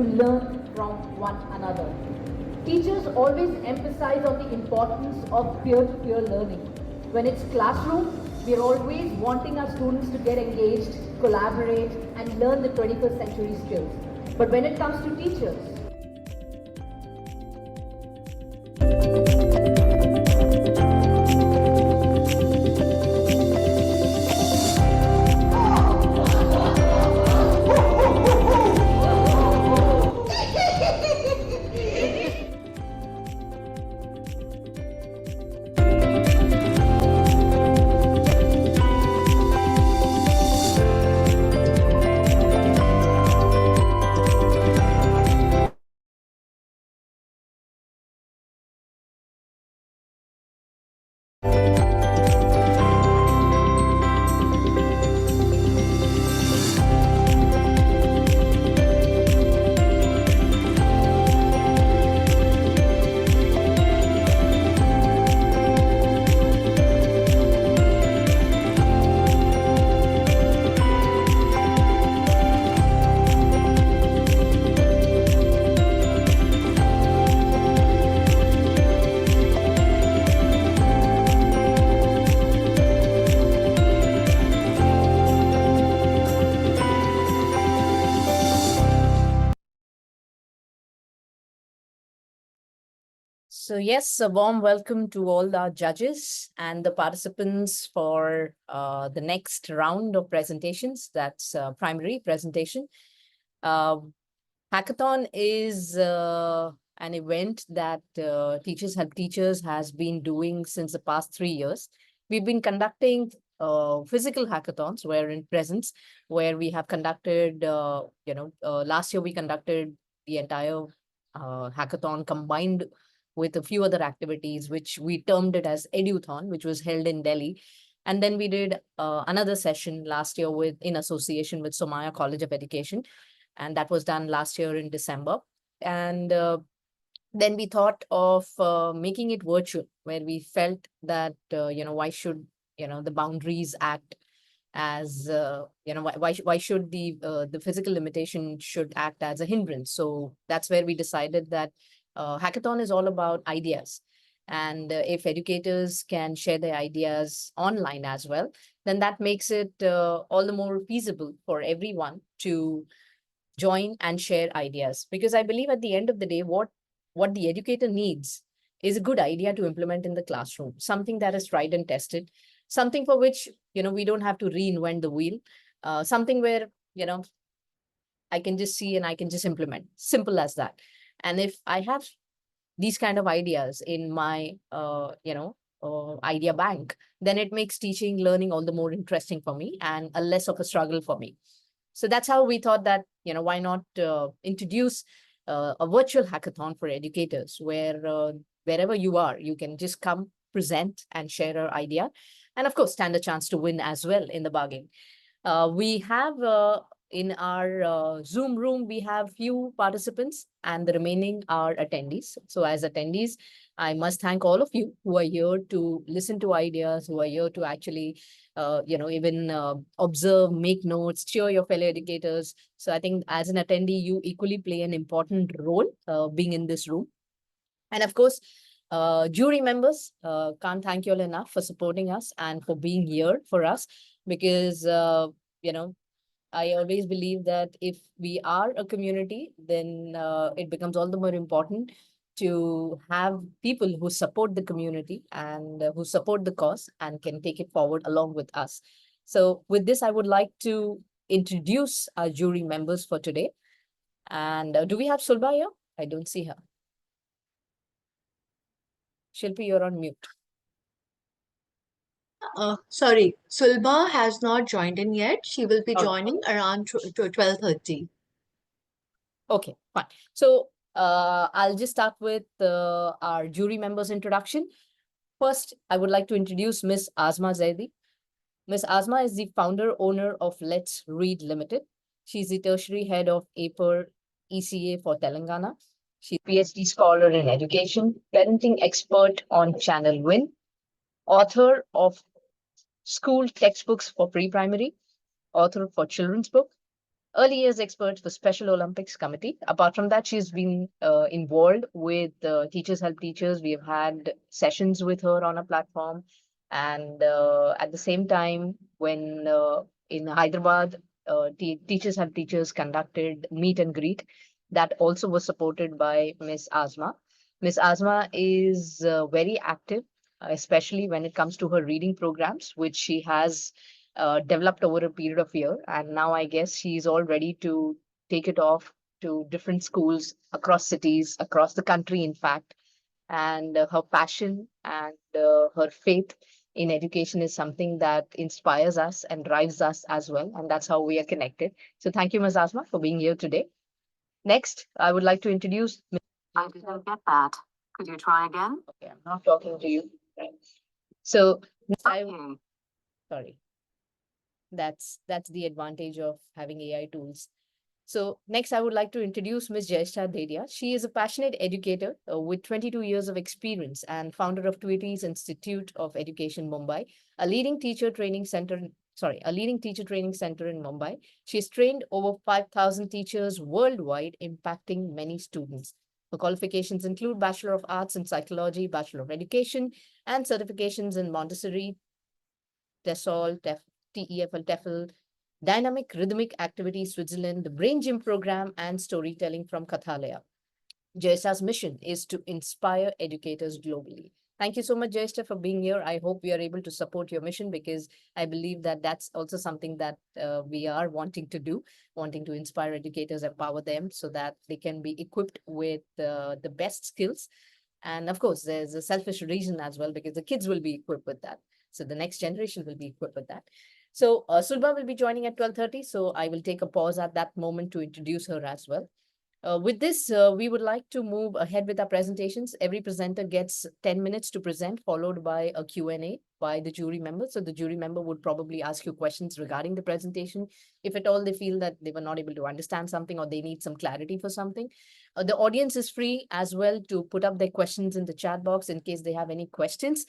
learn from one another. Teachers always emphasize on the importance of peer-to-peer learning. When it's classroom, we are always wanting our students to get engaged, collaborate, and learn the 21st century skills. But when it comes to teachers, So yes, a warm welcome to all our judges and the participants for the next round of presentations. That's primary presentation. Hackathon is an event that Teachers Help Teachers has been doing since the past 3 years. We've been conducting physical hackathons where in presence, where we have conducted, last year we conducted the entire hackathon combined with a few other activities, which we termed it as Eduthon, which was held in Delhi. And then we did another session last year in association with Somaya College of Education. And that was done last year in December. And then we thought of making it virtual, where we felt that, why should, the boundaries act as, why should the physical limitation should act as a hindrance? So that's where we decided that Hackathon is all about ideas. And if educators can share their ideas online as well, then that makes it all the more feasible for everyone to join and share ideas. Because I believe at the end of the day, what the educator needs is a good idea to implement in the classroom, something that is tried and tested, something for which, we don't have to reinvent the wheel, something where, I can just see and I can just implement, simple as that. And if I have these kind of ideas in my, idea bank, then it makes teaching, learning all the more interesting for me and a less of a struggle for me. So that's how we thought that, why not introduce a virtual hackathon for educators where wherever you are, you can just come, present and share our idea. And of course, stand a chance to win as well in the bargain. We have in our Zoom room, we have few participants and the remaining are attendees. So as attendees, I must thank all of you who are here to listen to ideas, who are here to actually, even observe, make notes, cheer your fellow educators. So I think as an attendee, you equally play an important role being in this room. And of course, jury members, can't thank you all enough for supporting us and for being here for us, because, I always believe that if we are a community, then it becomes all the more important to have people who support the community and who support the cause and can take it forward along with us. So with this, I would like to introduce our jury members for today. And do we have Sulba here? I don't see her. Shilpi, you're on mute. Sorry, Sulba has not joined in yet. She will be joining around 12:30. Okay, fine. So I'll just start with our jury members' introduction. First, I would like to introduce Ms. Azma Zaidi. Ms. Azma is the founder owner of Let's Read Limited. She's the tertiary head of APER ECA for Telangana. She's a PhD scholar in education, parenting expert on Channel Win, author of school textbooks for pre-primary, author for children's book, early years expert for Special Olympics Committee. Apart from that, she's been involved with Teachers Help Teachers. We have had sessions with her on a platform. And at the same time, when in Hyderabad, Teachers Help Teachers conducted meet and greet, that also was supported by Miss Azma. Miss Azma is very active, especially when it comes to her reading programs, which she has developed over a period of year. And now I guess she's all ready to take it off to different schools across cities, across the country, in fact. And her passion and her faith in education is something that inspires us and drives us as well. And that's how we are connected. So thank you, Ms. Asma, for being here today. Next, I would like to introduce. I didn't get that. Could you try again? Okay, I'm not talking to you. Right. So, sorry. That's the advantage of having AI tools. So next, I would like to introduce Ms. Jayasha Dedia. She is a passionate educator with 22 years of experience and founder of Tweeties Institute of Education, Mumbai, a leading teacher training center. A leading teacher training center in Mumbai. She has trained over 5,000 teachers worldwide, impacting many students. Her qualifications include Bachelor of Arts in Psychology, Bachelor of Education, and certifications in Montessori, TESOL, TEFL, TEFL, Dynamic Rhythmic Activity Switzerland, the Brain Gym program, and storytelling from Kathalaya. Jayesa's mission is to inspire educators globally. Thank you so much, Jayesta, for being here. I hope we are able to support your mission because I believe that that's also something that we are wanting to do, wanting to inspire educators, empower them so that they can be equipped with the best skills. And of course, there's a selfish reason as well because the kids will be equipped with that. So the next generation will be equipped with that. So Sulba will be joining at 12:30. So I will take a pause at that moment to introduce her as well. With this, we would like to move ahead with our presentations. Every presenter gets 10 minutes to present, followed by a Q&A by the jury member. So the jury member would probably ask you questions regarding the presentation. If at all they feel that they were not able to understand something or they need some clarity for something. The audience is free as well to put up their questions in the chat box in case they have any questions,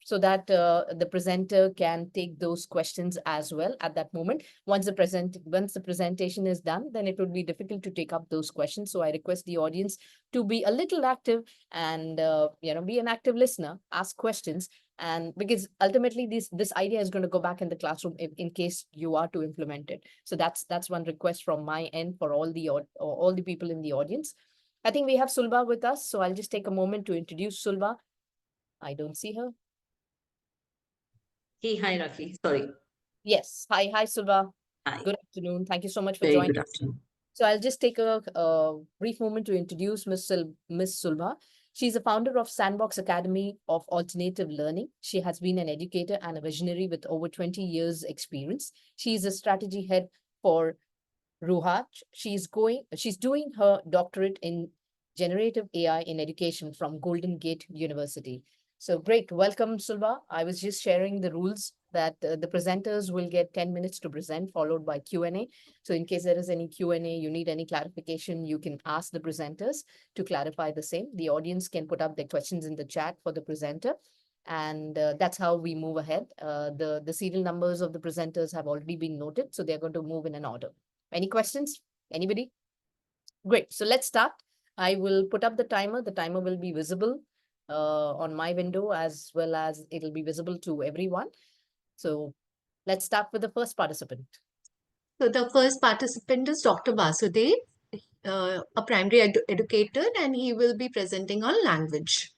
so that the presenter can take those questions as well at that moment. Once the presentation is done, then it would be difficult to take up those questions. So I request the audience to be a little active and be an active listener, ask questions, and because ultimately this idea is going to go back in the classroom in case you are to implement it. So that's one request from my end for all the people in the audience. I think we have Sulba with us, so I'll just take a moment to introduce Sulba. I don't see her. Hey, hi, Rakhi. Sorry. Yes. Hi, Sulba. Hi. Good afternoon. Thank you so much for Very joining good us. afternoon. So I'll just take a brief moment to introduce Miss Sulba. She's a founder of Sandbox Academy of Alternative Learning. She has been an educator and a visionary with over 20 years experience. She's a strategy head for Ruhat. She's doing her doctorate in generative AI in education from Golden Gate University. So great. Welcome, Sulba. I was just sharing the rules that the presenters will get 10 minutes to present, followed by Q&A. So in case there is any Q&A, you need any clarification, you can ask the presenters to clarify the same. The audience can put up their questions in the chat for the presenter. And that's how we move ahead. The serial numbers of the presenters have already been noted, so they're going to move in an order. Any questions? Anybody? Great. So let's start. I will put up the timer. The timer will be visible on my window as well as it'll be visible to everyone. So let's start with the first participant. So the first participant is Dr. Vasudev, a primary educator, and he will be presenting on language.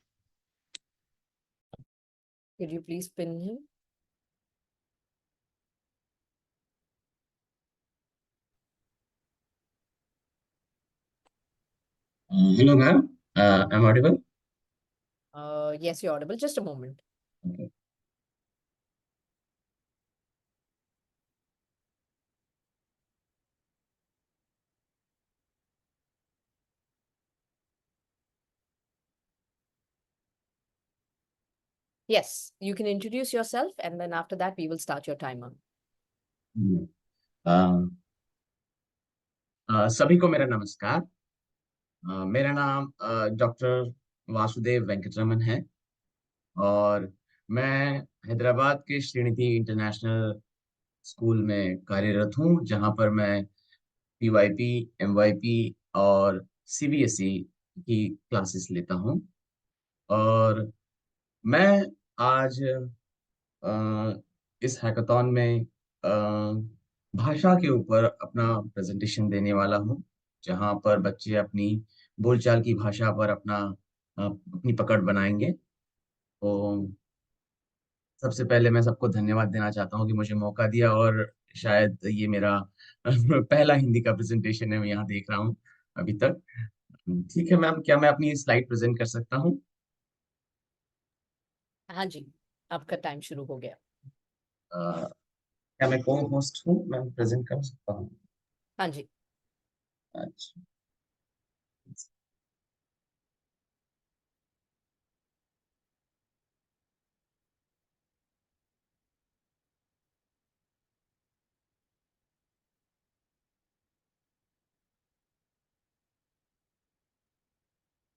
Could you please pin him? Hello, ma'am. I'm audible? Yes, you're audible. Just a moment. Okay. Yes, you can introduce yourself and then after that we will start your timer. सभी को मेरा नमस्कार। मेरा नाम doctor Vasudev Venkataraman है और मैं हैदराबाद के श्रीनिधि इंटरनेशनल स्कूल में कार्यरत हूँ, जहाँ पर मैं पीवाईपी, एमवाईपी और सीबीएसई की क्लासेस लेता हूँ। और मैं आज इस हैकाथॉन में भाषा के ऊपर अपना प्रेजेंटेशन देने वाला हूँ, जहाँ पर बच्चे अपनी बोलचाल की भाषा पर अपनी पकड़ बनाएंगे। तो सबसे पहले मैं सबको धन्यवाद देना चाहता हूँ कि मुझे मौका दिया, और शायद ये मेरा पहला हिंदी का प्रेजेंटेशन है, मैं यहाँ देख रहा हूँ अभी तक। ठीक है मैम, क्या मैं अपनी स्लाइड प्रेजेंट कर सकता हूँ? हाँ जी, आपका टाइम शुरू हो गया। क्या मैं को होस्ट हूँ, मैं प्रेजेंट कर सकता हूँ? हाँ जी। अच्छा,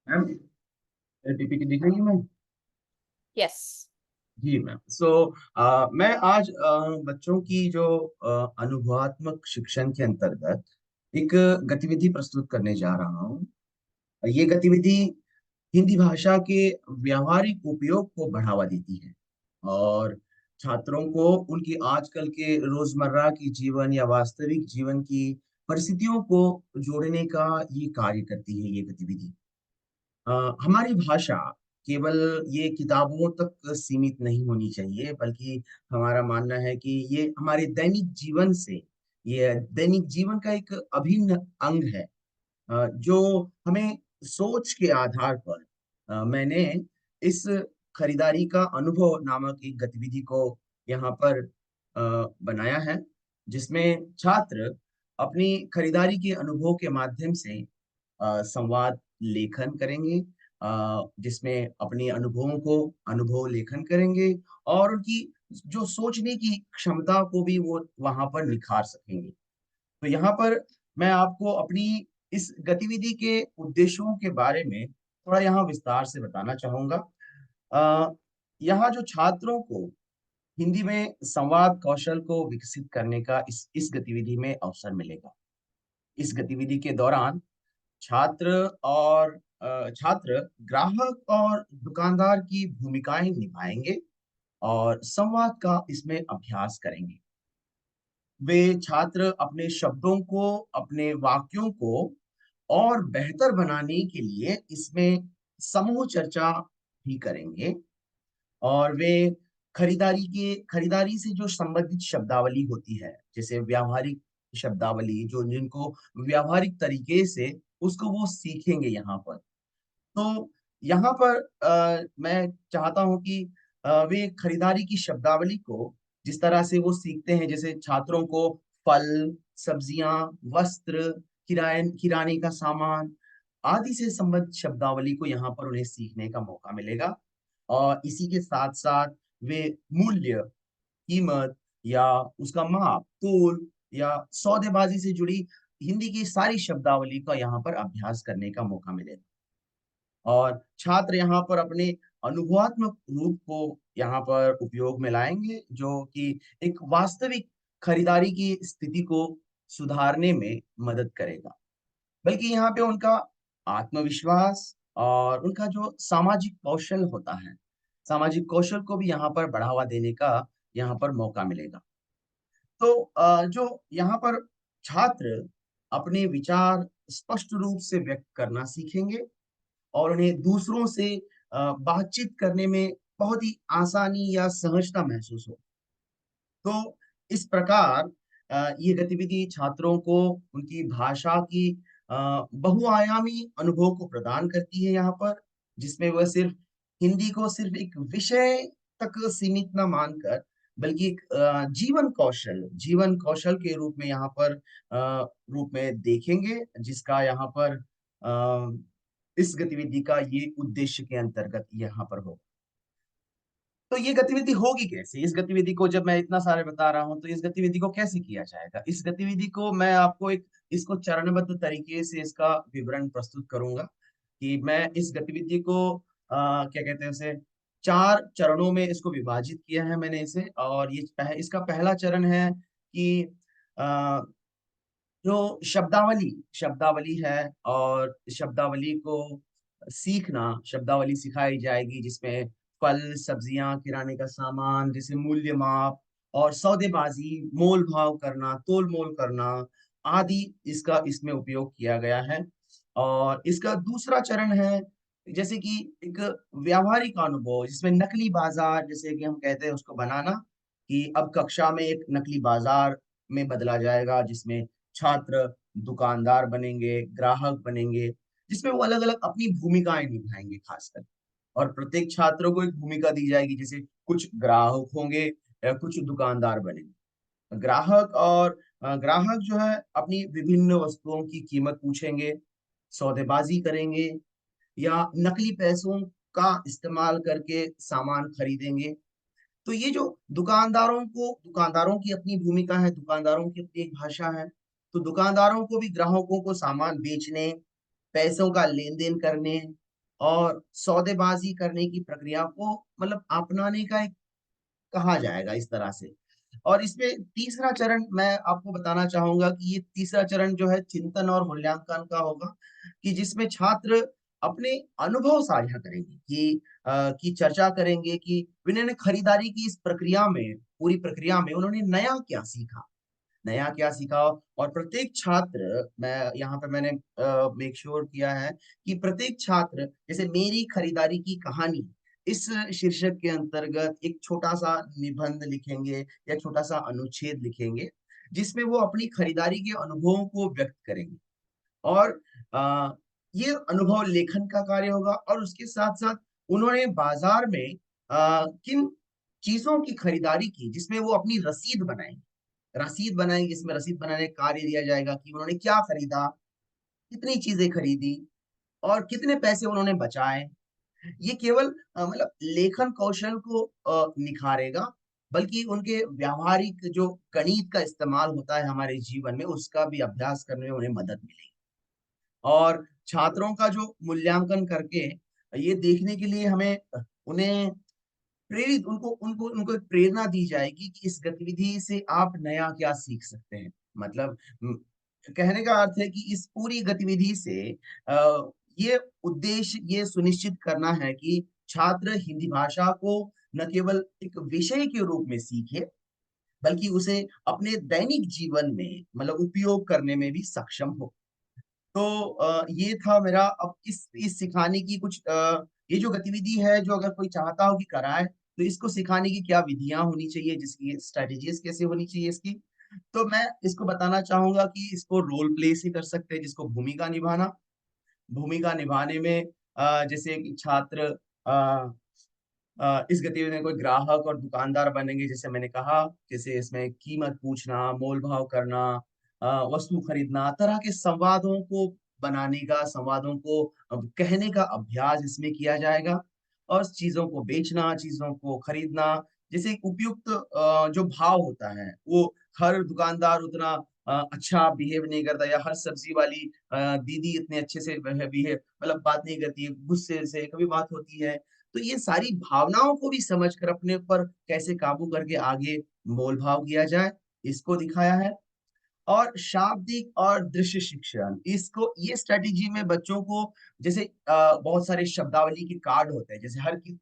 मैम पीपीटी दिख रही है मैम? यस। जी मैम। मैं आज बच्चों की जो अनुभवात्मक शिक्षण के अंतर्गत एक गतिविधि प्रस्तुत करने जा रहा हूँ। ये गतिविधि हिंदी भाषा के व्यावहारिक उपयोग को बढ़ावा देती है, और छात्रों को उनकी आजकल के रोजमर्रा की जीवन या वास्तविक जीवन की परिस्थितियों को जोड़ने का ये कार्य करती है ये गतिविधि। हमारी भाषा केवल ये किताबों तक सीमित नहीं होनी चाहिए, बल्कि हमारा मानना है कि ये हमारे दैनिक जीवन से, ये दैनिक जीवन का एक अभिन्न अंग है। जो हमें सोच के आधार पर मैंने इस खरीदारी का अनुभव नामक एक गतिविधि को यहाँ पर बनाया है, जिसमें छात्र अपनी खरीदारी के अनुभव के माध्यम से संवाद लेखन करेंगे, जिसमें अपने अनुभवों को अनुभव लेखन करेंगे, और उनकी जो सोचने की क्षमता को भी वो वहां पर निखार सकेंगे। तो यहाँ पर मैं आपको अपनी इस गतिविधि के उद्देश्यों के बारे में थोड़ा यहाँ विस्तार से बताना चाहूंगा। यहाँ जो छात्रों को हिंदी में संवाद कौशल को विकसित करने का इस गतिविधि में अवसर मिलेगा। इस गतिविधि के दौरान छात्र छात्र ग्राहक और दुकानदार की भूमिकाएं निभाएंगे और संवाद का इसमें अभ्यास करेंगे। वे छात्र अपने शब्दों को, अपने वाक्यों को और बेहतर बनाने के लिए इसमें समूह चर्चा भी करेंगे, और वे खरीदारी से जो संबंधित शब्दावली होती है, जैसे व्यावहारिक शब्दावली, जो जिनको व्यावहारिक तरीके से उसको वो सीखेंगे यहाँ पर। तो यहाँ पर मैं चाहता हूँ कि वे खरीदारी की शब्दावली को जिस तरह से वो सीखते हैं, जैसे छात्रों को फल, सब्जियां, वस्त्र, किराने का सामान आदि से संबंधित शब्दावली को यहाँ पर उन्हें सीखने का मौका मिलेगा। और इसी के साथ साथ वे मूल्य, कीमत या उसका माप, तोल या सौदेबाजी से जुड़ी हिंदी की सारी शब्दावली का यहाँ पर अभ्यास करने का मौका मिलेगा। और छात्र यहाँ पर अपने अनुभवात्मक रूप को यहाँ पर उपयोग में लाएंगे, जो कि एक वास्तविक खरीदारी की स्थिति को सुधारने में मदद करेगा। बल्कि यहाँ पे उनका आत्मविश्वास और उनका जो सामाजिक कौशल होता है, सामाजिक कौशल को भी यहाँ पर बढ़ावा देने का यहाँ पर मौका मिलेगा। तो जो यहाँ पर छात्र अपने विचार स्पष्ट रूप से व्यक्त करना सीखेंगे, और उन्हें दूसरों से बातचीत करने में बहुत ही आसानी या सहजता महसूस हो। तो इस प्रकार ये गतिविधि छात्रों को उनकी भाषा की बहुआयामी अनुभव को प्रदान करती है यहाँ पर, जिसमें वह सिर्फ हिंदी को सिर्फ एक विषय तक सीमित न मानकर, बल्कि एक जीवन कौशल के रूप में यहाँ पर रूप में देखेंगे, जिसका यहाँ पर इस गतिविधि का ये उद्देश्य के अंतर्गत यहाँ पर हो। तो ये गतिविधि होगी कैसे? इस गतिविधि को जब मैं इतना सारे बता रहा हूँ, तो इस गतिविधि को कैसे किया जाएगा? इस गतिविधि को मैं आपको इसको चरणबद्ध तरीके से इसका विवरण प्रस्तुत करूंगा, कि मैं इस गतिविधि को क्या कहते हैं उसे, 4 चरणों में इसको विभाजित किया है मैंने इसे। और इसका पहला चरण है कि जो शब्दावली शब्दावली है, और शब्दावली को सीखना, शब्दावली सिखाई जाएगी जिसमें फल, सब्जियां, किराने का सामान, जैसे मूल्य माप और सौदेबाजी, मोल भाव करना, तोल मोल करना आदि, इसका इसमें उपयोग किया गया है। और इसका दूसरा चरण है जैसे कि एक व्यावहारिक अनुभव, जिसमें नकली बाजार, जैसे कि हम कहते हैं उसको बनाना, कि अब कक्षा में एक नकली बाजार में बदला जाएगा, जिसमें छात्र दुकानदार बनेंगे, ग्राहक बनेंगे, जिसमें वो अलग अलग अपनी भूमिकाएं निभाएंगे खासकर। और प्रत्येक छात्र को एक भूमिका दी जाएगी, जैसे कुछ ग्राहक होंगे या कुछ दुकानदार बनेंगे। ग्राहक जो है अपनी विभिन्न वस्तुओं की कीमत पूछेंगे, सौदेबाजी करेंगे, या नकली पैसों का इस्तेमाल करके सामान खरीदेंगे। तो ये जो दुकानदारों की अपनी भूमिका है, दुकानदारों की अपनी एक भाषा है। तो दुकानदारों को भी ग्राहकों को सामान बेचने, पैसों का लेन देन करने और सौदेबाजी करने की प्रक्रिया को मतलब अपनाने का एक कहा जाएगा इस तरह से। और इसमें तीसरा चरण मैं आपको बताना चाहूंगा कि ये तीसरा चरण जो है चिंतन और मूल्यांकन का होगा, कि जिसमें छात्र अपने अनुभव साझा करेंगे, की चर्चा करेंगे कि उन्होंने खरीदारी की इस प्रक्रिया में, पूरी प्रक्रिया में उन्होंने नया क्या सीखा। और प्रत्येक छात्र, मैं यहाँ पे मैंने मेक श्योर किया है कि प्रत्येक छात्र जैसे मेरी खरीदारी की कहानी, इस शीर्षक के अंतर्गत एक छोटा सा निबंध लिखेंगे या छोटा सा अनुच्छेद लिखेंगे, जिसमें वो अपनी खरीदारी के अनुभवों को व्यक्त करेंगे। और आ, ये अनुभव लेखन का कार्य होगा। और उसके साथ साथ उन्होंने बाजार में किन चीजों की खरीदारी की, जिसमें वो अपनी रसीद बनाएंगे, जिसमें रसीद बनाने का कार्य दिया जाएगा कि उन्होंने क्या खरीदा, कितनी चीजें खरीदी और कितने पैसे उन्होंने बचाए। ये केवल मतलब लेखन कौशल को निखारेगा, बल्कि उनके व्यावहारिक जो गणित का इस्तेमाल होता है हमारे जीवन में, उसका भी अभ्यास करने में उन्हें मदद मिलेगी। और छात्रों का जो मूल्यांकन करके ये देखने के लिए हमें उन्हें प्रेरित उनको उनको उनको एक प्रेरणा दी जाएगी कि इस गतिविधि से आप नया क्या सीख सकते हैं। मतलब कहने का अर्थ है कि इस पूरी गतिविधि से ये उद्देश्य ये सुनिश्चित करना है कि छात्र हिंदी भाषा को न केवल एक विषय के रूप में सीखे, बल्कि उसे अपने दैनिक जीवन में मतलब उपयोग करने में भी सक्षम हो। तो ये था मेरा। अब इस सिखाने की कुछ ये जो गतिविधि है, जो अगर कोई चाहता हो कि कराए, तो इसको सिखाने की क्या विधियां होनी चाहिए, जिसकी स्ट्रेटेजीज कैसे होनी चाहिए इसकी, तो मैं इसको बताना चाहूंगा कि इसको रोल प्ले से कर सकते हैं, जिसको भूमिका निभाने में जैसे कि छात्र इस गतिविधि में कोई ग्राहक और दुकानदार बनेंगे, जैसे मैंने कहा, जैसे इसमें कीमत पूछना, मोल भाव करना, वस्तु खरीदना, तरह के संवादों को बनाने का, संवादों को कहने का अभ्यास इसमें किया जाएगा। और चीजों को बेचना, चीजों को खरीदना, जैसे उपयुक्त जो भाव होता है, वो हर दुकानदार उतना अच्छा बिहेव नहीं करता, या हर सब्जी वाली दीदी इतने अच्छे से बिहेव मतलब बात नहीं करती है, गुस्से से कभी बात होती है। तो ये सारी भावनाओं को भी समझकर अपने ऊपर कैसे काबू करके आगे मोल भाव किया जाए, इसको दिखाया है। और शाब्दिक और दृश्य शिक्षण, इसको ये स्ट्रेटेजी में बच्चों को जैसे बहुत सारे शब्दावली के कार्ड होते हैं, जैसे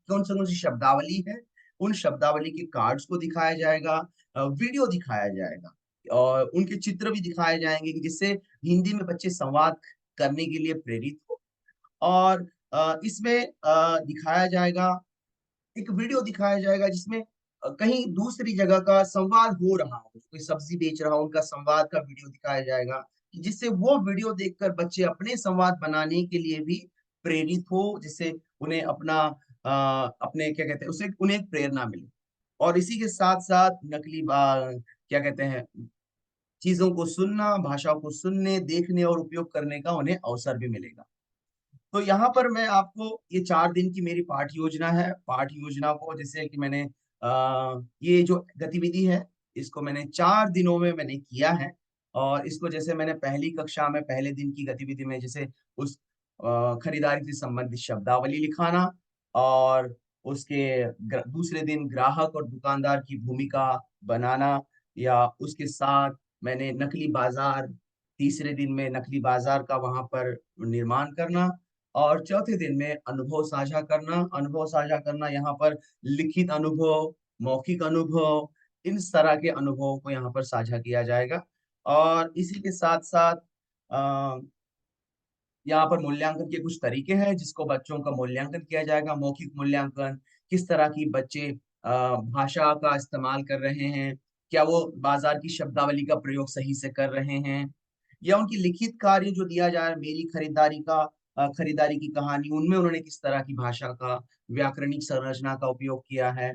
कौन सी शब्दावली है, उन शब्दावली के कार्ड्स को दिखाया जाएगा, वीडियो दिखाया जाएगा, और उनके चित्र भी दिखाए जाएंगे, कि जिससे हिंदी में बच्चे संवाद करने के लिए प्रेरित हो। और इसमें दिखाया जाएगा, एक वीडियो दिखाया जाएगा जिसमें कहीं दूसरी जगह का संवाद हो रहा हो, कोई सब्जी बेच रहा हो, उनका संवाद का वीडियो दिखाया जाएगा, कि जिससे वो वीडियो देखकर बच्चे अपने संवाद बनाने के लिए भी प्रेरित हो, जिससे उन्हें अपने क्या कहते हैं, उसे उन्हें एक प्रेरणा मिले। और इसी के साथ साथ क्या कहते हैं, चीजों को सुनना, भाषा को सुनने, देखने और उपयोग करने का उन्हें अवसर भी मिलेगा। तो यहाँ पर मैं आपको, ये 4 दिन की मेरी पाठ योजना है, पाठ योजना को जैसे कि मैंने ये जो गतिविधि है, इसको मैंने 4 दिनों में मैंने किया है। और इसको जैसे मैंने पहली कक्षा में पहले दिन की गतिविधि में जैसे उस खरीदारी से संबंधित शब्दावली लिखाना, और दूसरे दिन ग्राहक और दुकानदार की भूमिका बनाना, या उसके साथ मैंने नकली बाजार तीसरे दिन में नकली बाजार का वहां पर निर्माण करना, और चौथे दिन में अनुभव साझा करना। अनुभव साझा करना यहाँ पर लिखित अनुभव, मौखिक अनुभव, इन तरह के अनुभवों को यहाँ पर साझा किया जाएगा। और इसी के साथ साथ यहाँ पर मूल्यांकन के कुछ तरीके हैं जिसको बच्चों का मूल्यांकन किया जाएगा। मौखिक मूल्यांकन, किस तरह की बच्चे भाषा का इस्तेमाल कर रहे हैं, क्या वो बाजार की शब्दावली का प्रयोग सही से कर रहे हैं, या उनकी लिखित कार्य जो दिया जा रहा है, मेरी खरीदारी की कहानी, उनमें उन्होंने किस तरह की भाषा का, व्याकरणिक संरचना का उपयोग किया है।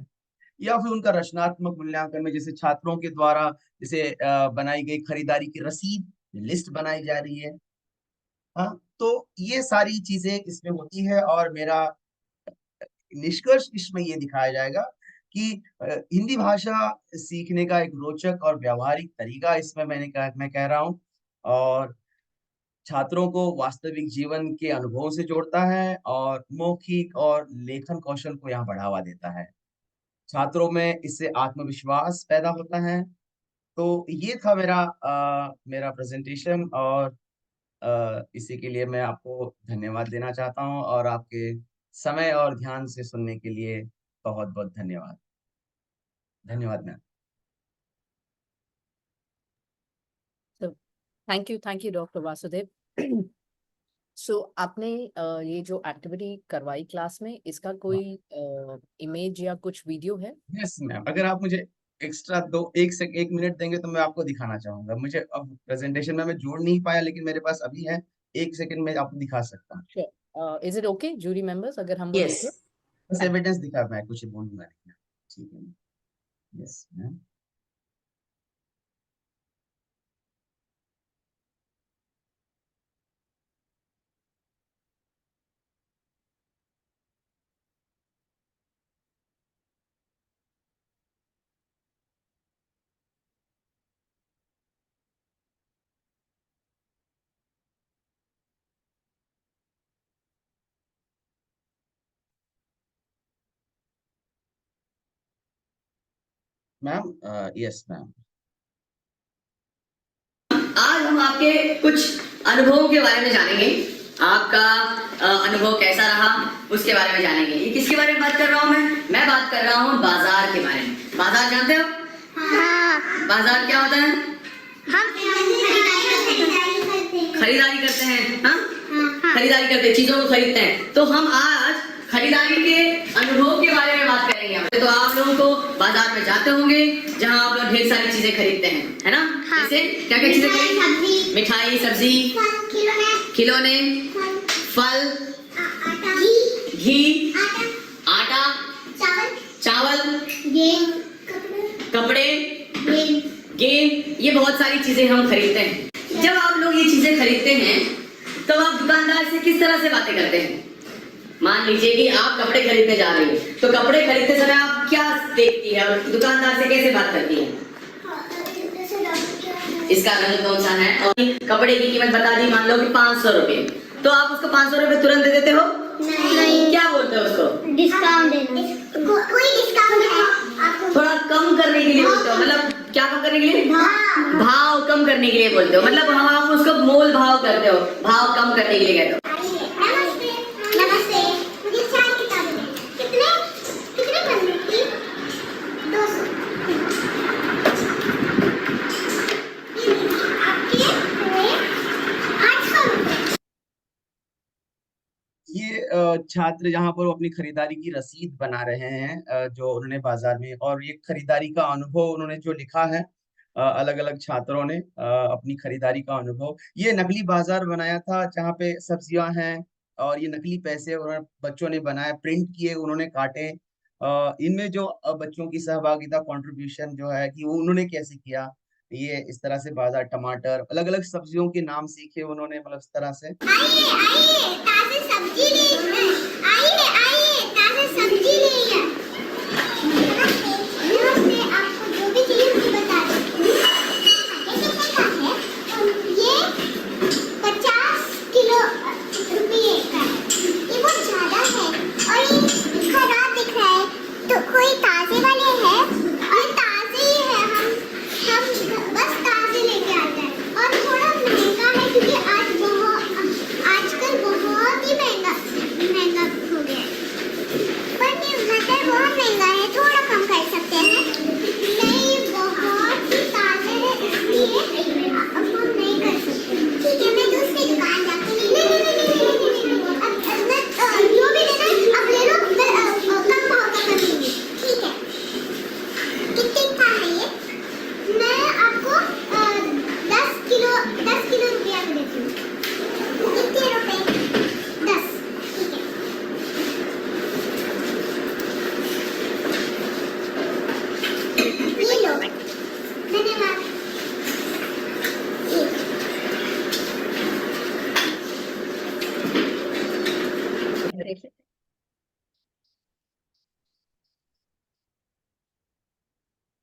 या फिर उनका रचनात्मक मूल्यांकन में जैसे छात्रों के द्वारा जैसे बनाई गई खरीदारी की रसीद, लिस्ट बनाई जा रही है। हाँ, तो ये सारी चीजें इसमें होती है, और मेरा निष्कर्ष इसमें ये दिखाया जाएगा कि हिंदी भाषा सीखने का एक रोचक और व्यावहारिक तरीका इसमें मैं कह रहा हूँ, और छात्रों को वास्तविक जीवन के अनुभवों से जोड़ता है, और मौखिक और लेखन कौशल को यहाँ बढ़ावा देता है। छात्रों में इससे आत्मविश्वास पैदा होता है। तो ये था मेरा प्रेजेंटेशन, और इसी के लिए मैं आपको धन्यवाद देना चाहता हूँ, और आपके समय और ध्यान से सुनने के लिए बहुत बहुत धन्यवाद। धन्यवाद ma'am. So, thank you, Dr. Vasudev. सो आपने ये जो एक्टिविटी करवाई क्लास में, इसका कोई इमेज या कुछ वीडियो है? यस मैम, अगर आप मुझे एक्स्ट्रा एक मिनट देंगे तो मैं आपको दिखाना चाहूंगा। मुझे अब प्रेजेंटेशन में मैं जोड़ नहीं पाया, लेकिन मेरे पास अभी है, 1 सेकंड में आपको दिखा सकता हूँ। Sure. Is it okay, jury members, अगर हम वो Yes. देखें? बस एविडेंस दिखा, मैं कुछ बोलूंगा नहीं। ठीक है, yes ma'am. Ma'am, yes ma'am. आज हम आपके कुछ अनुभवों के बारे में जानेंगे। आपका अनुभव कैसा रहा उसके बारे में जानेंगे। ये किसके बारे में बात कर रहा हूँ मैं बात कर रहा हूँ बाजार के बारे में। बाजार जानते हो? हाँ। बाजार क्या होता है? हम खरीदारी करते हैं। हाँ? खरीदारी करते हैं, चीजों को खरीदते हैं। तो हम आज खरीदारी के अनुभव के बारे में बात करेंगे। तो आप लोगों को बाजार में जाते होंगे जहाँ आप लोग ढेर सारी चीजें खरीदते हैं, है ना? हाँ। जैसे क्या क्या चीजें खरीदते? मिठाई, सब्जी, खिलौने, फल, घी, आटा, चावल, कपड़े, गेंद, ये बहुत सारी चीजें हम खरीदते हैं। जब आप लोग ये चीजें खरीदते हैं तो आप दुकानदार से किस तरह से बातें करते हैं? मान लीजिए कि आप कपड़े खरीदने जा रही हैं, तो कपड़े खरीदते समय आप क्या देखती है और दुकानदार से कैसे बात करती है? इसका रंग कौन सा है, और कपड़े की कीमत बता दी, मान लो कि 500 रुपए, तो आप उसको 500 रुपए तुरंत दे देते हो? नहीं। क्या बोलते हो उसको? डिस्काउंट देना। कोई डिस्काउंट है आपको? थोड़ा कम करने के लिए बोलते हो। मतलब क्या कम करने के लिए? भाव कम करने के लिए बोलते हो। मतलब हम आप उसको मोल भाव करते हो, भाव कम करने के लिए कहते हो। छात्र जहाँ पर वो अपनी खरीदारी की रसीद बना रहे हैं, जो उन्होंने बाजार में, और ये खरीदारी का अनुभव उन्होंने जो लिखा है, अलग अलग छात्रों ने अपनी खरीदारी का अनुभव, ये नकली बाजार बनाया था जहाँ पे सब्जियां हैं, और ये नकली पैसे उन्होंने बच्चों ने बनाए, प्रिंट किए, उन्होंने काटे। इनमें जो बच्चों की सहभागिता, कंट्रीब्यूशन जो है कि वो उन्होंने कैसे किया, ये इस तरह से बाजार, टमाटर, अलग अलग सब्जियों के नाम सीखे उन्होंने, मतलब इस तरह से। आइए ताज़ा सब्जी ले, आइए ताज़ा सब्जी ले। नमस्ते, आपको जो भी चाहिए मुझे बता दीजिए। ये 50 किलो रुपये का है, ये बहुत ज्यादा है, और ये खराब दिख रहा है, तो कोई ताजे वाले हैं? और ताजे ही है, हम बस ताजे लेके आते हैं, और थोड़ा महंगा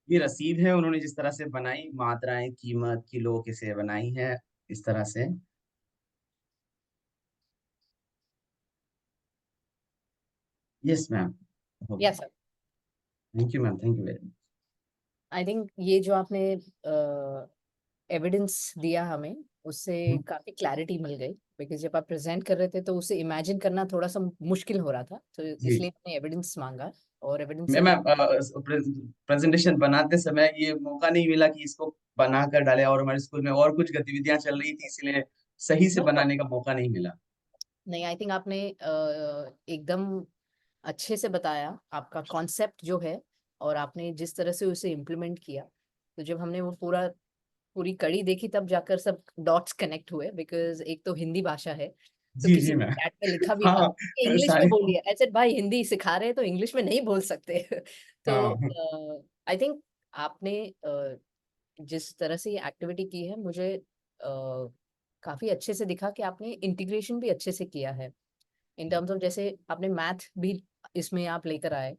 ये रसीद है उन्होंने जिस तरह से बनाई, मात्राएं, कीमत, किलो कैसे बनाई है, इस तरह से। Yes ma'am. Yes sir. Thank you ma'am, thank you very much. I think ये जो आपने एविडेंस दिया हमें, उससे काफी क्लैरिटी मिल गई, बिकॉज जब आप प्रेजेंट कर रहे थे तो उसे इमेजिन करना थोड़ा सा मुश्किल हो रहा था, तो जी इसलिए हमने एविडेंस मांगा, और एविडेंस से मैम, प्रेजेंटेशन बनाते समय ये मौका नहीं मिला कि इसको बना कर डाले, और हमारे स्कूल में और कुछ गतिविधियां चल रही थी, इसलिए सही से नो बनाने प्रॉब्लम। का मौका नहीं मिला। नहीं, आई थिंक आपने एकदम अच्छे से बताया आपका कॉन्सेप्ट जो है, और आपने जिस तरह से उसे इम्प्लीमेंट किया, तो जब हमने वो पूरी कड़ी देखी तब जाकर सब डॉट्स कनेक्ट हुए, बिकॉज एक तो हिंदी भाषा है, तो जी किसी जी ने मैम। चैट में लिखा भी था हाँ कि इंग्लिश में सारे। बोलिए, ऐसे भाई हिंदी सिखा रहे हैं तो इंग्लिश में नहीं बोल सकते। हाँ तो आई थिंक आपने जिस तरह से ये एक्टिविटी की है, मुझे काफी अच्छे से दिखा कि आपने इंटीग्रेशन भी अच्छे से किया है, इन टर्म्स ऑफ जैसे आपने मैथ भी इसमें आप लेकर आए,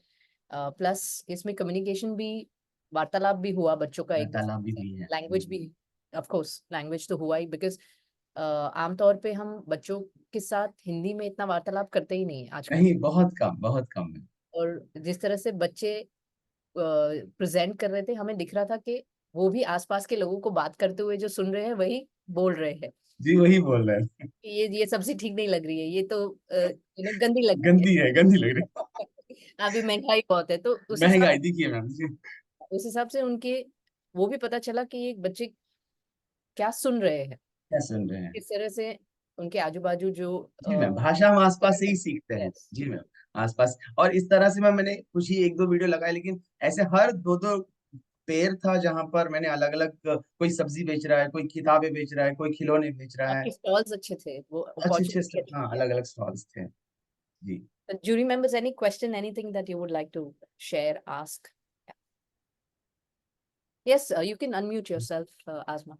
प्लस इसमें कम्युनिकेशन भी, वार्तालाप भी हुआ बच्चों का एक तालाब भी दूसरे से, हुई है। लैंग्वेज भी, ऑफ कोर्स लैंग्वेज तो हुआ ही, बिकॉज आमतौर पे हम बच्चों के साथ हिंदी में इतना वार्तालाप करते ही नहीं है आजकल। नहीं, बहुत कम, बहुत कम है। और जिस तरह से बच्चे प्रेजेंट कर रहे थे, हमें दिख रहा था कि वो भी आसपास के लोगों को बात करते हुए जो सुन रहे हैं वही बोल रहे हैं। जी वही बोल रहे हैं। ये सब्जी ठीक नहीं लग रही है, ये तो गंदी लग रही गंदी है, गंदी लग रही है। है, अभी महंगाई बहुत है, तो महंगाई दिखिए मैम जी। उस हिसाब से उनके वो भी पता चला कि ये बच्चे क्या सुन रहे हैं, क्या सुन रहे हैं। किस तरह से उनके आजू बाजू जो जी मैम, भाषा हम आसपास से ही सीखते हैं। yes, जी मैम, आसपास। और इस तरह से मैम मैंने कुछ ही एक दो वीडियो लगाए, लेकिन ऐसे हर दो दो पेड़ था जहां पर मैंने अलग अलग, कोई सब्जी बेच रहा है, कोई किताबें बेच रहा है, कोई खिलौने बेच रहा है। आपके स्टॉल्स अच्छे थे, वो अच्छे अच्छे अपॉर्चुनिटी अच्छी हाँ, है। अलग अलग स्टॉल्स थे। जी Jury members, any question, anything that you would like to share, ask? Yes, you can unmute yourself, Asma.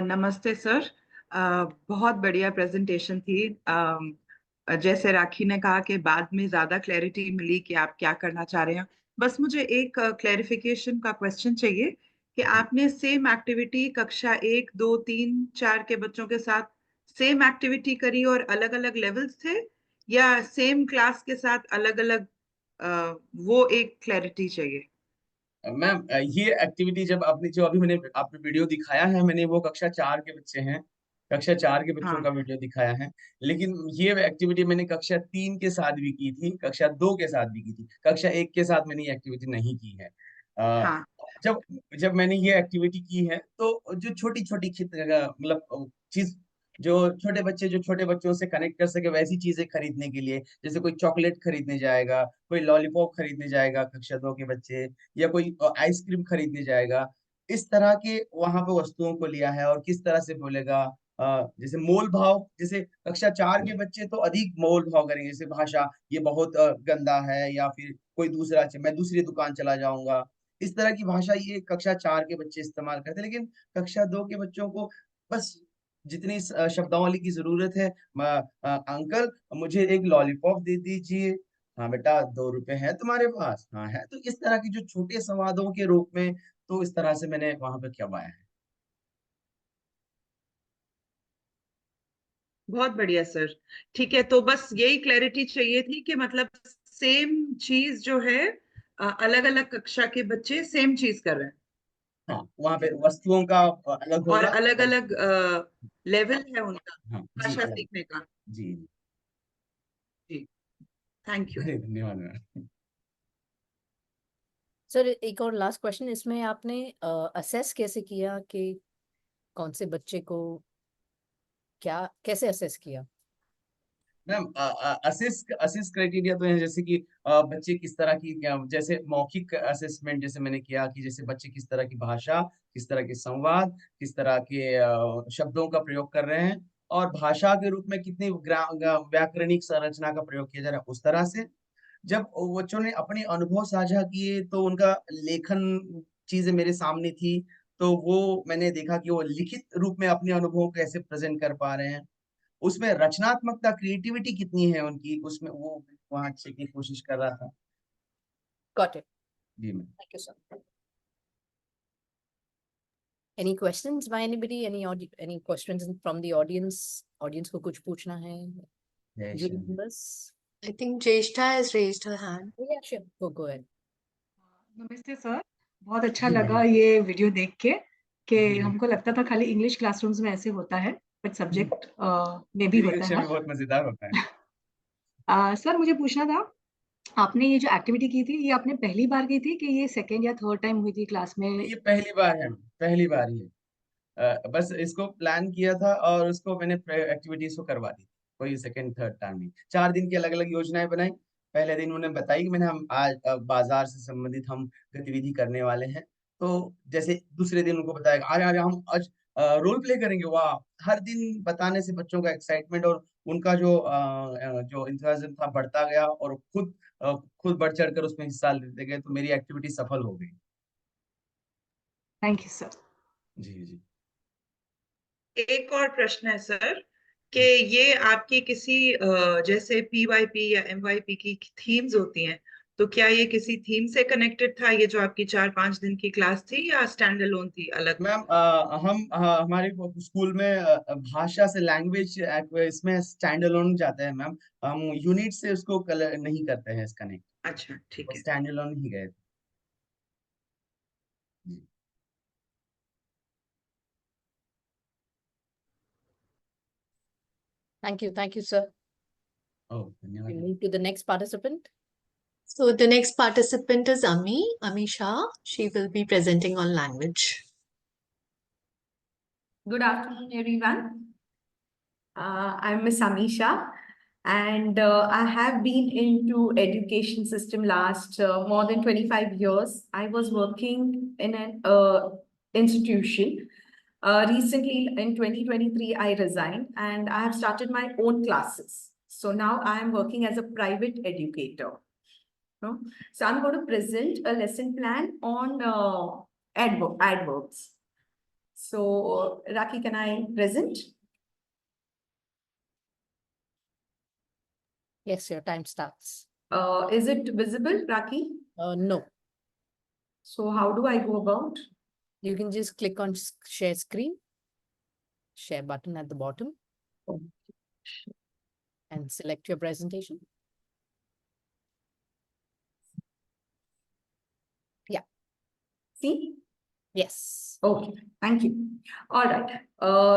नमस्ते सर। बहुत बढ़िया प्रेजेंटेशन थी। जैसे राखी ने कहा कि बाद में ज्यादा क्लैरिटी मिली कि आप क्या करना चाह रहे हैं। बस मुझे एक क्लैरिफिकेशन का क्वेश्चन चाहिए कि आपने सेम एक्टिविटी कक्षा 1, 2, 3, 4 के बच्चों के साथ सेम एक्टिविटी करी और अलग अलग लेवल्स थे, या सेम क्लास के साथ अलग अलग? वो एक क्लैरिटी चाहिए। मैम, ये एक्टिविटी जब आपने जो अभी मैंने आपने वीडियो दिखाया है, मैंने वो कक्षा 4 के बच्चे हैं, कक्षा 4 के बच्चों हाँ का वीडियो दिखाया है। लेकिन ये एक्टिविटी मैंने कक्षा 3 के साथ भी की थी, कक्षा 2 के साथ भी की थी, कक्षा 1 के साथ मैंने ये एक्टिविटी नहीं की है। अ, हाँ जब जब मैंने ये एक्टिविटी की है, तो जो छोटी छोटी मतलब चीज, जो छोटे बच्चे जो छोटे बच्चों से कनेक्ट कर सके वैसी चीजें खरीदने के लिए, जैसे कोई चॉकलेट खरीदने जाएगा, कोई लॉलीपॉप खरीदने जाएगा कक्षा 2 के बच्चे, या कोई आइसक्रीम खरीदने जाएगा, इस तरह के वहां पे वस्तुओं को लिया है। और किस तरह से बोलेगा, जैसे मोल भाव, जैसे कक्षा 4 के बच्चे तो अधिक मोल भाव करेंगे, जैसे भाषा, ये बहुत गंदा है, या फिर कोई दूसरा, मैं दूसरी दुकान चला जाऊंगा, इस तरह की भाषा ये कक्षा 4 के बच्चे इस्तेमाल करते हैं। लेकिन कक्षा 2 के बच्चों को बस जितनी शब्दावली की जरूरत है, अंकल मुझे एक लॉलीपॉप दे दीजिए, हाँ बेटा 2 रुपए है तुम्हारे पास, हाँ है, तो इस तरह के जो छोटे संवादों के रूप में, तो इस तरह से मैंने वहां पे करवाया है। बहुत बढ़िया सर। ठीक है, तो बस यही क्लैरिटी चाहिए थी कि मतलब सेम चीज जो है अलग अलग कक्षा के बच्चे सेम चीज कर रहे हैं हाँ, वहां पे वस्तुओं का अलग और होगा। अलग और अलग लेवल है उनका हाँ जी, भाषा अलग। सीखने का। जी जी, थैंक यू। अरे धन्यवाद मैम। सर, एक और लास्ट क्वेश्चन, इसमें आपने असेस कैसे किया कि कौन से बच्चे को क्या, कैसे असेस किया? मैम, असिस्ट असिस्ट क्राइटेरिया तो है, जैसे कि बच्चे किस तरह की, जैसे मौखिक असेसमेंट जैसे मैंने किया, कि जैसे बच्चे किस तरह की भाषा, किस तरह के संवाद, किस तरह के शब्दों का प्रयोग कर रहे हैं, और भाषा के रूप में कितनी व्याकरणिक संरचना का प्रयोग किया जा रहा है, उस तरह से। जब बच्चों ने अपने अनुभव साझा किए, तो उनका लेखन चीजें मेरे सामने थी, तो वो मैंने देखा कि वो लिखित रूप में अपने अनुभव कैसे प्रेजेंट कर पा रहे हैं, उसमें रचनात्मकता, क्रिएटिविटी कितनी है उनकी, उसमें वो वहां अच्छे की कोशिश कर रहा था। Got it. जी ma'am. Thank you, sir. Any questions by anybody? Any questions from the audience? Audience को कुछ पूछना है? जय Jury Shri members? I think Jeshta has raised her hand. Oh, yeah, sure. Go ahead. नमस्ते सर, बहुत अच्छा जी, लगा जी। ये वीडियो देख के कि जी। हमको लगता था खाली इंग्लिश क्लासरूम्स में ऐसे होता है, बट सब्जेक्ट में भी मेरी होता कक्षा है। में बहुत मजेदार होता है। सर मुझे पूछना था, आपने ये जो एक्टिविटी की थी, ये आपने पहली बार की थी कि ये सेकेंड या थर्ड टाइम हुई थी क्लास में? ये पहली बार है, पहली बार ही है। बस इसको प्लान किया था और उसको मैंने एक्टिविटीज को करवा दी, कोई सेकंड थर्ड टाइम नहीं। 4 दिन की अलग अलग योजनाएं बनाई। पहले दिन उन्हें बताई कि मैंने हम आज बाजार से संबंधित हम गतिविधि करने वाले हैं। तो जैसे दूसरे दिन उनको बताया आज आज हम आज रोल प्ले करेंगे। वाह, हर दिन बताने से बच्चों का एक्साइटमेंट और उनका जो इंथुसियाज्म था बढ़ता गया और खुद बढ़ चढ़ कर उसमें हिस्सा लेते गए। तो मेरी एक्टिविटी सफल हो गई। Thank you sir. जी जी। एक और प्रश्न है सर कि ये आपकी किसी जैसे PYP या MYP की थीम्स होती हैं, तो क्या ये किसी थीम से कनेक्टेड था, ये जो आपकी 4-5 दिन की क्लास थी, या स्टैंड अलोन थी अलग? मैम हमारे स्कूल में भाषा से लैंग्वेज इसमें स्टैंड अलोन जाते हैं मैम। हम यूनिट से उसको कलर नहीं करते हैं, इसका नहीं, अच्छा, ठीक है। स्टैंड अलोन ही गए थे। जी। Thank you, sir. Oh We धन्यवाद। move to the next participant. So the next participant is Ami Shah. She will be presenting on language. Good afternoon, everyone. I'm Miss Amisha, and I have been into education system last more than 25 years. I was working in an institution. Recently, in 2023, I resigned, and I have started my own classes. So now I am working as a private educator. No? So I'm going to present a lesson plan on adverbs. So, Raki, can I present? Yes, your time starts. Is it visible, Raki? No, So how do I go about? you can just click on share screen, share button at the bottom, and select your presentation. See? Yes. Okay, thank you. All right.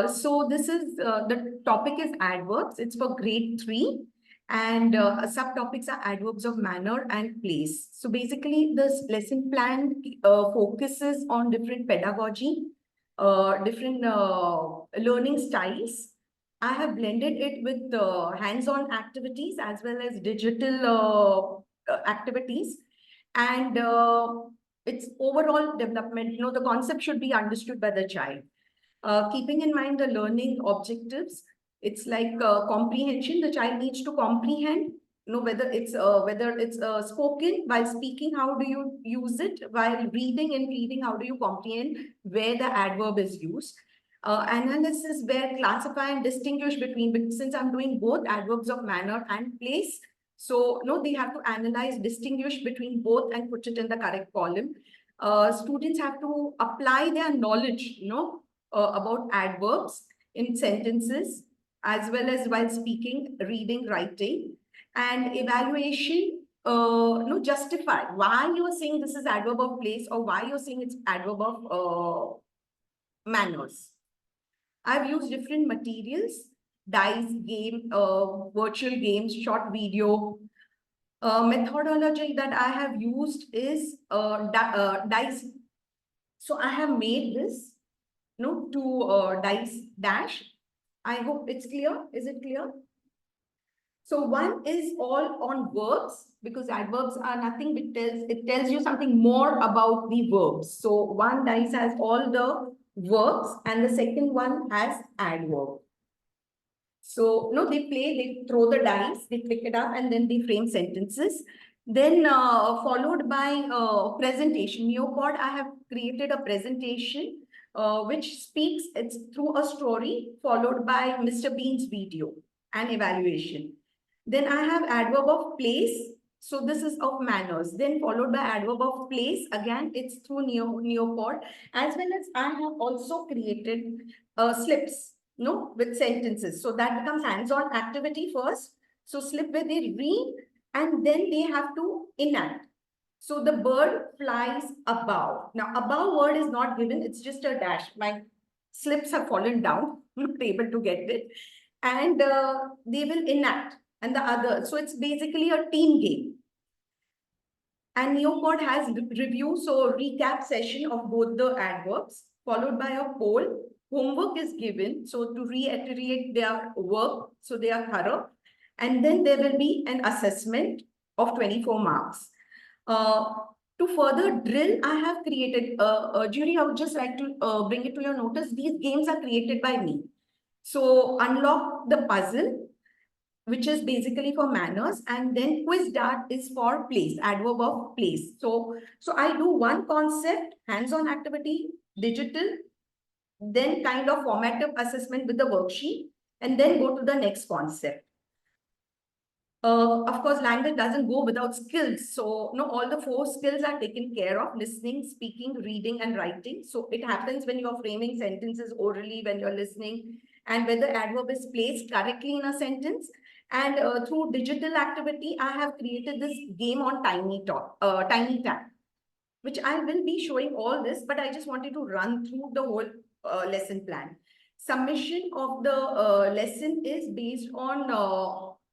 So this is the topic is adverbs. It's for grade 3. And subtopics are adverbs of manner and place. So basically, this lesson plan focuses on different pedagogy, different learning styles. I have blended it with hands-on activities as well as digital activities. And its overall development, the concept should be understood by the child. Keeping in mind the learning objectives, it's like comprehension. The child needs to comprehend, whether it's spoken. While speaking, how do you use it? While reading and reading, how do you comprehend where the adverb is used? Analysis, where classify and distinguish between, since I'm doing both adverbs of manner and place. So, they have to analyze, distinguish between both and put it in the correct column. Students have to apply their knowledge, about adverbs in sentences, as well as while speaking, reading, writing, and evaluation. Justify why you are saying this is adverb of place or why you're saying it's adverb of manners. I've used different materials, dice game, virtual games, short video. Methodology that I have used is dice. So I have made this, to dice dash. I hope it's clear. Is it clear? So one is all on verbs, because adverbs are nothing but it tells you something more about the verbs. So one dice has all the verbs and the second one has adverb. So they play, they throw the dice, they pick it up, and then they frame sentences. Then followed by presentation. Neopod, I have created a presentation which speaks, it's through a story followed by Mr. Bean's video and evaluation. Then I have adverb of place. So this is of manners. Then followed by adverb of place. Again, it's through neopod. As well as I have also created slips, no, with sentences. So that becomes hands-on activity first. So slip where they read and then they have to enact. So the bird flies above. Now, above word is not given. It's just a dash. My slips have fallen down. I'm not able to get it. And they will enact. And the other. So it's basically a team game. And Neopod has review, so recap session of both the adverbs, followed by a poll. Homework is given, so to reiterate their work, so they are thorough. And then there will be an assessment of 24 marks. To further drill, I have created, jury, I would just like to bring it to your notice. These games are created by me. So unlock the puzzle, which is basically for manners, and then quiz dart is for place, adverb of place. So I do one concept, hands-on activity, digital, then kind of formative assessment with the worksheet, and then go to the next concept. Of course, language doesn't go without skills. So, no, all the 4 skills are taken care of: listening, speaking, reading, and writing. So it happens when you're framing sentences orally, when you're listening, and whether adverb is placed correctly in a sentence. And through digital activity, I have created this game on Tiny Tap, which I will be showing all this, but I just wanted to run through the whole lesson plan. Submission of the lesson is based on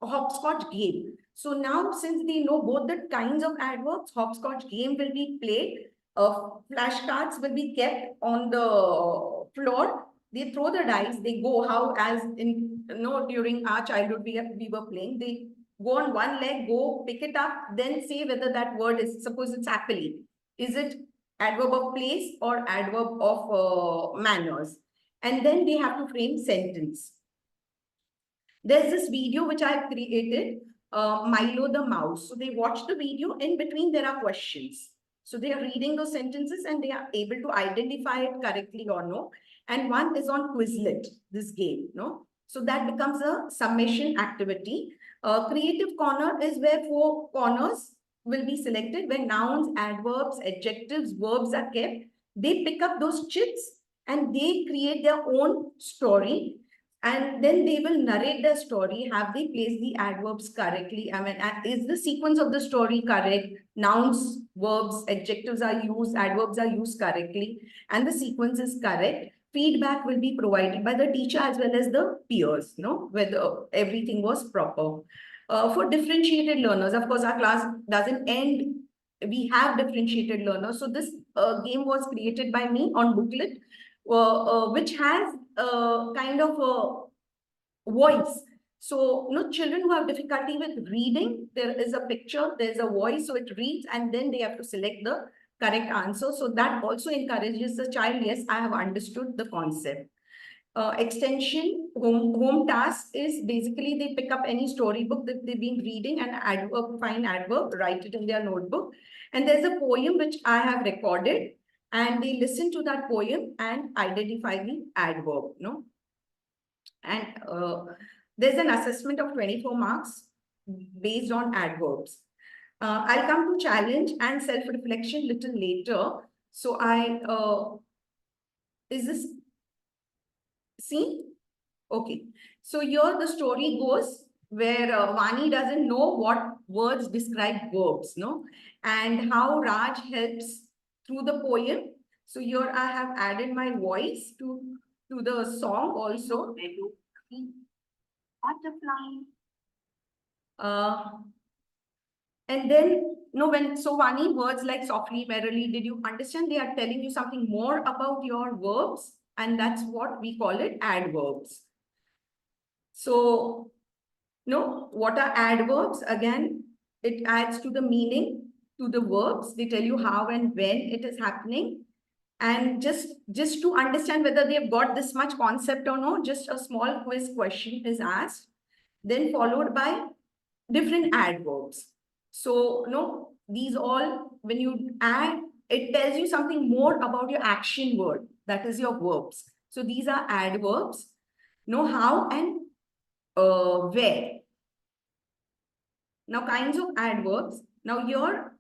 hopscotch game. So now, since they know both the kinds of adverbs, hopscotch game will be played. Flashcards will be kept on the floor. They throw the dice. They go how, as in, during our childhood we were playing. They go on one leg, go pick it up, then say whether that word is, suppose it's happily. Is it adverb of place or adverb of manners? And then they have to frame sentence. There's this video which I've created, Milo the mouse. So they watch the video. In between, there are questions. So they are reading those sentences and they are able to identify it correctly or no. And one is on Quizlet, this game, no? So that becomes a summation activity. Creative corner is where 4 corners will be selected, where nouns, adverbs, adjectives, verbs are kept. They pick up those chits and they create their own story. And then they will narrate the story. Have they placed the adverbs correctly? I mean, is the sequence of the story correct? Nouns, verbs, adjectives are used, adverbs are used correctly, and the sequence is correct. Feedback will be provided by the teacher as well as the peers, whether everything was proper. For differentiated learners, of course, our class doesn't end. We have differentiated learners. So this game was created by me on booklet, which has kind of a voice. So, children who have difficulty with reading, there is a picture, there's a voice, so it reads, and then they have to select the correct answer. So that also encourages the child, yes, I have understood the concept. Extension, home task is basically they pick up any storybook that they've been reading and find adverb, write it in their notebook. And there's a poem which I have recorded, and they listen to that poem and identify the adverb, And there's an assessment of 24 marks based on adverbs. I'll come to challenge and self-reflection little later. So is this seen? Okay. So here the story goes where Vani doesn't know what words describe verbs, and how Raj helps through the poem. So here I have added my voice to the song also. Butterfly. And then, when Vani, words like softly, merrily, did you understand? They are telling you something more about your verbs, and that's what we call it adverbs. So, what are adverbs? Again, it adds to the meaning, to the verbs. They tell you how and when it is happening. And just to understand whether they've got this much concept or no, just a small quiz question is asked, then followed by different adverbs. So, these all, when you add, it tells you something more about your action word, that is your verbs. So these are adverbs, how and where. Now, kinds of adverbs. Now, here,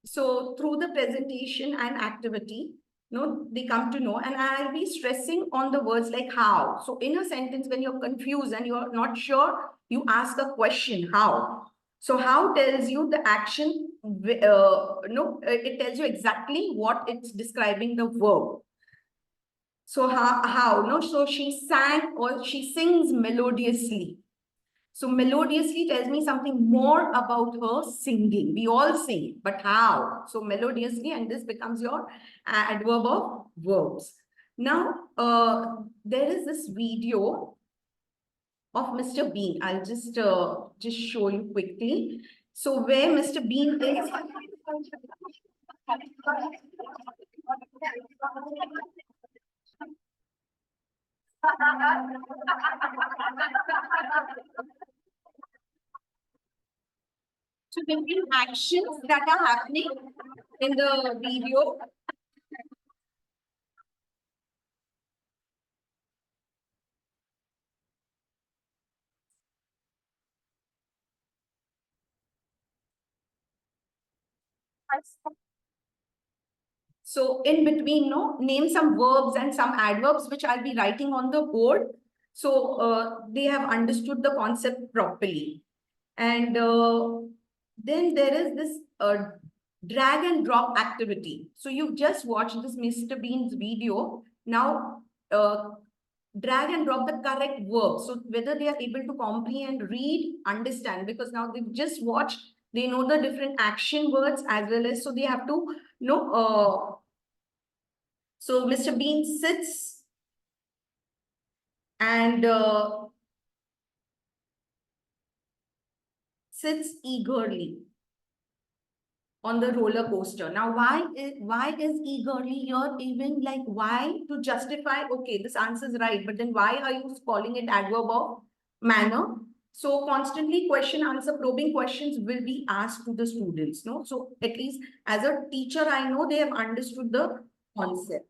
so through the presentation and activity, they come to know, and I'll be stressing on the words like how. So in a sentence, when you're confused and you're not sure, you ask a question, how. So how tells you the action, it tells you exactly what it's describing the verb. So how, no? So she sang or she sings melodiously. So melodiously tells me something more about her singing. We all sing, but how? So melodiously, and this becomes your adverb of verbs. Now, there is this video of Mr. Bean. I'll just show you quickly. So where Mr. Bean is. So different actions that are happening in the video. So in between, name some verbs and some adverbs, which I'll be writing on the board. So they have understood the concept properly. And then there is this drag and drop activity. So you've just watched this Mr. Bean's video. Now, drag and drop the correct verb. So whether they are able to comprehend, read, understand, because now they've just watched, they know the different action words as well as, so they have to know. So Mr. Bean sits and sits eagerly on the roller coaster. Now, why is eagerly here? Even like why to justify, okay, this answer is right, but then why are you calling it adverb of manner? So constantly question answer probing questions will be asked to the students. So at least as a teacher, I know they have understood the concept.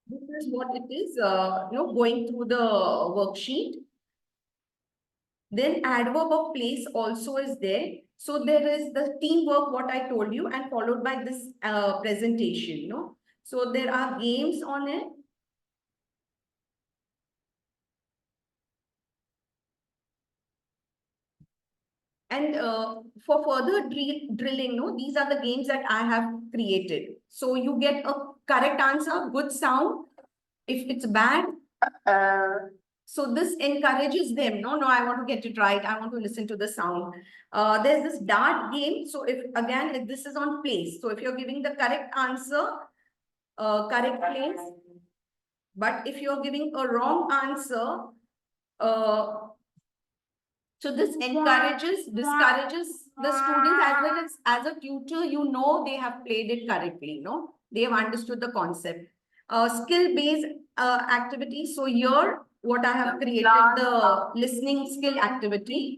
This is what it is, going through the worksheet. Then adverb of place also is there. So there is the teamwork, what I told you, and followed by this presentation. So there are games on it. And for further drilling, these are the games that I have created. So you get a correct answer, good sound. If it's bad, so this encourages them. No, I want to get it right. I want to listen to the sound. There's this dart game. So if this is on place. So if you're giving the correct answer, correct place. But if you're giving a wrong answer, so this discourages the students as well as a tutor, they have played it correctly, they have understood the concept. Skill-based activity. So here, what I have created, the listening skill activity.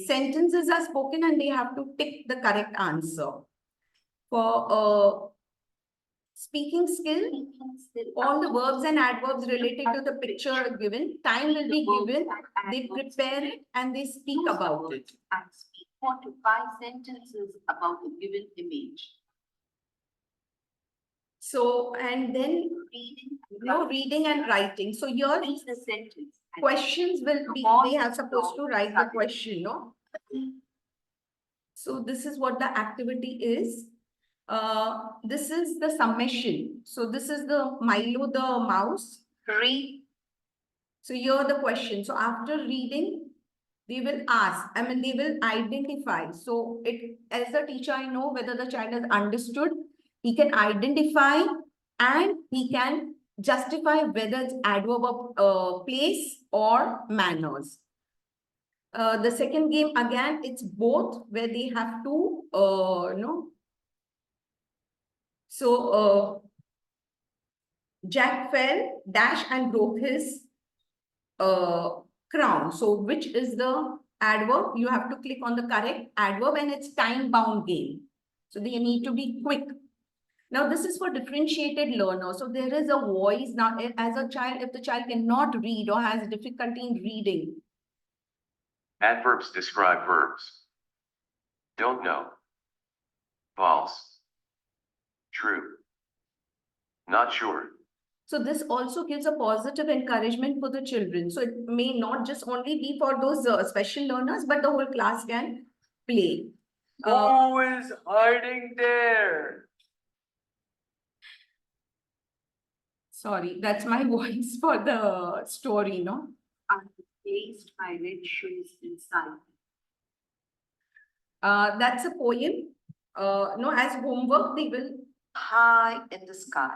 Sentences are spoken and they have to pick the correct answer. For speaking skill, all the verbs and adverbs related to the picture given, time will be given, they prepare it and they speak about it. And speak 4 to 5 sentences about the given image. So, and then reading and writing. So here Read the sentence. Questions will be, they are supposed to write the question, So this is what the activity is. This is the submission. So this is the Milo the mouse. Read. So here the question. So after reading, they will ask, they will identify. So as a teacher, I know whether the child has understood. He can identify and he can justify whether it's adverb of place or manners. The second game, again, it's both where they have to, So Jack fell, dash, and broke his crown. So which is the adverb? You have to click on the correct adverb and it's time-bound game. So they need to be quick. Now, this is for differentiated learners. So there is a voice. Now, as a child, if the child cannot read or has difficulty in reading, Adverbs describe verbs. Don't know. False. True. Not sure. so this also gives a positive encouragement for the children. So it may not just only be for those special learners, but the whole class can play. Who is hiding there? Sorry, that's my voice for the story, no? I placed my red shoes inside. That's a poem. No, as homework, they will. High in the sky,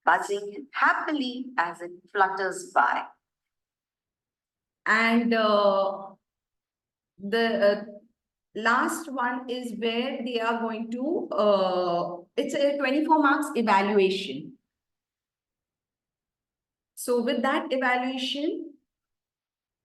buzzing happily as it flutters by. And the last one is where they are going to, it's a 24 marks evaluation. So with that evaluation,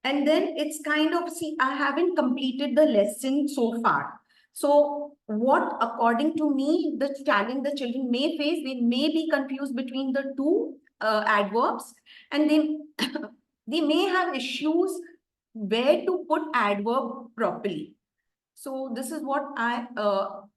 and then it's kind of, see, I haven't completed the lesson so far. So what, according to me, the challenge the children may face, they may be confused between the two adverbs, and they may have issues where to put adverb properly. So this is what I,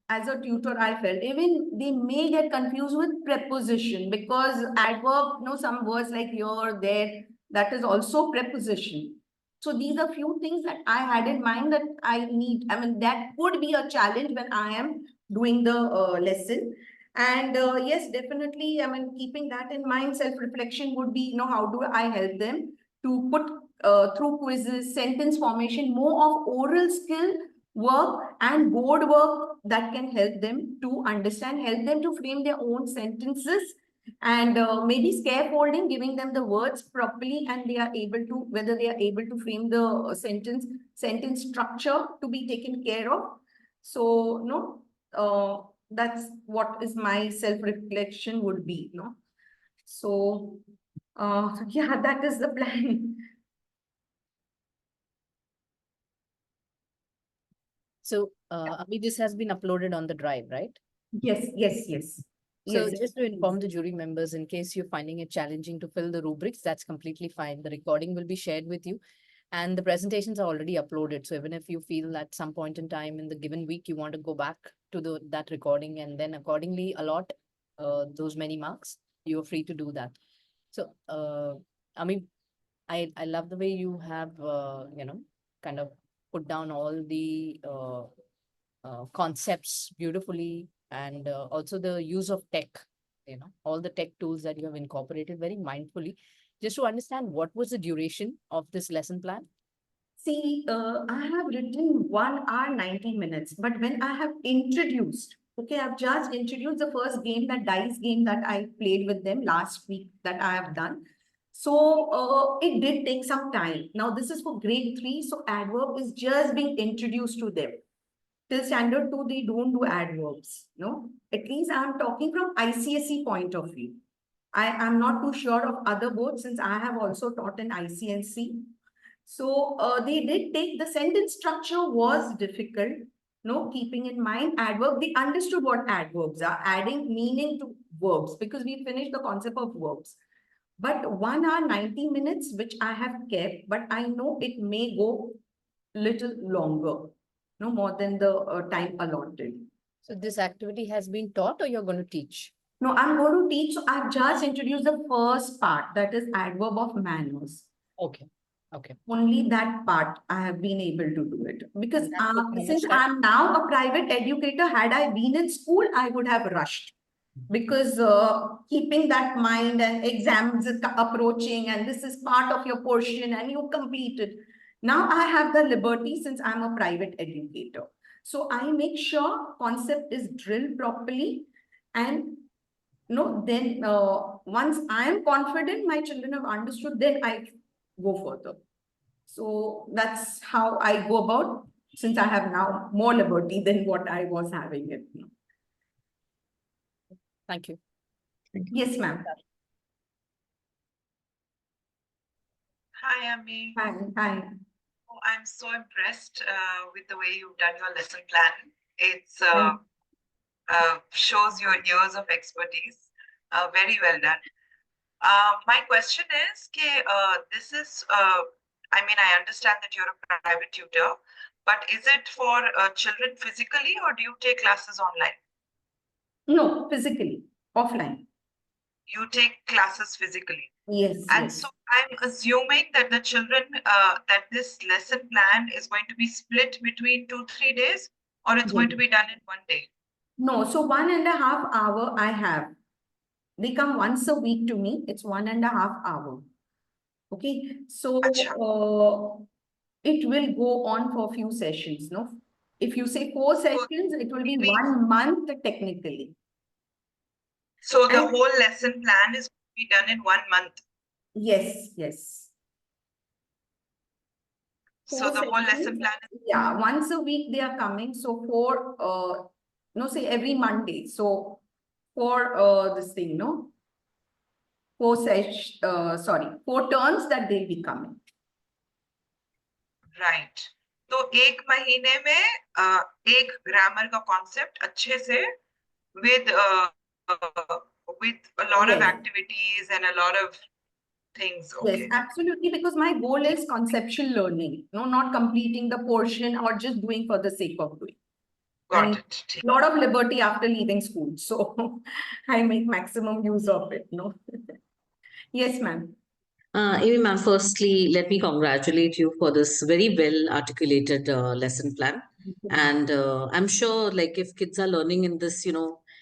as a tutor, I felt. Even they may get confused with preposition, because adverb, some words like here, there, that is also preposition. So these are few things that I had in mind that I need. I mean, that would be a challenge when I am doing the lesson. And yes, definitely, I mean, keeping that in mind, self-reflection would be, how do I help them to put through quizzes, sentence formation, more of oral skill work and board work that can help them to understand, help them to frame their own sentences, and maybe scaffolding, giving them the words properly, and they are able to, whether they are able to frame the sentence structure to be taken care of. So, that's what is my self-reflection would be, So, yeah, that is the plan. So, Ami, this has been uploaded on the drive, right? Yes, yes, yes. So Yes. just to inform the jury members, in case you're finding it challenging to fill the rubrics, that's completely fine. The recording will be shared with you, and the presentations are already uploaded. So even if you feel at some point in time in the given week, you want to go back to that recording and then accordingly allot those many marks, you're free to do that. So, I mean, I love the way you have, kind of put down all the concepts beautifully, and also the use of tech, all the tech tools that you have incorporated very mindfully. Just to understand, what was the duration of this lesson plan? See, I have written 1 hour 90 minutes, but when I have introduced, okay, I've just introduced the first game, that dice game that I played with them last week that I have done. So it did take some time. Now this is for grade 3, so adverb is just being introduced to them. Till standard 2, they don't do adverbs, no? At least I'm talking from ICSE point of view. I am not too sure of other boards, since I have also taught in ICSE. So they did take, the sentence structure was difficult, keeping in mind adverb. They understood what adverbs are, adding meaning to verbs, because we finished the concept of verbs. But 1 hour 90 minutes, which I have kept, but I know it may go little longer, no more than the time allotted. So this activity has been taught, or you're going to teach? No, I'm going to teach. So I've just introduced the first part, that is adverb of manners. Okay. Okay. Only that part I have been able to do it, because And that's the since kind of I'm now a private educator, had I been in school, I would have rushed, because keeping that mind and exams approaching, and this is part of your portion and you complete it. Now I have the liberty, since I'm a private educator. So I make sure concept is drilled properly, and then once I am confident my children have understood, then I go further. So that's how I go about, since I have now more liberty than what I was having it. Thank you. Yes, ma'am. Hi, Ami. Hi, hi. Oh, I'm so impressed with the way you've done your lesson plan. It's shows your years of expertise. Very well done. My question is, this is, I mean, I understand that you're a private tutor, but is it for children physically or do you take classes online? No, physically, offline. You take classes physically. Yes, And yes. so I'm assuming that the children, that this lesson plan is going to be split between 2-3 days, or it's going to be done in one day. No, so 1.5 hour I have. They come once a week to me. It's 1.5 hour. Okay, so it will go on for a few sessions, no? If you say 4 sessions, it will be 1 month technically. So the whole lesson plan is going to be done in 1 month. Yes, yes. So the whole lesson plan is, yeah, once a week they are coming. So for no, say every Monday. So for this thing, no, 4 turns that they'll be coming. right. तो एक महीने में एक grammar का concept अच्छे से with a lot of activities and a lot of things. Okay. Yes, absolutely, because my goal is conceptual learning, no, not completing the portion or just doing for the sake of doing. Got it. A lot of liberty after leaving school, so I make maximum use of it, no. Yes, ma'am. Amy ma'am, firstly, let me congratulate you for this very well articulated lesson plan. And I'm sure, like, if kids are learning in this,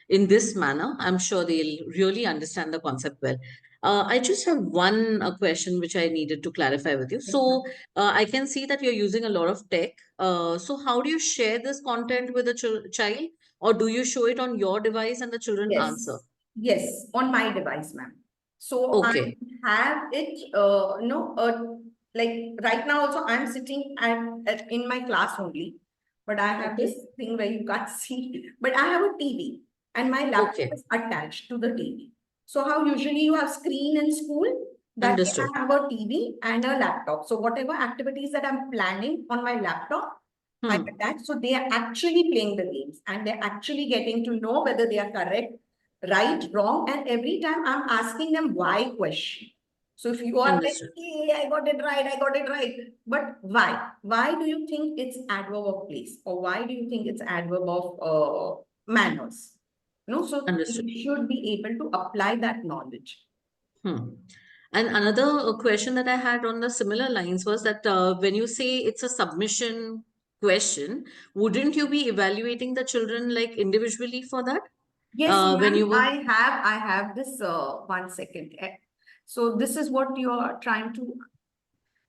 in this manner, I'm sure they'll really understand the concept well. I just have one question which I needed to clarify with you. So I can see that you're using a lot of tech. So how do you share this content with the child, or do you show it on your device and the children answer? Yes, on my device, ma'am. So Okay. I have it, like right now also I'm sitting in my class only, but I have this thing where you can't see, but I have a TV and my laptop is attached to the TV. So how usually you have screen in school, that Understood. I have a TV and a laptop. So whatever activities that I'm planning on my laptop, I attach. So they are actually playing the games and they're actually getting to know whether they are correct, right, wrong, and every time I'm asking them why question. So if you are like, hey, I got it right, but why? Why do you think it's adverb of place, or why do you think it's adverb of manners? No, so you should be able to apply that knowledge. And another question that I had on the similar lines was that when you say it's a submission question, wouldn't you be evaluating the children like individually for that? Yes, when you were... I have this 1 second. So this is what you are trying to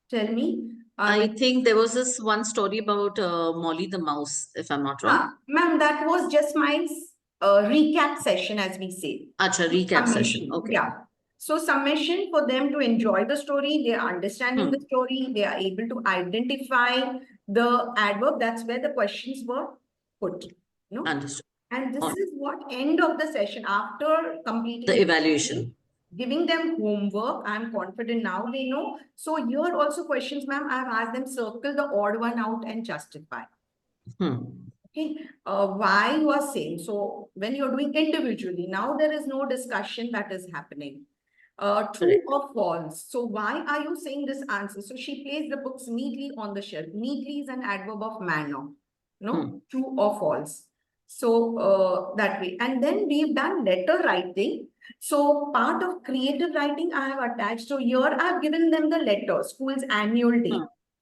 tell me. I think there was this one story about Molly the mouse, if I'm not wrong. Ma'am, that was just my recap session, as we say. Acha, recap session. Okay. Yeah. So summation for them to enjoy the story, they are understanding the story, they are able to identify the adverb. That's where the questions were put. No? Understood. And this is what end of the session, after completing the evaluation, giving them homework. I'm confident now they know. So here also questions, ma'am, I've asked them circle the odd one out and justify. Okay, why you are saying. So when you're doing individually, now there is no discussion that is happening. True or false. So why are you saying this answer? So she placed the books neatly on the shelf. Neatly is an adverb of manner. No, true or false. So that way. And then we've done letter writing. So part of creative writing I have attached. So here I've given them the letter, school's annual day.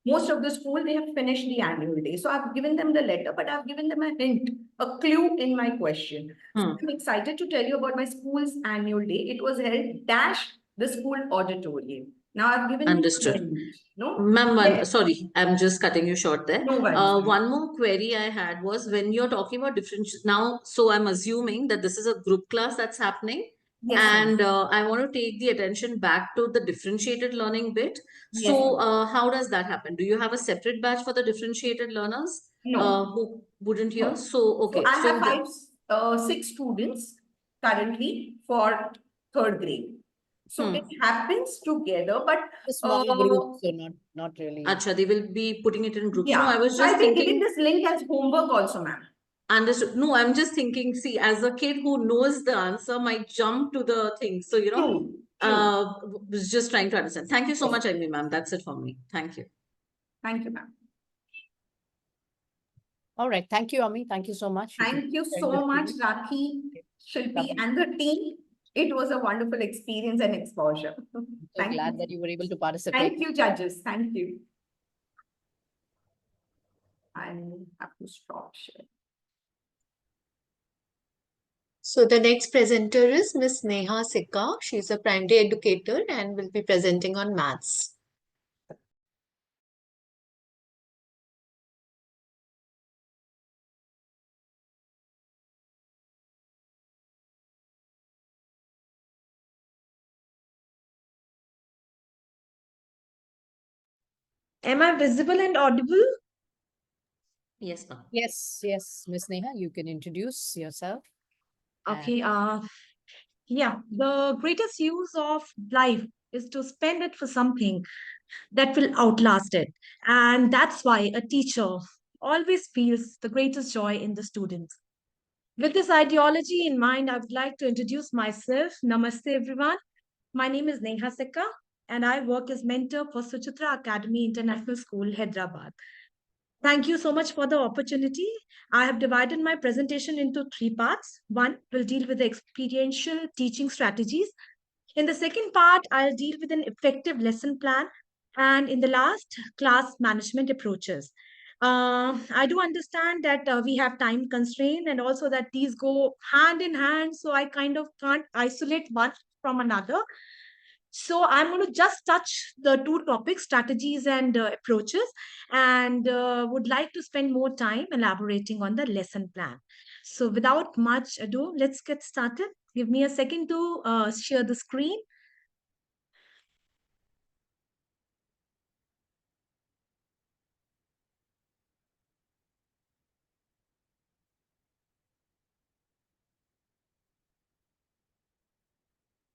Most of the school, they have finished the annual day. So I've given them the letter, but I've given them a hint, a clue in my question. So I'm excited to tell you about my school's annual day. It was held dash the school auditorium. Now I've given understood. No, ma'am, sorry, I'm just cutting you short there. No worries. One more query I had was when you're talking about different now, so I'm assuming that this is a group class that's happening. Yes, and I want to take the attention back to the differentiated learning bit. Yes, So how does that happen? Do you have a separate batch for the differentiated learners? No. Who wouldn't hear? No. So, okay. So I have 6 students currently for 3rd grade. So it happens together, but A small group, so not really. Acha, they will be putting it in groups. Yeah. No, I was So just I've been thinking. giving this link as homework also, ma'am. Understood. No, I'm just thinking, see, as a kid who knows the answer might jump to the thing. So, was just trying to understand. Thank you so much, Amy ma'am. That's it for me. Thank you. Thank you, ma'am. All right. Thank you, Ami. Thank you so much. Thank you share so your much, screen. Rakhi, Shilpi, Lovely. and the team. It was a wonderful experience and exposure. So Thank glad you. that you were able to participate. Thank you, judges. Thank you. I have to stop sharing. So the next presenter is Miss Neha Sikka. She's a primary educator and will be presenting on maths. Am I visible and audible? Yes, ma'am. Yes, yes, Miss Neha, you can introduce yourself. Okay, yeah, the greatest use of life is to spend it for something that will outlast it. And that's why a teacher always feels the greatest joy in the students. With this ideology in mind, I would like to introduce myself. Namaste, everyone. My name is Neha Sikka, and I work as mentor for Suchitra Academy International School, Hyderabad. Thank you so much for the opportunity. I have divided my presentation into three parts. One will deal with the experiential teaching strategies. In the second part, I'll deal with an effective lesson plan. And in the last, class management approaches. I do understand that we have time constraint and also that these go hand in hand. So I kind of can't isolate one from another. So I'm going to just touch the two topics, strategies and approaches, and would like to spend more time elaborating on the lesson plan. So without much ado, let's get started. Give me a second to share the screen.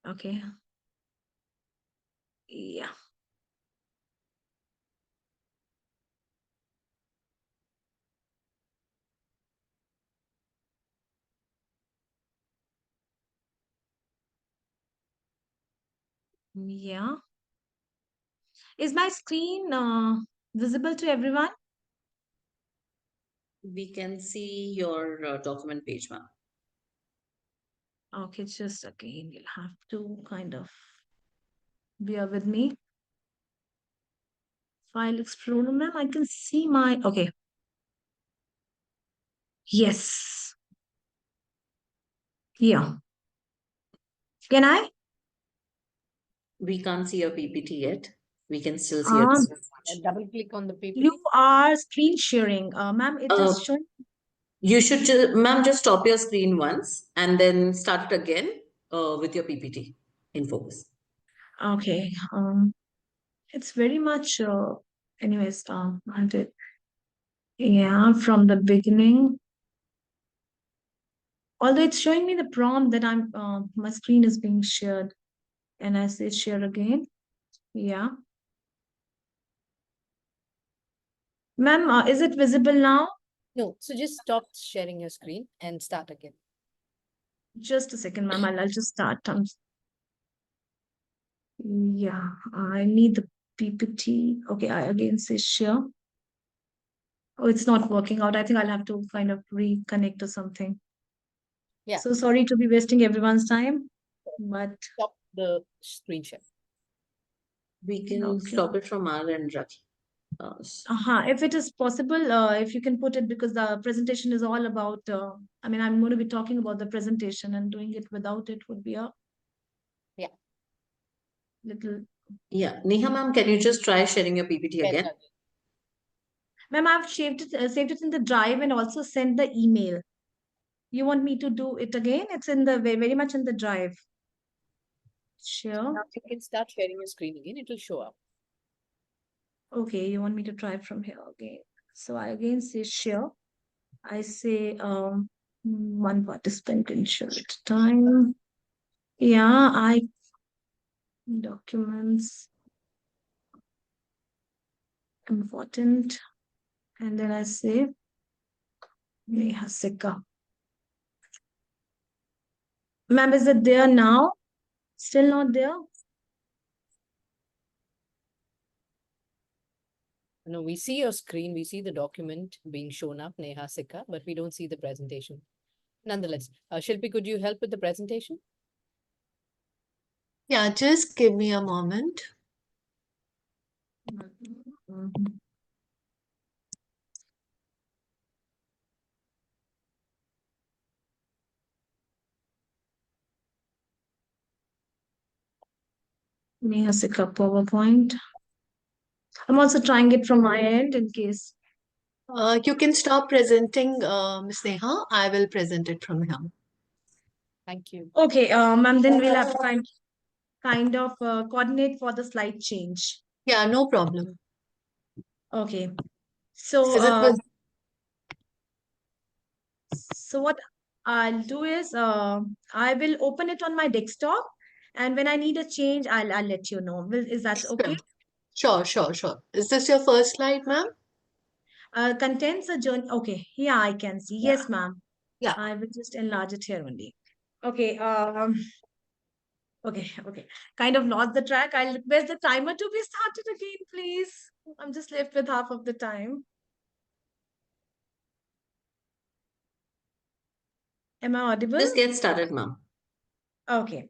Okay. Yeah. Yeah. Is my screen visible to everyone? We can see your document page, ma'am. Okay, just again, you'll have to kind of bear with me. File Explorer, ma'am, I can see my, okay. Yes. Yeah. Can I? We can't see your PPT yet. We can still see Um, it. Double click on the PPT. You are screen sharing. Ma'am, it is showing. You should just, ma'am, just stop your screen once and then start it again with your PPT in focus. Okay. It's very much, anyways, I did. Yeah, from the beginning. Although it's showing me the prompt that my screen is being shared. And I say share again. Yeah. Ma'am, is it visible now? No, so just stop sharing your screen and start again. Just a second, ma'am. I'll just start. Yeah, I need the PPT. Okay, I again say share. Oh, it's not working out. I think I'll have to kind of reconnect or something. Yeah. So sorry to be wasting everyone's time, but stop the screen share. We can stop it from our end, Rakhi. If it is possible, if you can put it, because the presentation is all about, I mean, I'm going to be talking about the presentation, and doing it without it would be a little. Yeah, Neha ma'am, can you just try sharing your PPT again? Ma'am, I've saved it in the drive and also sent the email. You want me to do it again? It's in the very much in the drive. Sure. Now you can start sharing your screen again. It will show up. Okay, you want me to try from here again. So I again say share. I say one participant can share at a time. Yeah, documents important. And then I say Neha Sikka. Ma'am, is it there now? Still not there? No, we see your screen, we see the document being shown up, Neha Sikka, but we don't see the presentation. Nonetheless, Shilpi, could you help with the presentation? Yeah, just give me a moment. Neha Sikka PowerPoint. I'm also trying it from my end in case. You can stop presenting, Ms. Neha. I will present it from here. Thank you. Okay, ma'am, then we'll have to kind of coordinate for the slide change. Yeah, no problem. Okay. So, Is it with so what I'll do is I will open it on my desktop, and when I need a change, I'll let you know. Is that okay? Sure. Is this your first slide, ma'am? Contains a journey. Okay, yeah, I can see. Yes, ma'am. Yeah. I will just enlarge it here only. Okay. Okay. Kind of lost the track. I'll request the timer to be started again, please. I'm just left with half of the time. Am I audible? Just get started, ma'am. Okay.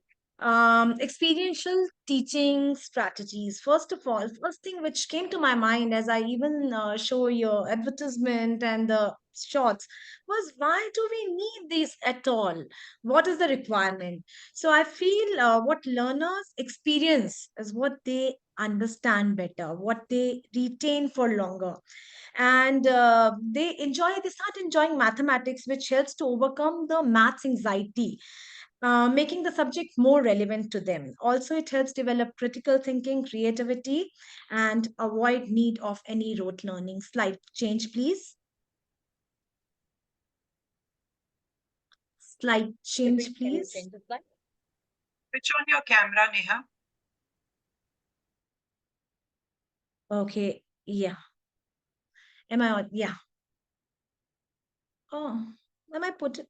Experiential teaching strategies. First of all, first thing which came to my mind as I even show your advertisement and the shots was, why do we need these at all? What is the requirement? So I feel what learners experience is what they understand better, what they retain for longer. And they start enjoying mathematics, which helps to overcome the maths anxiety, making the subject more relevant to them. Also, it helps develop critical thinking, creativity, and avoid need of any rote learning. Slide change, please. Slide change, please. Switch on your camera, Neha. Okay, yeah. Am I on? Yeah. Oh, am I put it?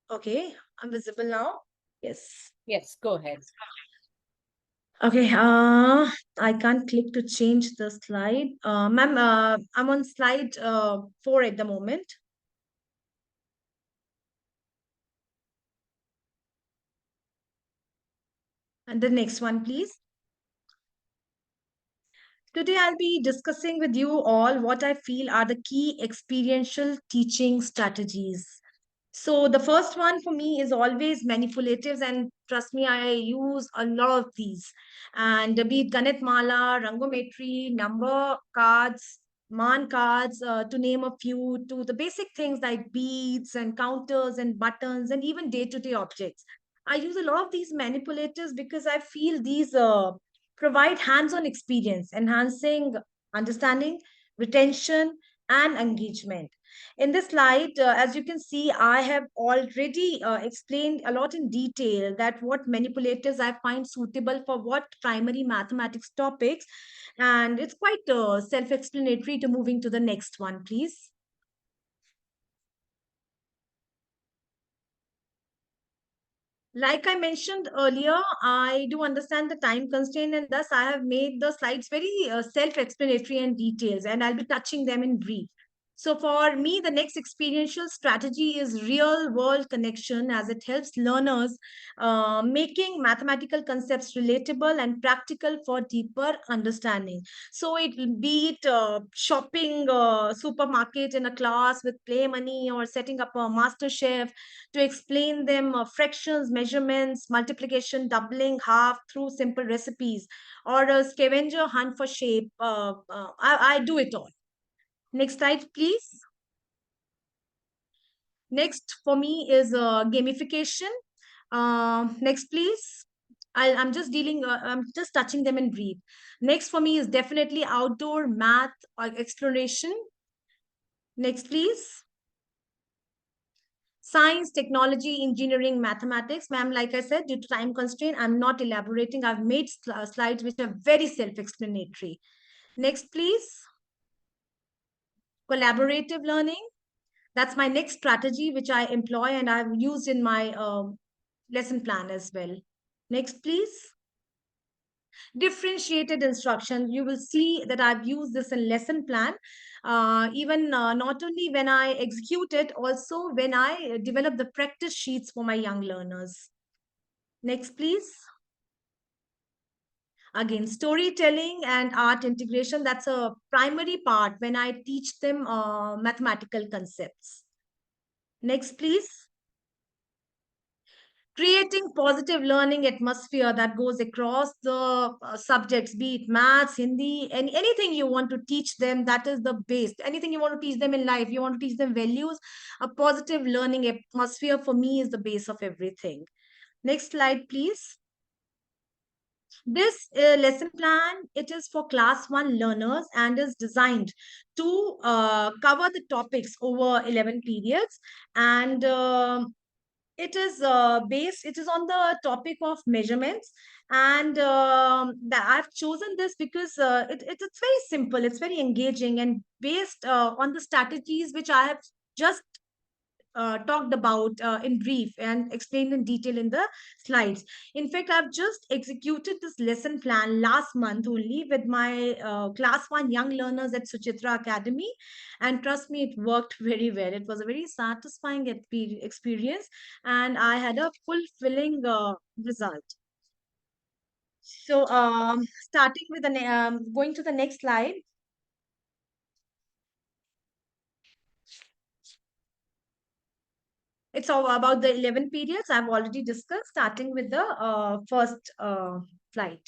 Okay, I'm visible now. Yes. Yes, go ahead. Okay, I can't click to change the slide. Ma'am, I'm on slide 4 at the moment. And the next one, please. Today, I'll be discussing with you all what I feel are the key experiential teaching strategies. So the first one for me is always manipulatives, and trust me, I use a lot of these. And be it Ganit Mala, Rangometry, number cards, man cards, to name a few, to the basic things like beads and counters and buttons and even day-to-day objects. I use a lot of these manipulators because I feel these provide hands-on experience, enhancing understanding, retention, and engagement. In this slide, as you can see, I have already explained a lot in detail that what manipulators I find suitable for what primary mathematics topics. And it's quite self-explanatory to moving to the next one, please. Like I mentioned earlier, I do understand the time constraint, and thus I have made the slides very self-explanatory and details, and I'll be touching them in brief. So for me, the next experiential strategy is real world connection, as it helps learners making mathematical concepts relatable and practical for deeper understanding. So it will be it shopping supermarket in a class with play money, or setting up a master chef to explain them fractions, measurements, multiplication, doubling, half through simple recipes, or a scavenger hunt for shape. I do it all. Next slide, please. Next for me is gamification. Next, please. I'm just I'm just touching them in brief. Next for me is definitely outdoor math or exploration. Next, please. Science, technology, engineering, mathematics. Ma'am, like I said, due to time constraint, I'm not elaborating. I've made slides which are very self-explanatory. Next, please. Collaborative learning. That's my next strategy, which I employ and I've used in my lesson plan as well. Next, please. Differentiated instruction. You will see that I've used this in lesson plan, even not only when I execute it, also when I develop the practice sheets for my young learners. Next, please. Again, storytelling and art integration, that's a primary part when I teach them mathematical concepts. Next, please. Creating positive learning atmosphere that goes across the subjects, be it maths, Hindi, and anything you want to teach them, that is the base. Anything you want to teach them in life, you want to teach them values, a positive learning atmosphere for me is the base of everything. Next slide, please. This lesson plan, it is for class 1 learners and is designed to cover the topics over 11 periods. And it is it is on the topic of measurements. And I've chosen this because it's very simple, it's very engaging, and based on the strategies which I have just talked about in brief and explained in detail in the slides. In fact, I've just executed this lesson plan last month only with my class 1 young learners at Suchitra Academy. And trust me, it worked very well. It was a very satisfying experience, and I had a fulfilling result. So, starting with the going to the next slide. It's all about the 11 periods I've already discussed, starting with the first slide.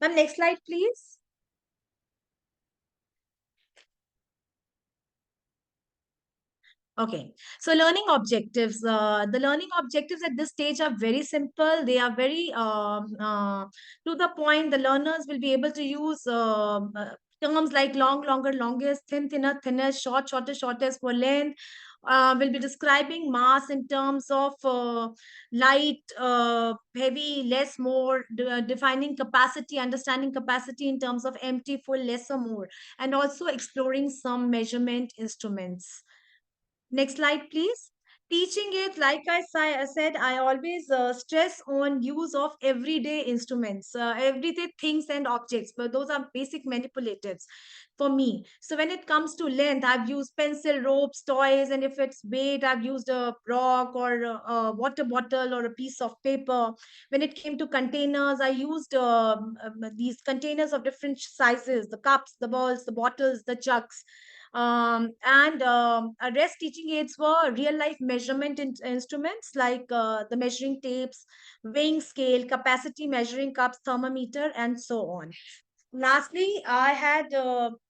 Ma'am, next slide, please. Okay, so learning objectives. The learning objectives at this stage are very simple. They are very to the point. The learners will be able to use terms like long, longer, longest, thin, thinner, thinnest, short, shortest, shortest for length. Will be describing mass in terms of light, heavy, less, more, defining capacity, understanding capacity in terms of empty, full, less or more, and also exploring some measurement instruments. Next slide, please. Teaching it, like I said, I always stress on use of everyday instruments, everyday things and objects, but those are basic manipulatives for me. So when it comes to length, I've used pencil, ropes, toys, and if it's weight, I've used a rock or a water bottle or a piece of paper. When it came to containers, I used these containers of different sizes, the cups, the balls, the bottles, the jugs. Rest teaching aids were real life measurement instruments like the measuring tapes, weighing scale, capacity measuring cups, thermometer, and so on. Lastly, I had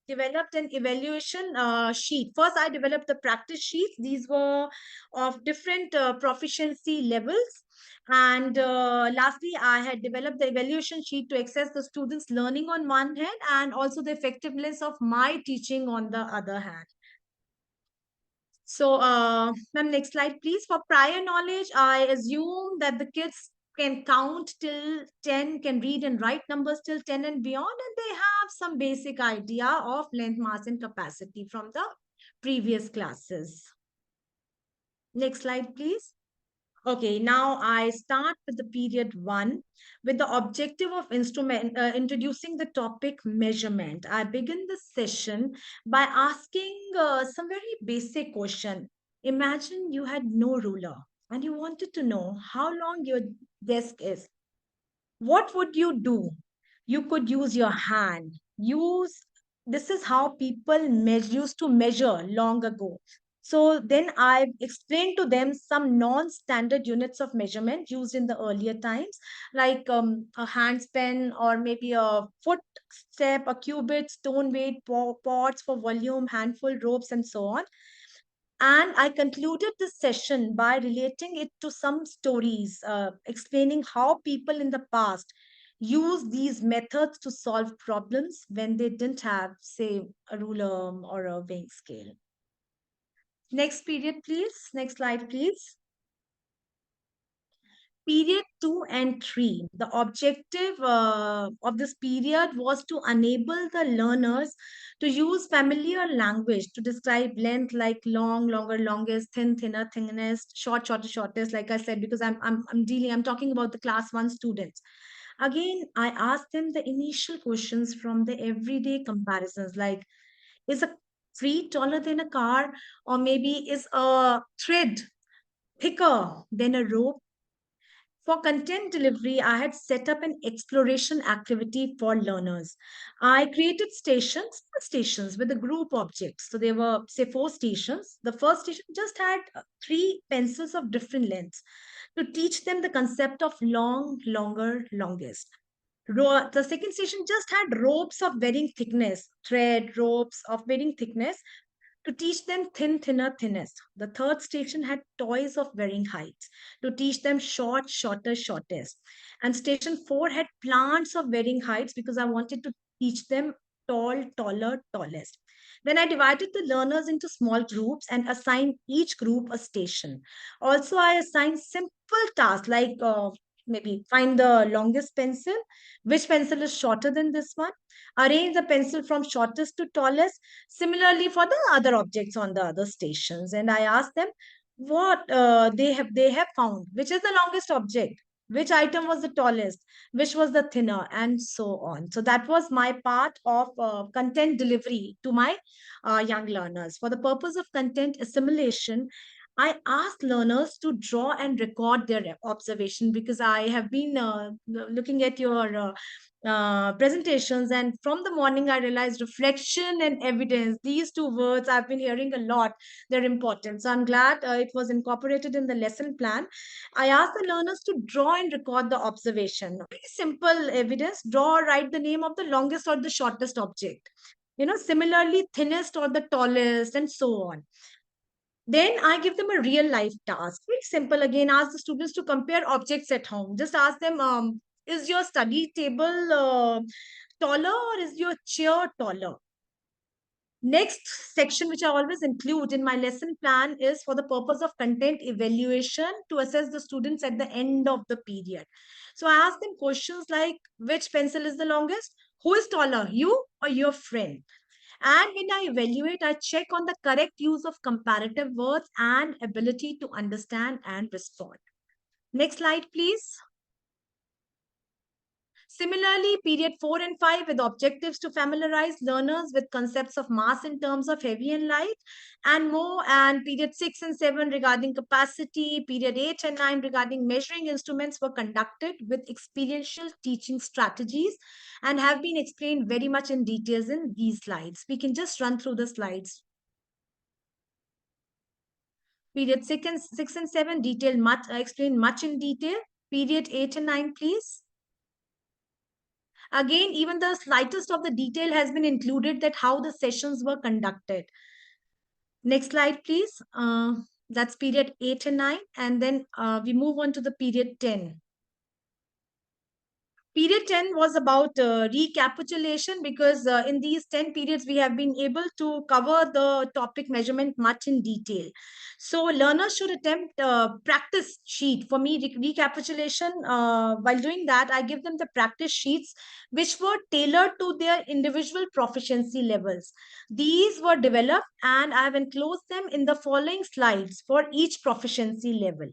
developed an evaluation sheet. First, I developed the practice sheets. These were of different proficiency levels. And lastly, I had developed the evaluation sheet to assess the students' learning on one hand and also the effectiveness of my teaching on the other hand. So, ma'am, next slide, please. For prior knowledge, I assume that the kids can count till 10, can read and write numbers till 10 and beyond, and they have some basic idea of length, mass, and capacity from the previous classes. Next slide, please. Okay, now I start with the period 1 with the objective of introducing the topic measurement. I begin the session by asking some very basic question. Imagine you had no ruler and you wanted to know how long your desk is. What would you do? You could use your hand. This is how people used to measure long ago. So then I explained to them some non-standard units of measurement used in the earlier times, like a handspan or maybe a foot step, a cubit, stone weight, pots for volume, handful, ropes, and so on. And I concluded this session by relating it to some stories, explaining how people in the past used these methods to solve problems when they didn't have, say, a ruler or a weighing scale. Next period, please. Next slide, please. Period 2 and 3. The objective of this period was to enable the learners to use familiar language to describe length like long, longer, longest, thin, thinner, thinnest, short, shorter, shortest, like I said, because I'm talking about the class 1 students. Again, I asked them the initial questions from the everyday comparisons, like, is a tree taller than a car? Or maybe is a thread thicker than a rope? For content delivery, I had set up an exploration activity for learners. I created stations with the group objects. So there were, say, 4 stations. The first station just had 3 pencils of different lengths to teach them the concept of long, longer, longest. The second station just had ropes of varying thickness, thread, ropes of varying thickness to teach them thin, thinner, thinnest. The third station had toys of varying heights to teach them short, shorter, shortest. And station 4 had plants of varying heights because I wanted to teach them tall, taller, tallest. Then I divided the learners into small groups and assigned each group a station. Also, I assigned simple tasks like maybe find the longest pencil, which pencil is shorter than this one, arrange the pencil from shortest to tallest. Similarly, for the other objects on the other stations, and I asked them what they have found, which is the longest object, which item was the tallest, which was the thinner, and so on. So that was my part of content delivery to my young learners. For the purpose of content assimilation, I asked learners to draw and record their observation because I have been looking at your presentations, and from the morning I realized reflection and evidence, these 2 words I've been hearing a lot, they're important. So I'm glad it was incorporated in the lesson plan. I asked the learners to draw and record the observation. Very simple evidence: draw, write the name of the longest or the shortest object, similarly thinnest or the tallest, and so on. Then I give them a real life task. Very simple. Again, ask the students to compare objects at home. Just ask them, is your study table taller or is your chair taller? Next section, which I always include in my lesson plan, is for the purpose of content evaluation to assess the students at the end of the period. So I ask them questions like, which pencil is the longest? Who is taller, you or your friend? And when I evaluate, I check on the correct use of comparative words and ability to understand and respond. Next slide, please. Similarly, period 4 and 5 with objectives to familiarize learners with concepts of mass in terms of heavy and light and more, and period 6 and 7 regarding capacity, period 8 and 9 regarding measuring instruments were conducted with experiential teaching strategies and have been explained very much in details in these slides. We can just run through the slides. Period 6 and 7 detail much, explain much in detail. Period 8 and 9, please. Again, even the slightest of the detail has been included, that how the sessions were conducted. Next slide, please. That's period 8 and 9. And then we move on to the period 10. Period 10 was about recapitulation, because in these 10 periods, we have been able to cover the topic measurement much in detail. So learners should attempt practice sheet. For me, recapitulation, while doing that, I give them the practice sheets, which were tailored to their individual proficiency levels. These were developed and I have enclosed them in the following slides for each proficiency level.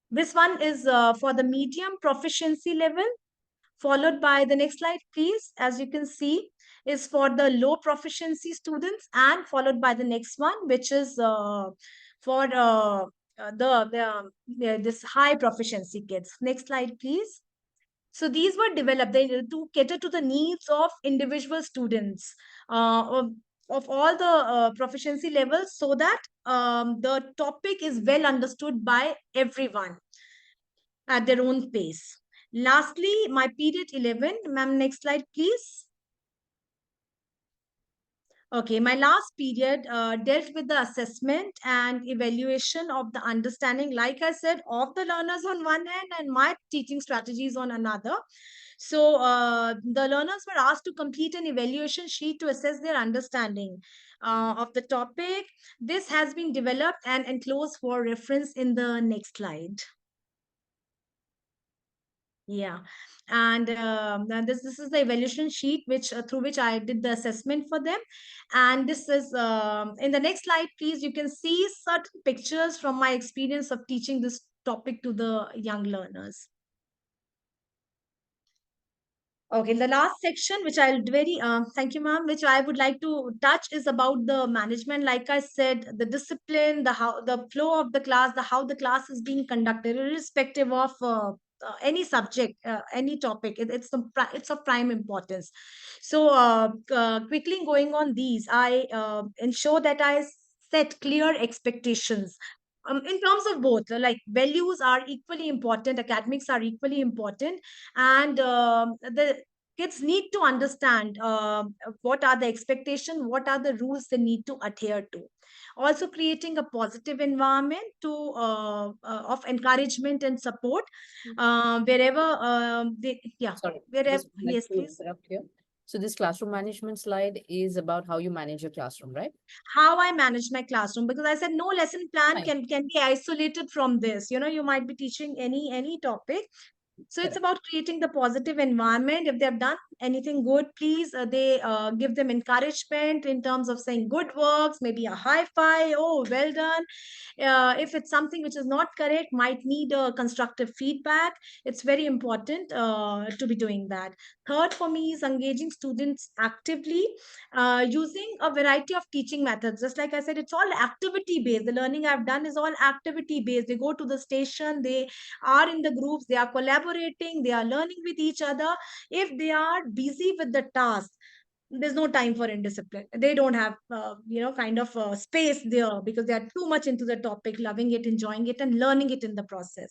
This one is for the medium proficiency level, followed by the next slide, please. As you can see, is for the low proficiency students, and followed by the next one, which is for this high proficiency kids. Next slide, please. So these were developed to cater to the needs of individual students of all the proficiency levels, so that the topic is well understood by everyone at their own pace. Lastly, my period 11, ma'am, next slide, please. Okay, my last period dealt with the assessment and evaluation of the understanding, like I said, of the learners on one hand and my teaching strategies on another. So the learners were asked to complete an evaluation sheet to assess their understanding of the topic. This has been developed and enclosed for reference in the next slide. Yeah, and this is the evaluation sheet which through which I did the assessment for them, and this is in the next slide, please. You can see certain pictures from my experience of teaching this topic to the young learners. Okay, the last section, which I'll very thank you, ma'am, which I would like to touch is about the management. Like I said, the discipline, the how, the flow of the class, the how the class is being conducted, irrespective of any subject, any topic. It's of prime importance. So, quickly going on these, I ensure that I set clear expectations. In terms of both, like values are equally important, academics are equally important, and the kids need to understand what are the expectations, what are the rules they need to adhere to. Also creating a positive environment to of encouragement and support wherever yeah, Sorry, wherever. just would like Yes, to please. interrupt here. So this classroom management slide is about how you manage your classroom, right? How I manage my classroom, because I said no lesson plan Fine. can be isolated from this. You might be teaching any topic. So it's Correct. about creating the positive environment. If they've done anything good, please, they give them encouragement in terms of saying good works, maybe a high five, oh, well done. If it's something which is not correct, might need a constructive feedback. It's very important to be doing that. Third for me is engaging students actively, using a variety of teaching methods. Just like I said, it's all activity based. The learning I've done is all activity based. They go to the station, they are in the groups, they are collaborating, they are learning with each other. If they are busy with the task, there's no time for indiscipline. They don't have kind of space there, because they are too much into the topic, loving it, enjoying it, and learning it in the process.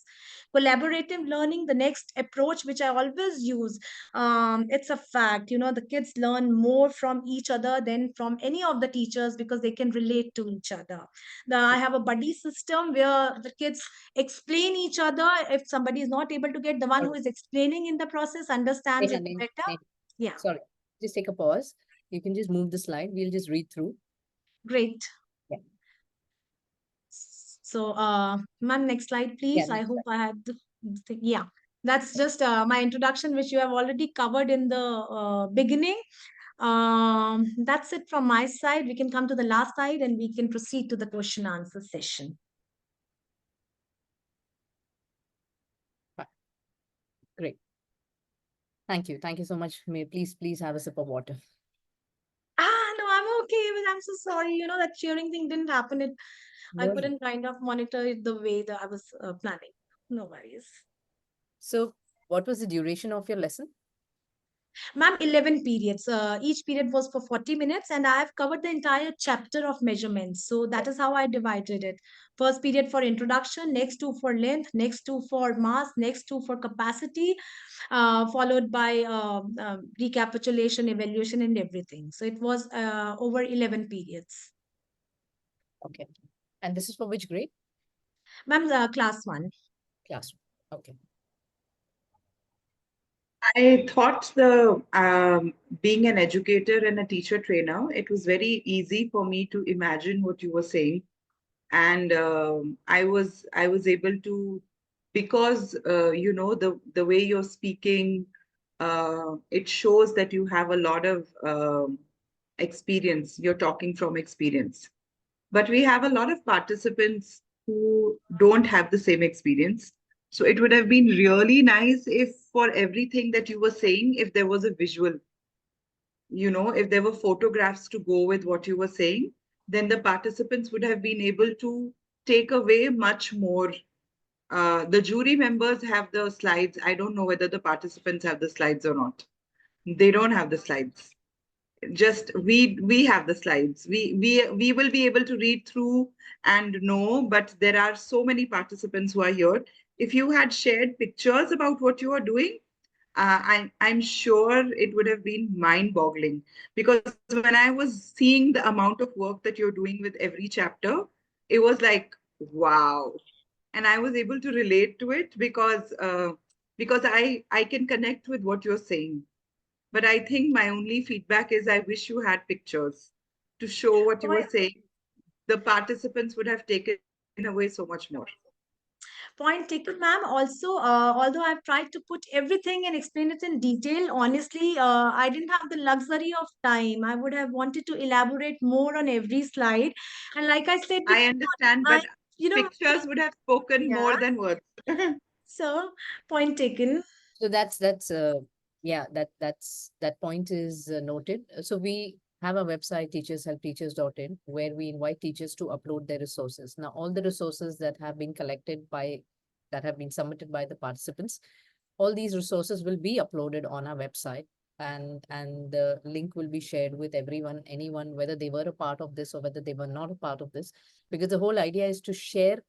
Collaborative learning, the next approach which I always use. It's a fact, the kids learn more from each other than from any of the teachers, because they can relate to each other. I have a buddy system where the kids explain each other. If somebody is not able to get, the one who is explaining in the process understands it better. Yeah. Sorry, just take a pause. You can just move the slide. We'll just read through. Great. Yeah. So, ma'am, next slide, please. Yeah, I hope I had the thing. Yeah, that's just my introduction, which you have already covered in the beginning. That's it from my side. We can come to the last slide and we can proceed to the question answer session. Great. Thank you. Thank you so much. May please have a sip of water. No, I'm okay, but I'm so sorry. That cheering thing didn't happen. I No. couldn't kind of monitor it the way that I was planning. No worries. So, what was the duration of your lesson? Ma'am, 11 periods. Each period was for 40 minutes, and I have covered the entire chapter of measurements. So that is how I divided it. First period for introduction, next two for length, next two for mass, next two for capacity, followed by recapitulation, evaluation, and everything. So it was over 11 periods. Okay. And this is for which grade? Ma'am, class 1. Class 1. Okay. I thought being an educator and a teacher trainer, it was very easy for me to imagine what you were saying, and I was able to, because the way you're speaking, it shows that you have a lot of experience. You're talking from experience, but we have a lot of participants who don't have the same experience. So it would have been really nice if for everything that you were saying, if there was a visual, if there were photographs to go with what you were saying, then the participants would have been able to take away much more. The jury members have the slides. I don't know whether the participants have the slides or not. They don't have the slides. Just we have the slides. We will be able to read through and know, but there are so many participants who are here. If you had shared pictures about what you are doing, I'm sure it would have been mind-boggling, because when I was seeing the amount of work that you're doing with every chapter, it was like, wow. And I was able to relate to it because I can connect with what you're saying. But I think my only feedback is I wish you had pictures to show what you were saying. The participants would have taken away so much more. Point taken, ma'am. Also, although I've tried to put everything and explain it in detail, honestly, I didn't have the luxury of time. I would have wanted to elaborate more on every slide. And like I said I before, understand, I, but you know, pictures would have spoken yeah. more than words. So, point taken. So yeah, that point is noted. So we have a website, teachershelpteachers.in, where we invite teachers to upload their resources. Now, all the resources that have been submitted by the participants, all these resources will be uploaded on our website, and the link will be shared with anyone, whether they were a part of this or whether they were not a part of this, because the whole idea is to share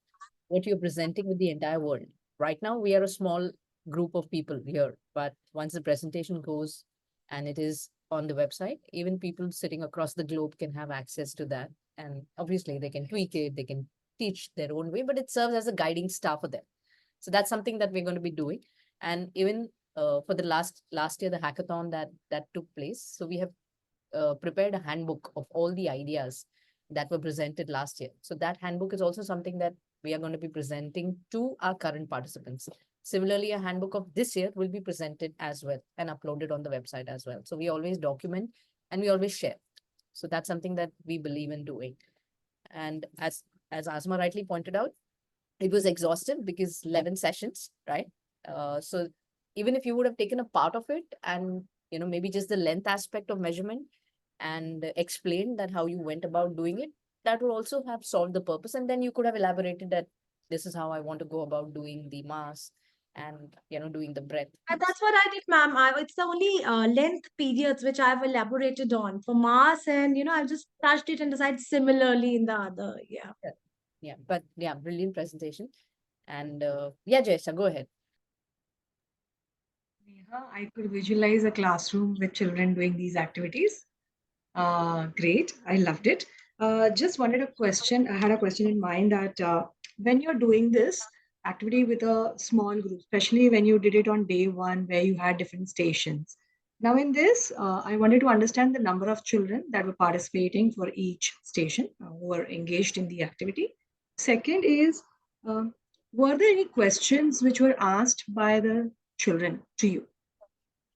what you're presenting with the entire world. Right now, we are a small group of people here, but once the presentation goes and it is on the website, even people sitting across the globe can have access to that. And obviously, they can tweak it, they can teach their own way, but it serves as a guiding star for them. So that's something that we're going to be doing. And even for the last year, the hackathon that took place, so we have prepared a handbook of all the ideas that were presented last year. So that handbook is also something that we are going to be presenting to our current participants. Similarly, a handbook of this year will be presented as well and uploaded on the website as well. So we always document and we always share. So that's something that we believe in doing. And as Asma rightly pointed out, it was exhaustive because 11 sessions, right? So even if you would have taken a part of it and maybe just the length aspect of measurement and explained that how you went about doing it, that would also have solved the purpose. And then you could have elaborated that this is how I want to go about doing the mass and doing the breadth. And that's what I did, ma'am. It's the only length periods which I've elaborated on for mass, and I've just touched it and decided similarly in the other. Yeah. But brilliant presentation. And yeah, Jaysha, go ahead. Neha, I could visualize a classroom with children doing these activities. Great, I loved it. Just wanted a question. I had a question in mind that when you're doing this activity with a small group, especially when you did it on day one where you had different stations. Now, in this, I wanted to understand the number of children that were participating for each station who were engaged in the activity. Second is, um, were there any questions which were asked by the children to you?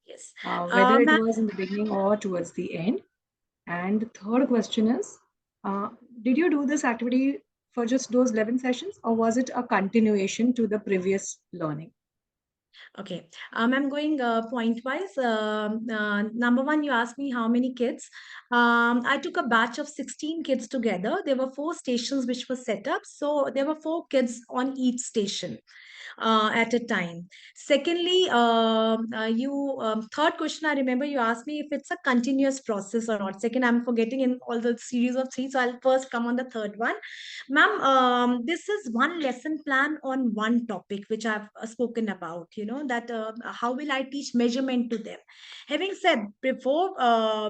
Yes. Whether it Ma'am, was in the beginning or towards the end? And the third question is, did you do this activity for just those 11 sessions, or was it a continuation to the previous learning? okay. I'm going point wise. Number one, you asked me how many kids. I took a batch of 16 kids together. There were 4 stations which were set up. So there were 4 kids on each station at a time. Secondly, third question I remember you asked me if it's a continuous process or not. Second, I'm forgetting in all the series of 3, so I'll first come on the third one. Ma'am, this is one lesson plan on one topic which I've spoken about. That how will I teach measurement to them? Having said before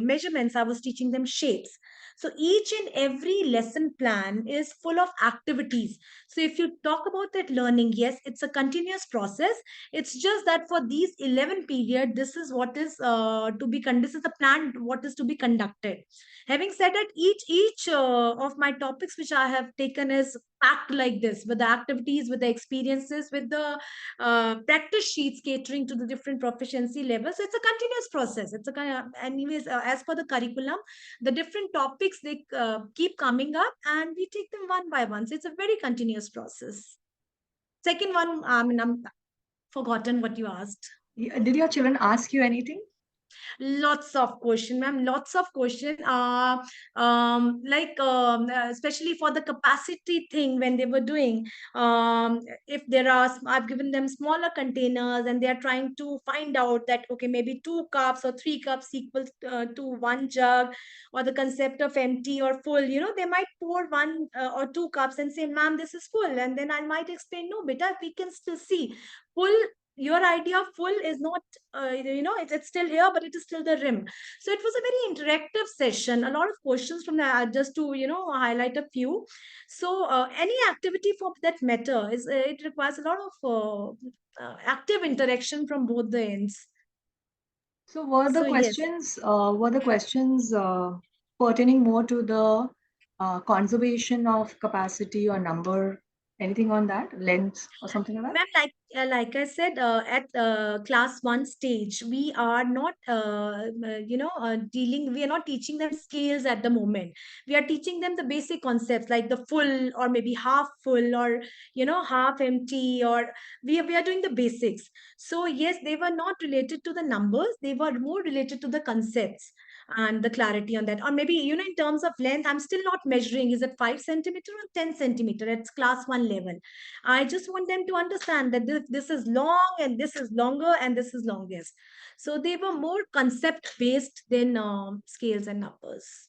measurements, I was teaching them shapes. So each and every lesson plan is full of activities. So if you talk about that learning, yes, it's a continuous process. It's just that for these 11 period, this is what is this is the plan, what is to be conducted. Having said that, each of my topics which I have taken is packed like this, with the activities, with the experiences, with the practice sheets catering to the different proficiency levels. So it's a continuous process. It's a kind of, anyways, as per the curriculum, the different topics, they keep coming up and we take them one by one. So it's a very continuous process. Second one, I'm forgotten what you asked. Did your children ask you anything? Lots of question, ma'am. Lots of question. Especially for the capacity thing when they were doing. If there are, I've given them smaller containers and they are trying to find out that okay, maybe 2 cups or 3 cups equals to 1 jug, or the concept of empty or full. They might pour 1 or 2 cups and say, "Ma'am, this is full," and then I might explain, "No, beta, we can still see full." Your idea of full is not it's still here, but it is still the rim. So it was a very interactive session, a lot of questions from that, just to highlight a few. So any activity for that matter is it requires a lot of active interaction from both the ends. So were the So yes. questions pertaining more to the conservation of capacity or number Anything on that? Length or something like that? Ma'am, like I said, at class 1 stage, we are not, we are not teaching them skills at the moment. We are teaching them the basic concepts like the full or maybe half full or, half empty, or we are doing the basics. So yes, they were not related to the numbers. They were more related to the concepts and the clarity on that. Or maybe, in terms of length, I'm still not measuring, is it 5 centimeter or 10 centimeter at class 1 level. I just want them to understand that this is long and this is longer and this is longest. So they were more concept based than scales and numbers.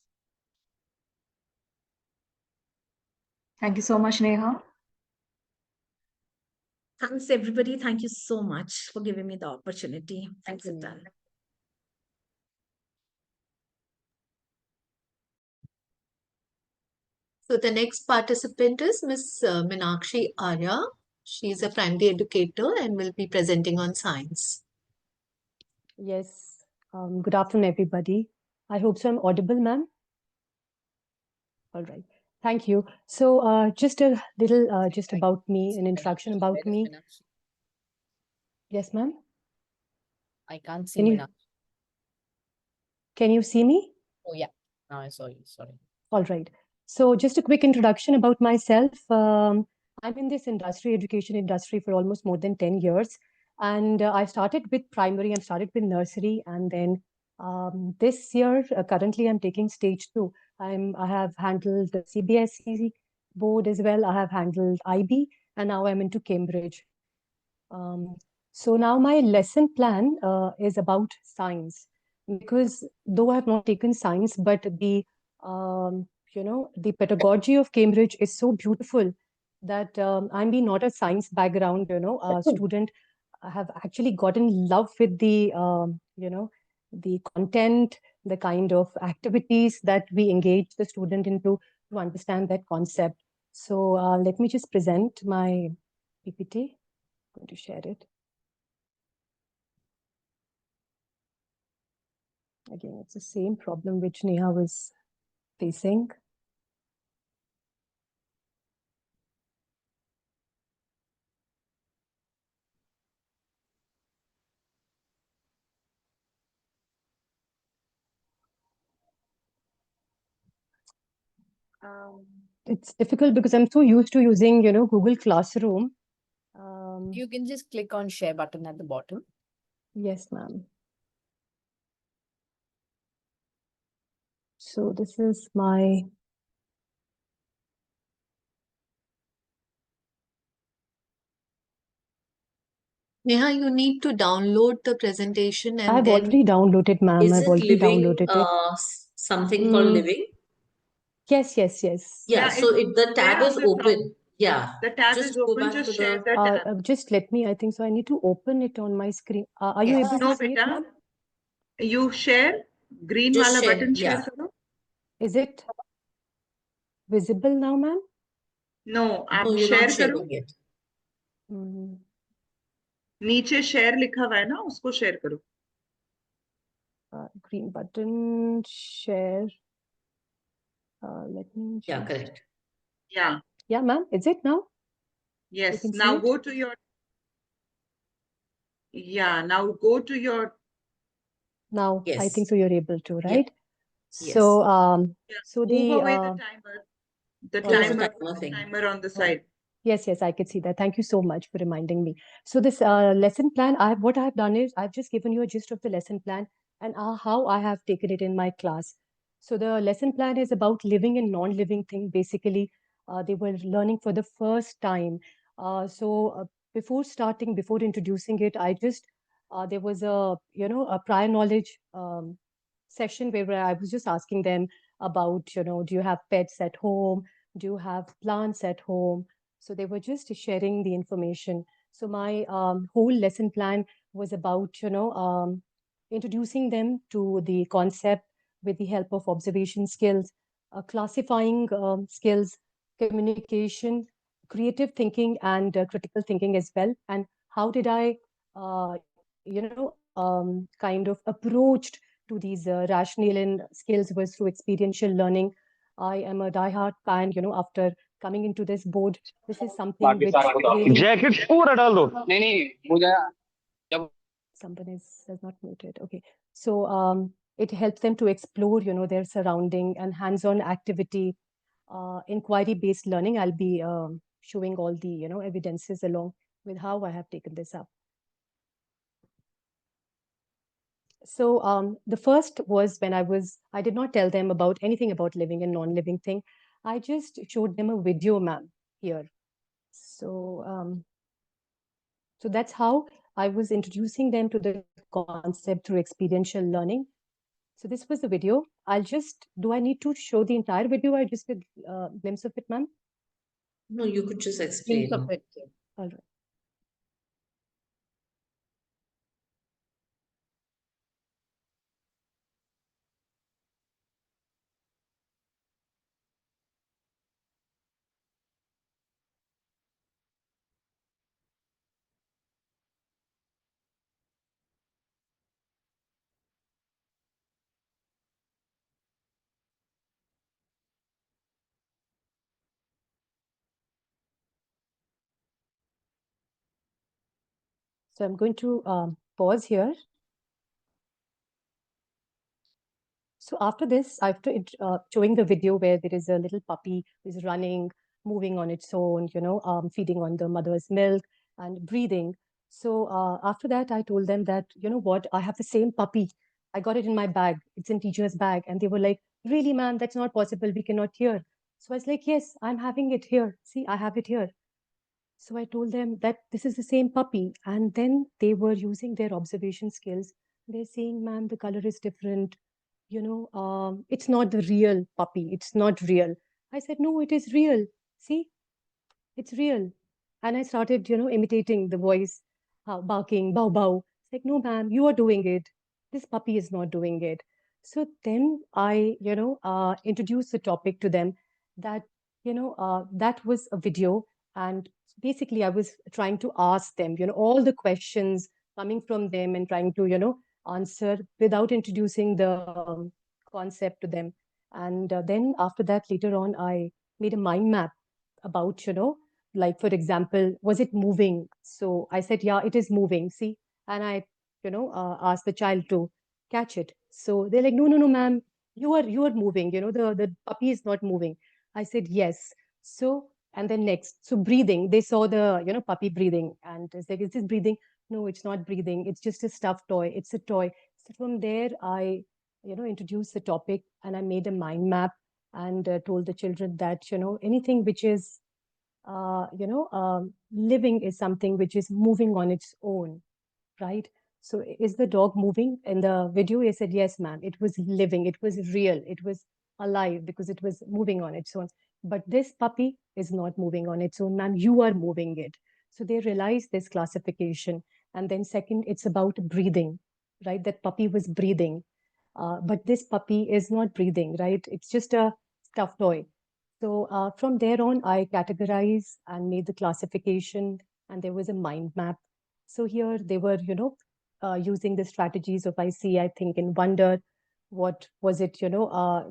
Thank you so much, Neha. Thanks, everybody. Thank you so much for giving me the opportunity. Thanks, Sitan. So the next participant is Miss Meenakshi Arya. She is a primary educator and will be presenting on science. Yes. Good afternoon, everybody. I hope so I'm audible, ma'am. All right. Thank you. So just a little just about me, an introduction about me. Yes, ma'am. I can't see. Can you see me? Oh, yeah. Now I saw you. Sorry. All right. So just a quick introduction about myself. I'm in this industry, education industry, for almost more than 10 years. And I started with primary, I started with nursery. And then this year, currently, I'm taking stage 2. I have handled the CBSE board as well. I have handled IB, and now I'm into Cambridge. So now my lesson plan is about science, because though I have not taken science, but the pedagogy of Cambridge is so beautiful that I'm being not a science background, a student. I have actually gotten in love with the content, the kind of activities that we engage the student into to understand that concept. So let me just present my PPT. I'm going to share it. Again, it's the same problem which Neha was facing. It's difficult because I'm so used to using, Google Classroom. You can just click on share button at the bottom. Yes, ma'am. So this is my... Neha, you need to download the presentation and I've then... already downloaded, ma'am. Is I've it already living, downloaded it. something called living? Yes. Yeah, so the tab is open. Yeah, The tab just is go open. back to Just share the... the tab. Just let me, I think so. I need to open it on my screen. Are you able to see it, ma'am? You share. Green Just wala share, button yeah. share karo. Is it visible now, ma'am? No, No, आप you're share not करो. sharing it. नीचे share लिखा हुआ है ना, उसको share करो. Green button, share. Let me just... Yeah, correct. Yeah. Yeah, ma'am. Is it now? Yes. can see Now it? go to your... Yeah. Now go to your... Now, I Yes. think so you're able to, Yeah. right? Yes. So, Yeah. so Move away the... the timer. The All right. timer thing. timer on the side. Yes, I could see that. Thank you so much for reminding me. So this lesson plan, what I've done is I've just given you a gist of the lesson plan and how I have taken it in my class. So the lesson plan is about living and non-living thing. Basically, they were learning for the first time. Before introducing it, I just there was a prior knowledge session where I was just asking them about, do you have pets at home? Do you have plants at home? So they were just sharing the information. So my whole lesson plan was about, introducing them to the concept with the help of observation skills, classifying skills, communication, creative thinking, and critical thinking as well. And how did I, kind of approached to these rational and skills was through experiential learning. I am a diehard fan, after coming into this board, this is something which really jacket पूरा डाल दो नहीं नहीं मुझे जब someone is not muted. Okay. So it helps them to explore, their surrounding and hands-on activity, inquiry-based learning. I'll be showing all the, evidences along with how I have taken this up. So the first was when I did not tell them about anything about living and non-living thing. I just showed them a video, ma'am, here. So that's how I was introducing them to the concept through experiential learning. So this was the video. Do I need to show the entire video or just a glimpse of it, ma'am? No, you could just Glimpse explain. of it. All right. So I'm going to pause here. So after this, after showing the video where there is a little puppy who is running, moving on its own, feeding on the mother's milk and breathing. So after that, I told them that, you know what, I have the same puppy. I got it in my bag. It's in teacher's bag. And they were like, really, ma'am, that's not possible. We cannot hear. So I was like, yes, I'm having it here. See, I have it here. So I told them that this is the same puppy. And then they were using their observation skills. They're saying, ma'am, the color is different. It's not the real puppy. It's not real. I said, no, it is real. See, it's real. And I started, imitating the voice, barking, bow, bow. It's like, no, ma'am, you are doing it. This puppy is not doing it. So then I, introduced the topic to them that, that was a video. And basically, I was trying to ask them, all the questions coming from them and trying to, answer without introducing the concept to them. And then after that, later on, I made a mind map about, like, for example, was it moving? So I said, yeah, it is moving. See, and I, asked the child to catch it. So they're like, no, no, no, ma'am, you are moving. The puppy is not moving. I said, yes. So, and then next, so breathing, they saw the, puppy breathing. And it's like, is this breathing? No, it's not breathing. It's just a stuffed toy. It's a toy. So from there, I, introduced the topic and I made a mind map and told the children that, anything which is, living is something which is moving on its own, right? So is the dog moving? In the video, he said, yes, ma'am. It was living. It was real. It was alive because it was moving on its own. But this puppy is not moving on its own, ma'am. You are moving it. So they realized this classification. And then second, it's about breathing, right? That puppy was breathing. But this puppy is not breathing, right? It's just a stuffed toy. So from there on, I categorized and made the classification, and there was a mind map. So here they were, using the strategies of I see, I think, and wonder. What was it,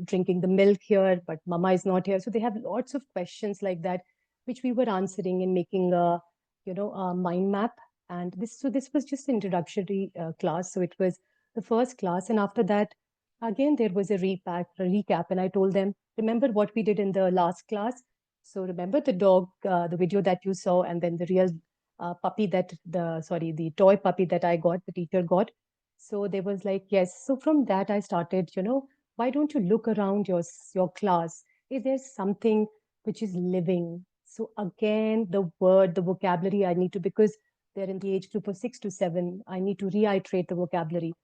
drinking the milk here, but mama is not here. So they have lots of questions like that, which we were answering and making a, a mind map. And this was just an introductory class. So it was the first class. And after that, again, there was a recap, and I told them, remember what we did in the last class? So remember the dog, the video that you saw, and then the real puppy the toy puppy that I got, the teacher got. So they was like, yes. So from that, I started, why don't you look around your class? Is there something which is living? So again, the vocabulary I need to, because they're in the age group of 6 to 7, I need to reiterate the vocabulary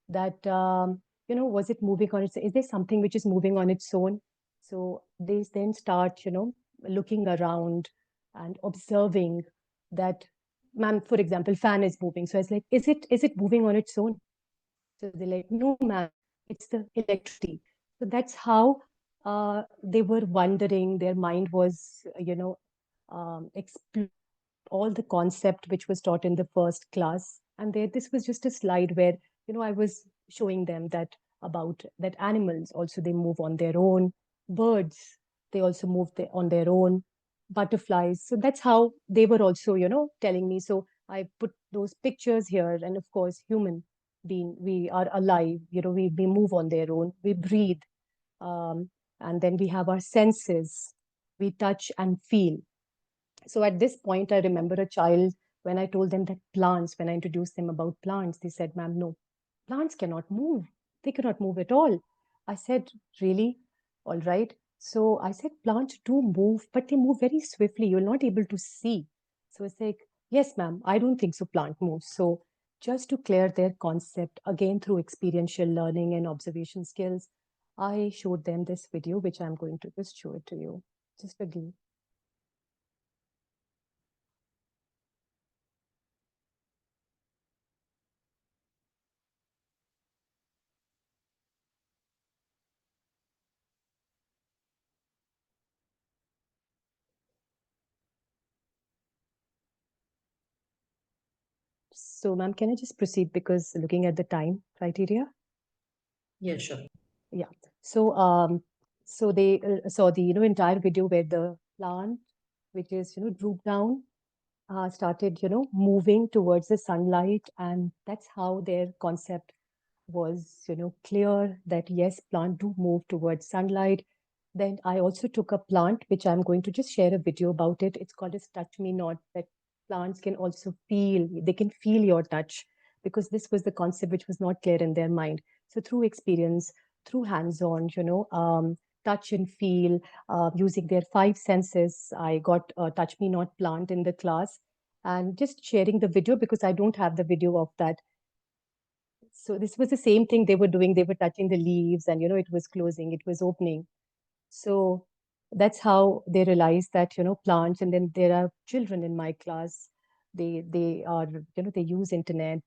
that, was it moving on its, is there something which is moving on its own? So they then start, looking around and observing that, ma'am, for example, fan is moving. So I was like, is it moving on its own? So they're like, no, ma'am, it's the electricity. So that's how they were wondering. Their mind was, explore all the concept which was taught in the first class. And this was just a slide where, I was showing them that about that animals also, they move on their own. Birds, they also move on their own. butterflies. So that's how they were also, telling me. So I put those pictures here, and of course, human being, we are alive, we move on their own, we breathe, um, and then we have our senses, we touch and feel. So at this point, I remember a child, when I told them that plants, when I introduced them about plants, they said, "Ma'am, no, plants cannot move. They cannot move at all." I said, "Really? All right." So I said, "Plants do move, but they move very swiftly. You're not able to see." So it's like, "Yes, ma'am, I don't think so, plant moves." So just to clear their concept, again, through experiential learning and observation skills, I showed them this video, which I'm going to just show it to you. Just again. So, ma'am, can I just proceed, because looking at the time criteria? Yeah, sure. Yeah. So they saw the entire video where the plant, which is drooped down, started moving towards the sunlight, and that's how their concept was clear, that yes, plant do move towards sunlight. Then I also took a plant, which I'm going to just share a video about it. It's called as Touch Me Not, that plants can also feel, they can feel your touch, because this was the concept which was not clear in their mind. So through experience, through hands-on, touch and feel, using their five senses, I got a Touch Me Not plant in the class, and just sharing the video because I don't have the video of that. So this was the same thing they were doing. They were touching the leaves, and it was closing, it was opening. So that's how they realized that plants. And then there are children in my class. They are they use internet.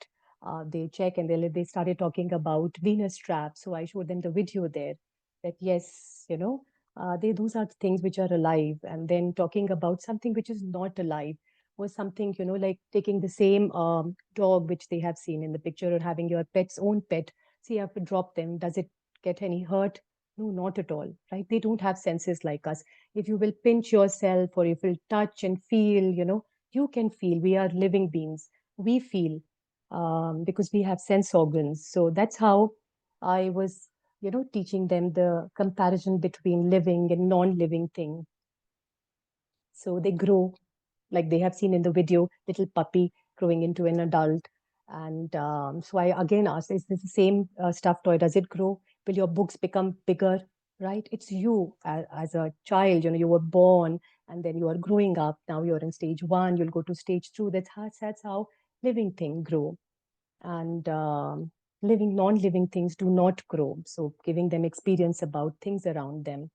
They check, and they started talking about Venus traps. So I showed them the video there. That yes, they those are the things which are alive. And then talking about something which is not alive was something like taking the same dog which they have seen in the picture, or having your pet's own pet. So you have to drop them. Does it get any hurt? No, not at all, right? They don't have senses like us. If you will pinch yourself, or if you will touch and feel, you can feel. We are living beings. We feel, because we have sense organs. So that's how I was, teaching them the comparison between living and non-living thing. So they grow, like they have seen in the video, little puppy growing into an adult. And so I again asked, is this the same stuffed toy? Does it grow? Will your books become bigger? Right? It's you as a child, you were born, and then you are growing up. Now you're in stage one, you'll go to stage two. That's how living things grow. And non-living things do not grow. So giving them experience about things around them.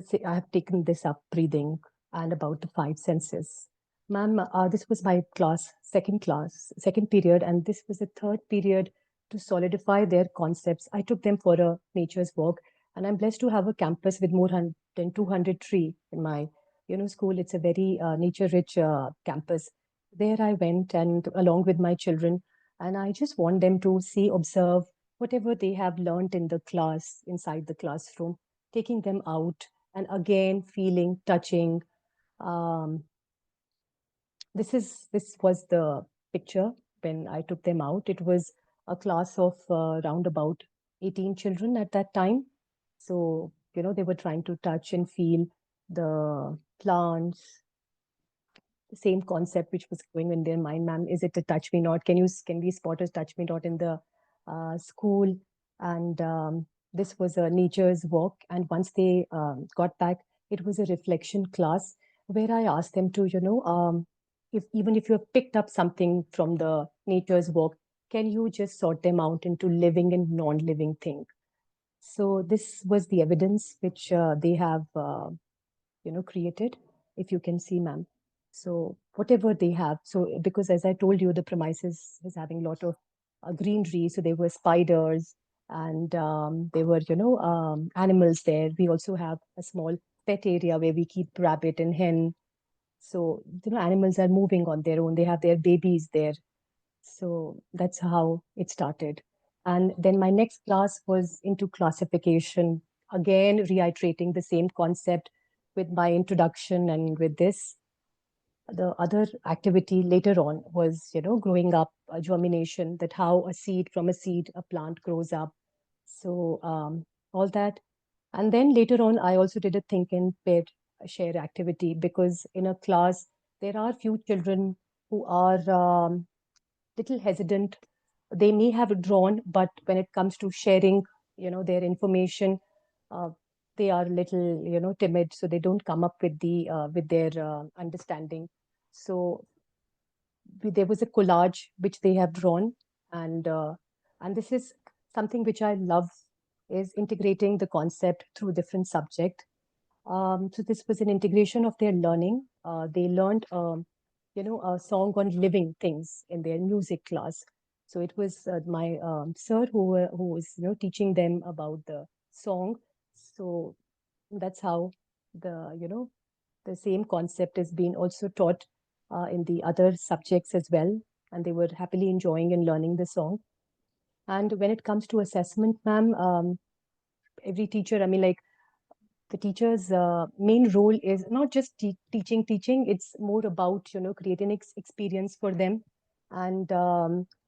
Say I have taken this up, breathing, and about the five senses. Ma'am, this was my second period, and this was the third period to solidify their concepts. I took them for a nature's walk, and I'm blessed to have a campus with more than 200 trees in my, school. It's a very nature-rich campus. There I went, and along with my children, and I just want them to see, observe whatever they have learned in the class, inside the classroom, taking them out, and again feeling, touching. um, this was the picture when I took them out. It was a class of around about 18 children at that time. So they were trying to touch and feel the plants, the same concept which was going in their mind. Ma'am, is it a touch me not? Can we spot a touch me not in the school? And this was a nature's walk. And once they got back, it was a reflection class where I asked them to, if even if you have picked up something from the nature's walk, can you just sort them out into living and non-living thing? So this was the evidence which they have, created, if you can see, ma'am. So whatever they have, so because as I told you, the premises is having a lot of greenery, so there were spiders, and there were, animals there. We also have a small pet area where we keep rabbit and hen. So, animals are moving on their own. They have their babies there. So that's how it started. And then my next class was into classification, again reiterating the same concept, with my introduction and with this. The other activity later on was, growing up, germination, that how a seed from a seed, a plant grows up. So all that. And then later on, I also did a think and pair share activity, because in a class, there are few children who are little hesitant. They may have drawn, but when it comes to sharing, their information, uh, they are little, timid. So they don't come up with with their understanding. So there was a collage which they have drawn, and this is something which I love, is integrating the concept through different subject. So this was an integration of their learning. They learned, a song on living things in their music class. So it was my sir who was, teaching them about the song. So that's how the same concept is being also taught in the other subjects as well. And they were happily enjoying and learning the song. And when it comes to assessment, ma'am, every teacher, I mean, like, the teacher's main role is not just teaching. It's more about, creating experience for them. And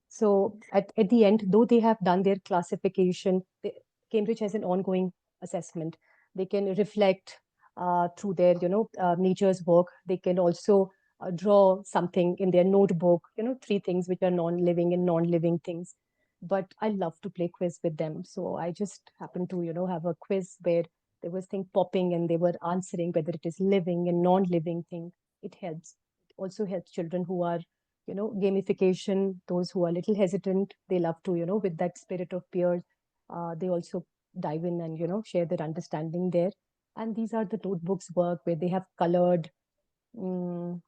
so at the end, though they have done their classification, Cambridge has an ongoing assessment. They can reflect through their, nature's work. They can also draw something in their notebook, three things which are non-living and non-living things. But I love to play quiz with them. So I just happened to, have a quiz where there was thing popping and they were answering whether it is living and non-living thing. It helps. It also helps children who are, gamification, those who are a little hesitant. They love to, with that spirit of peers, they also dive in and, share their understanding there. And these are the notebooks work where they have colored some,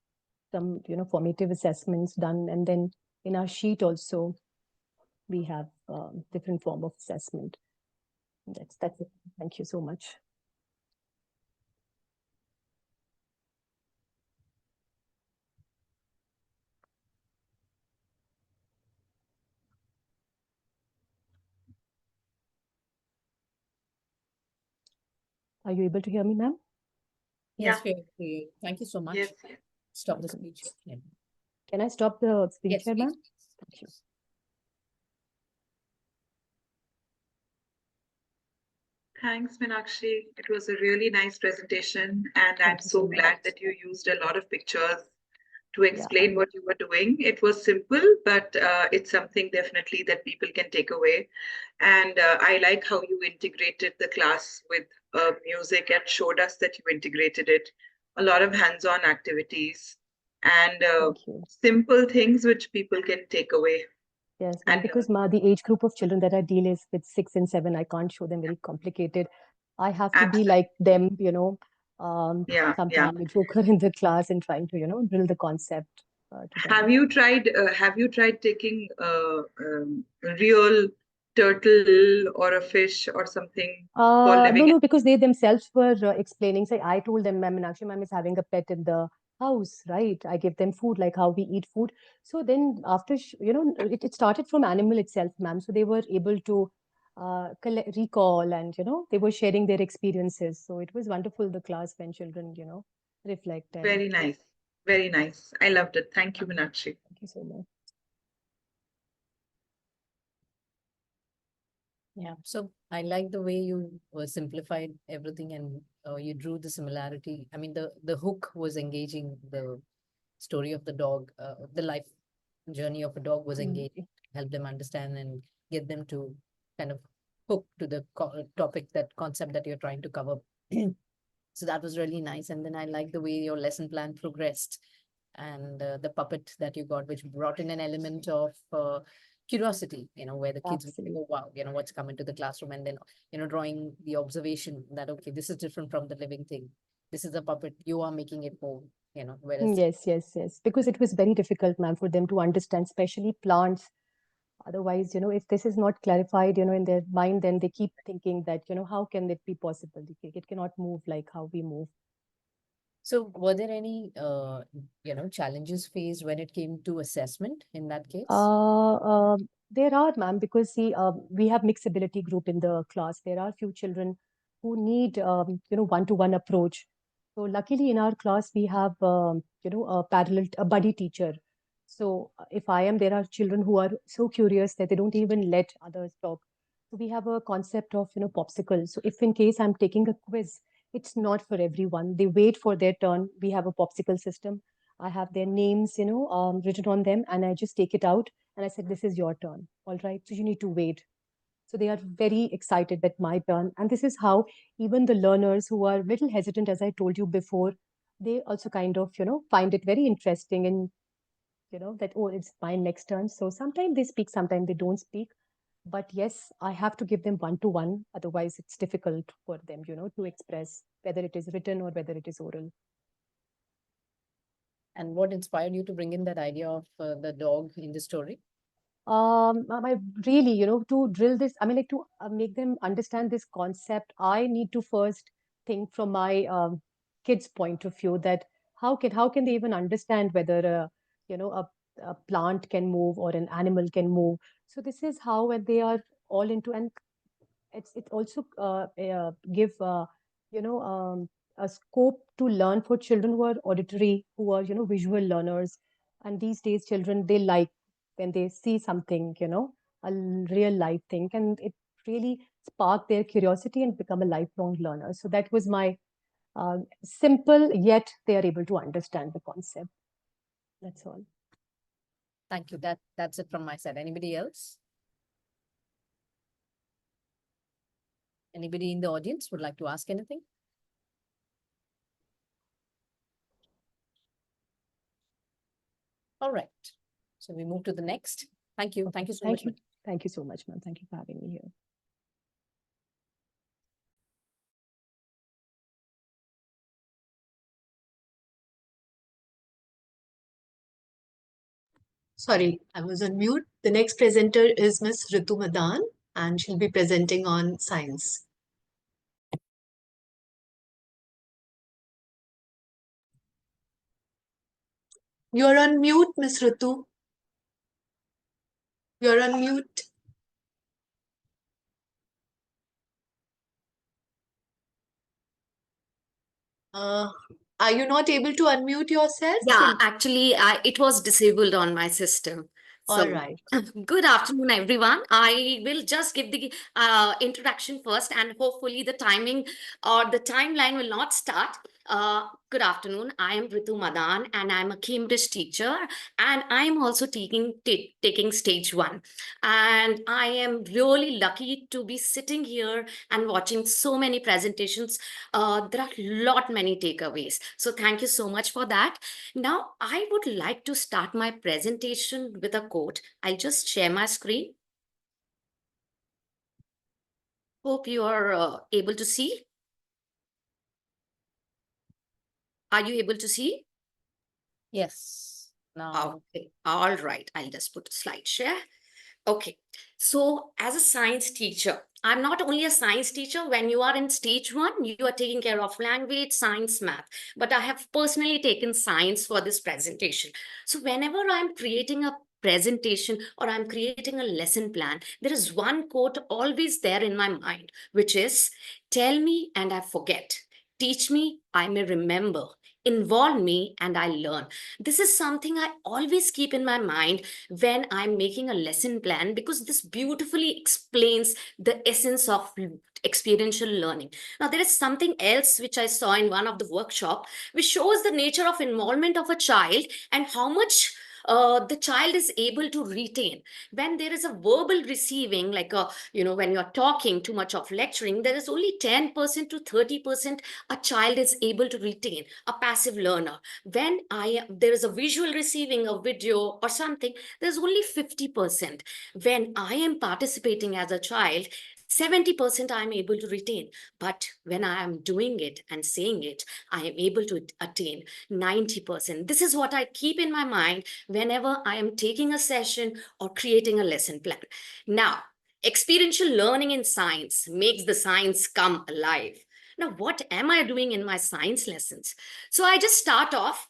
formative assessments done. And then in our sheet also, we have different form of assessment. That's it. Thank you so much. Are you able to hear me, ma'am? Yes, we hear you. Thank you so much. Yes. Stop the speech. Yeah. Can I stop the speech Yes, here, please. ma'am? Thank you. Thanks, Meenakshi. It was a really nice presentation, and I'm Thank you so so much. glad that you used a lot of pictures to Yeah. explain what you were doing. It was simple, but it's something definitely that people can take away. And I like how you integrated the class with music and showed us that you integrated it. A lot of hands-on activities and Thank you. simple things which people can take away. Yes, ma'am, And because the age group of children that I deal is with 6 and 7. I can't show them very complicated. I have to be like them, yeah. sometime a joker in the class and trying to, drill the concept to them. Have you tried taking a real turtle or a fish or something for living? No, because they themselves were explaining. Say, I told them, Ma'am, Meenakshi ma'am is having a pet in the house, right? I give them food, like how we eat food. So then after, it started from animal itself, ma'am. So they were able to recall and, they were sharing their experiences. So it was wonderful, the class, when children, reflect. And Very nice. Very nice. I loved it. Thank you, Meenakshi. thank you so much. Yeah, so I like the way you simplified everything and you drew the similarity. I mean, the hook was engaging. The story of the dog, the life journey of a dog was engaging. Help them understand and get them to kind of hook to the topic, that concept that you're trying to cover. So that was really nice. And then I like the way your lesson plan progressed, and the puppet that you got, which brought in an element of curiosity, where the kids would Absolutely. go, wow, what's come into the classroom, and then, drawing the observation that, okay, this is different from the living thing. This is a puppet, you are making it move, whereas Yes. Because it was very difficult, ma'am, for them to understand, especially plants. Otherwise, if this is not clarified, in their mind, then they keep thinking that, how can it be possible? It cannot move like how we move. So were there any, challenges faced when it came to assessment in that case? There are, ma'am, because see, we have mixed ability group in the class. There are few children who need, one-to-one approach. So luckily in our class we have a buddy teacher. So if I am, there are children who are so curious that they don't even let others talk. So we have a concept of popsicle. So if in case I'm taking a quiz, it's not for everyone. They wait for their turn. We have a popsicle system. I have their names, written on them, and I just take it out and I said, "This is your turn. All right. So you need to wait." So they are very excited that my turn. And this is how even the learners who are little hesitant, as I told you before, they also kind of, find it very interesting and, that, oh, it's my next turn. So sometimes they speak, sometimes they don't speak. But yes, I have to give them one-to-one. Otherwise, it's difficult for them, to express whether it is written or whether it is oral. And what inspired you to bring in that idea of the dog in the story? I really, to drill this, I mean, like to make them understand this concept, I need to first think from my kids' point of view that how can they even understand whether a plant can move or an animal can move. So this is how when they are all into, and it also give a scope to learn for children who are auditory, who are visual learners. And these days children, they like when they see something, a real life thing, and it really spark their curiosity and become a lifelong learner. So that was my simple, yet they are able to understand the concept. That's all. Thank you. That's it from my side. Anybody else? Anybody in the audience would like to ask anything? All right. So we move to the next. Thank you. Thank you so much. Thank you so much, ma'am. Thank you for having me here. Sorry, I was on mute. The next presenter is Ms. Ritu Madan, and she'll be presenting on science. You're on mute, Ms. Ritu. You're on mute. Are you not able to unmute yourself? Yeah, actually, it was disabled on my system. All So, right. good afternoon, everyone. I will just give the introduction first, and hopefully the timing or the timeline will not start. Good afternoon. I am Ritu Madan, and I'm a Cambridge teacher, and I'm also taking stage 1. And I am really lucky to be sitting here and watching so many presentations. There are many takeaways. So thank you so much for that. Now, I would like to start my presentation with a quote. I'll just share my screen. Hope you are able to see. Are you able to see? Yes. Now. Okay. All right. I'll just put a slide share. Okay. So as a science teacher, I'm not only a science teacher. When you are in stage 1, you are taking care of language, science, math. But I have personally taken science for this presentation. So whenever I'm creating a presentation or I'm creating a lesson plan, there is one quote always there in my mind, which is, tell me and I forget. Teach me, I may remember. Involve me and I learn. This is something I always keep in my mind when I'm making a lesson plan, because this beautifully explains the essence of experiential learning. Now, there is something else which I saw in one of the workshop, which shows the nature of involvement of a child and how much the child is able to retain. When there is a verbal receiving, like when you're talking too much of lecturing, there is only 10% to 30% a child is able to retain, a passive learner. When there is a visual receiving, a video or something, there's only 50%. When I am participating as a child, 70% I'm able to retain. But when I am doing it and saying it, I am able to attain 90%. This is what I keep in my mind whenever I am taking a session or creating a lesson plan. Now, experiential learning in science makes the science come alive. Now, what am I doing in my science lessons? So I just start off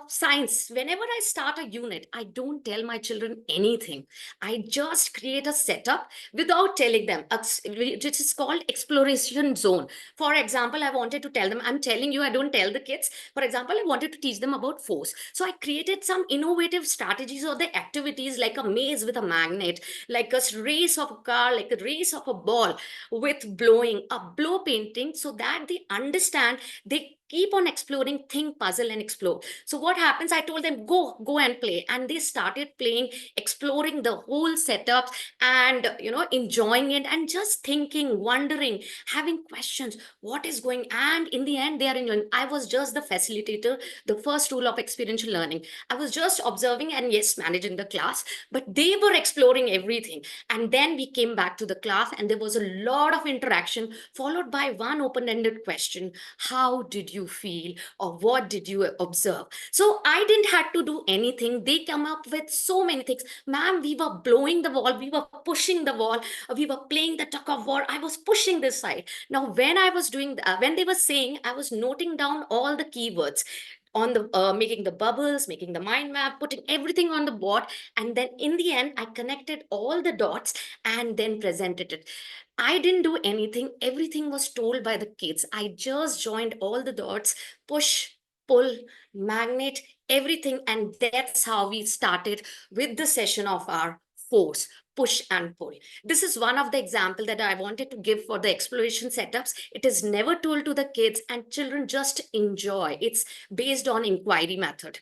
science. Whenever I start a unit, I don't tell my children anything. I just create a setup without telling them, which is called exploration zone. For example, I wanted to tell them, I'm telling you, I don't tell the kids. For example, I wanted to teach them about force. So I created some innovative strategies or the activities like a maze with a magnet, like a race of a car, like a race of a ball with blowing, a blow painting, so that they understand, they keep on exploring, think, puzzle, and explore. So what happens, I told them, go and play, and they started playing, exploring the whole setup, and enjoying it, and just thinking, wondering, having questions, what is going. And in the end, they are enjoying. I was just the facilitator, the first rule of experiential learning. I was just observing and, yes, managing the class, but they were exploring everything. And then we came back to the class, and there was a lot of interaction, followed by one open-ended question: how did you feel, or what did you observe? So I didn't have to do anything. They come up with so many things. Ma'am, we were blowing the wall, we were pushing the wall, we were playing the tug of war, I was pushing this side. Now, when I was doing when they were saying, I was noting down all the keywords on the making the bubbles, making the mind map, putting everything on the board, and then in the end I connected all the dots and then presented it. I didn't do anything. Everything was told by the kids. I just joined all the dots, push, pull, magnet, everything. And that's how we started with the session of our force, push and pull. This is one of the example that I wanted to give for the exploration setups. It is never told to the kids, and children just enjoy. It's based on inquiry method.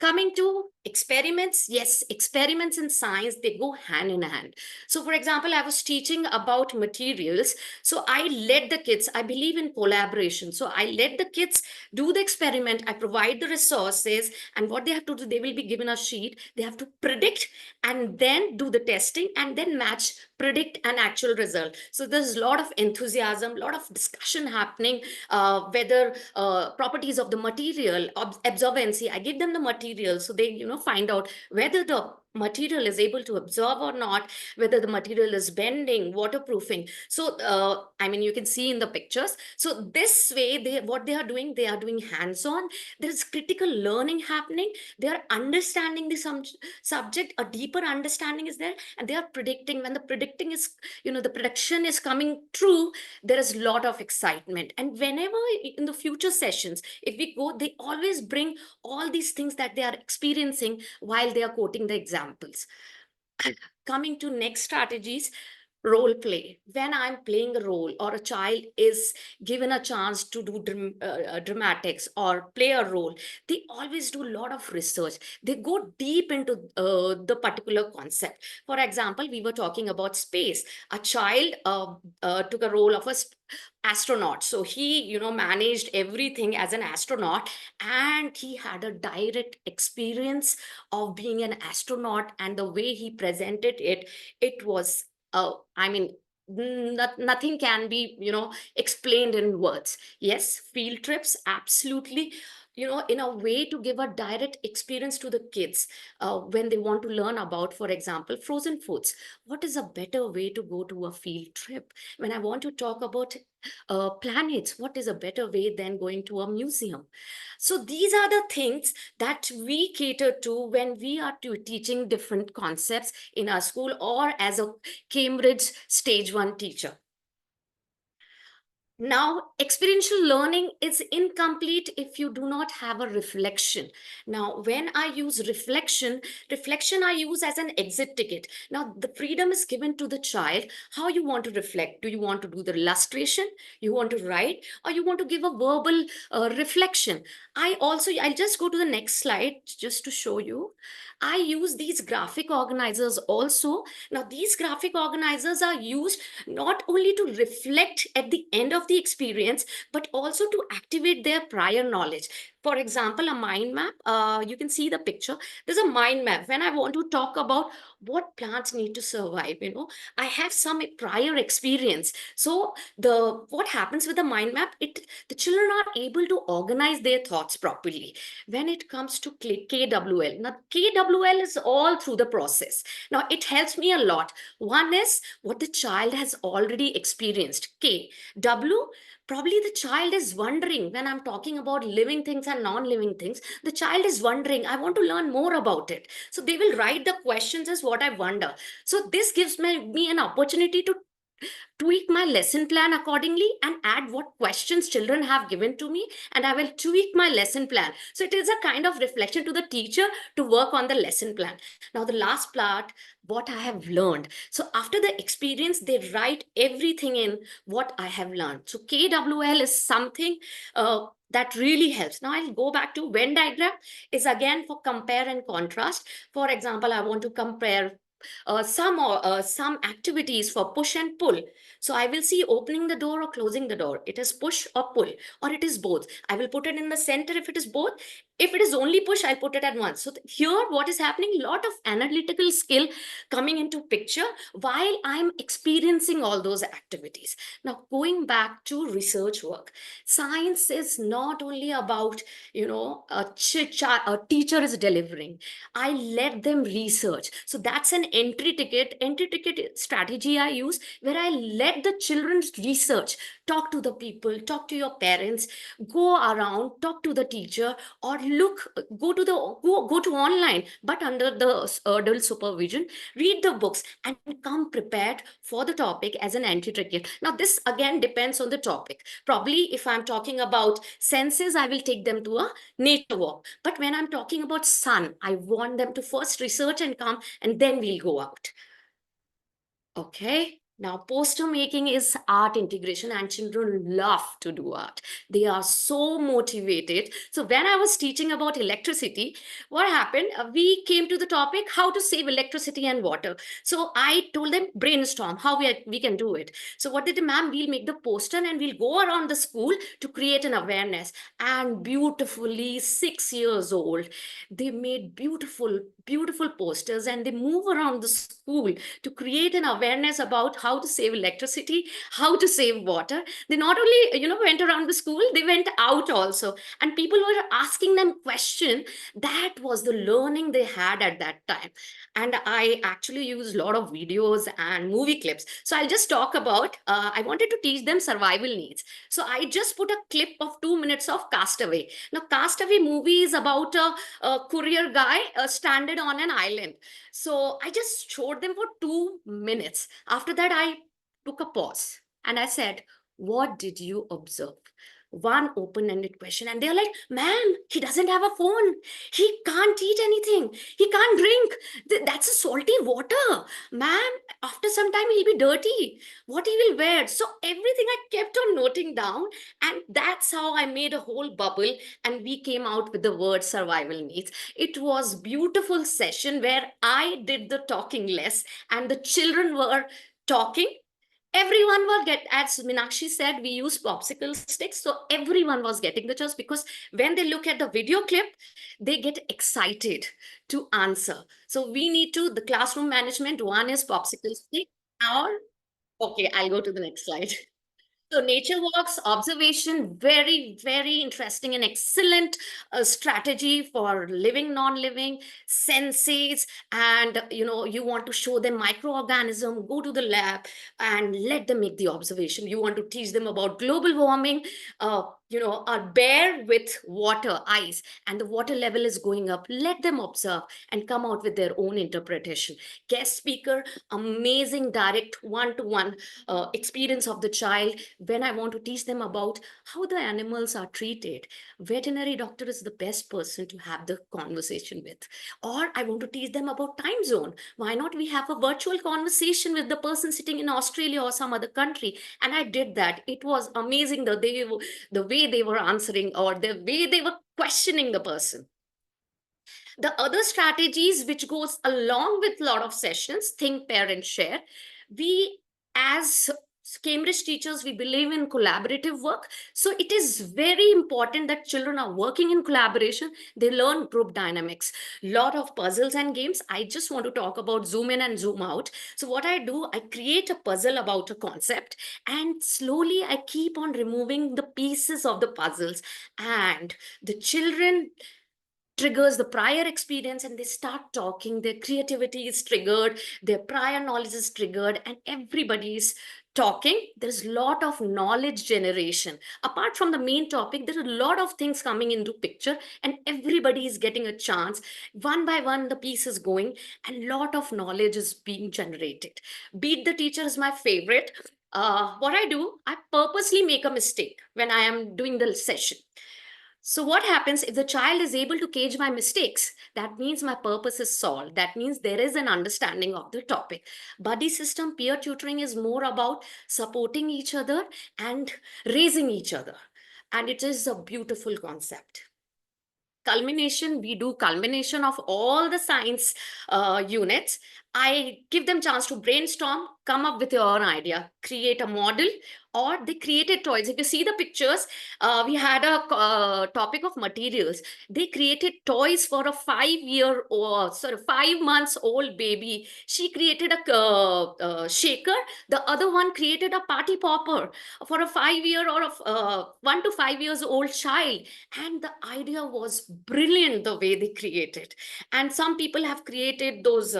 Coming to experiments, yes, experiments in science, they go hand in hand. So for example, I was teaching about materials. So I led the kids, I believe in collaboration. So I let the kids do the experiment. I provide the resources, and what they have to do, they will be given a sheet. They have to predict and then do the testing and then match, predict an actual result. So there's a lot of enthusiasm, a lot of discussion happening, whether properties of the material, absorbency. I give them the material, so they find out whether the material is able to absorb or not, whether the material is bending, waterproofing. So I mean, you can see in the pictures. So this way, what they are doing hands-on. There's critical learning happening. They are understanding the subject. A deeper understanding is there, and they are predicting. When the predicting is, the prediction is coming true, there is a lot of excitement. And whenever in the future sessions, if we go, they always bring all these things that they are experiencing while they are quoting the examples. Coming to next strategies, role play. When I'm playing a role, or a child is given a chance to do dramatics or play a role, they always do a lot of research. They go deep into the particular concept. For example, we were talking about space. A child took a role of a astronaut. So he, managed everything as an astronaut, and he had a direct experience of being an astronaut, and the way he presented it, it was, I mean, nothing can be, explained in words. Yes, field trips, absolutely. In a way to give a direct experience to the kids when they want to learn about, for example, frozen foods. What is a better way to go to a field trip? When I want to talk about planets, what is a better way than going to a museum? So these are the things that we cater to when we are teaching different concepts in our school, or as a Cambridge stage 1 teacher. Now, experiential learning is incomplete if you do not have a reflection. Now, when I use reflection I use as an exit ticket. Now, the freedom is given to the child. How you want to reflect? Do you want to do the illustration? You want to write? Or you want to give a verbal reflection? I'll just go to the next slide just to show you. I use these graphic organizers also. Now, these graphic organizers are used not only to reflect at the end of the experience, but also to activate their prior knowledge. For example, a mind map, you can see the picture. There's a mind map. When I want to talk about what plants need to survive, I have some prior experience. So what happens with the mind map, the children are able to organize their thoughts properly. When it comes to KWL, now KWL is all through the process. Now it helps me a lot. One is what the child has already experienced. K, W, Probably the child is wondering, when I'm talking about living things and non-living things, the child is wondering, I want to learn more about it. So they will write the questions as what I wonder. So this gives me an opportunity to tweak my lesson plan accordingly and add what questions children have given to me, and I will tweak my lesson plan. So it is a kind of reflection to the teacher to work on the lesson plan. Now the last part, what I have learned. So after the experience, they write everything in what I have learned. So KWL is something that really helps. Now I'll go back to Venn diagram is again for compare and contrast. For example, I want to compare some activities for push and pull. So I will see opening the door or closing the door. It is push or pull, or it is both. I will put it in the center if it is both. If it is only push, I'll put it at once. So here, what is happening? A lot of analytical skill coming into picture while I'm experiencing all those activities. Now, going back to research work, science is not only about, a teacher is delivering. I let them research. So that's an entry ticket strategy I use, where I let the children research, talk to the people, talk to your parents, go around, talk to the teacher, or go to online, but under the adult supervision, read the books and come prepared for the topic as an entry ticket. Now this again depends on the topic. Probably if I'm talking about senses, I will take them to a nature walk. But when I'm talking about sun, I want them to first research and come, and then we'll go out. Okay. Now, poster making is art integration, and children love to do art. They are so motivated. So when I was teaching about electricity, what happened? We came to the topic, how to save electricity and water. So I told them, brainstorm how we can do it. So what did the ma'am? We'll make the poster and we'll go around the school to create an awareness. And beautifully, 6 years old, they made beautiful posters, and they move around the school to create an awareness about how to save electricity, how to save water. They not only, went around the school, they went out also. And people were asking them questions. That was the learning they had at that time. And I actually use a lot of videos and movie clips. So I'll just talk about, I wanted to teach them survival needs. So I just put a clip of 2 minutes of Castaway. Now, Castaway movie is about a courier guy stranded on an island. So I just showed them for 2 minutes. After that, I took a pause and I said, what did you observe? One open-ended question. And they're like, ma'am, he doesn't have a phone. He can't eat anything. He can't drink. That's a salty water. Ma'am, after some time, he'll be dirty. What he will wear? So everything I kept on noting down. And that's how I made a whole bubble. And we came out with the word survival needs. It was beautiful session where I did the talking less and the children were talking. Everyone will get, as Minakshi said, we use popsicle sticks. So everyone was getting the choice, because when they look at the video clip, they get excited to answer. So we need to, the classroom management, one is popsicle stick, or, okay, I'll go to the next slide. So nature walks, observation, very interesting and excellent strategy for living, non-living, senses, and you want to show them microorganism, go to the lab and let them make the observation. You want to teach them about global warming, a bear with water, ice, and the water level is going up. Let them observe and come out with their own interpretation. Guest speaker, amazing direct one-to-one experience of the child. When I want to teach them about how the animals are treated, veterinary doctor is the best person to have the conversation with. Or I want to teach them about time zone. Why not we have a virtual conversation with the person sitting in Australia or some other country? And I did that. It was amazing the way they were answering, or the way they were questioning the person. The other strategies which goes along with a lot of sessions, think, pair, and share. We, as Cambridge teachers, we believe in collaborative work. So it is very important that children are working in collaboration. They learn group dynamics, lot of puzzles and games. I just want to talk about zoom in and zoom out. So what I do, I create a puzzle about a concept, and slowly I keep on removing the pieces of the puzzles, and the children triggers the prior experience, and they start talking. Their creativity is triggered, their prior knowledge is triggered, and everybody is talking. There's a lot of knowledge generation. Apart from the main topic, there are a lot of things coming into picture, and everybody is getting a chance. One by one, the piece is going, and lot of knowledge is being generated. Beat the teacher is my favorite. What I do, I purposely make a mistake when I am doing the session. So what happens if the child is able to gauge my mistakes? That means my purpose is solved. That means there is an understanding of the topic. Buddy system peer tutoring is more about supporting each other and raising each other. And it is a beautiful concept. Culmination, we do culmination of all the science units. I give them chance to brainstorm, come up with your own idea, create a model, or they created toys. If you see the pictures, we had a topic of materials. They created toys for a 5-year or 5 months old baby. She created a shaker. The other one created a party popper for a 5-year or a 1 to 5 years old child. And the idea was brilliant the way they created. And some people have created those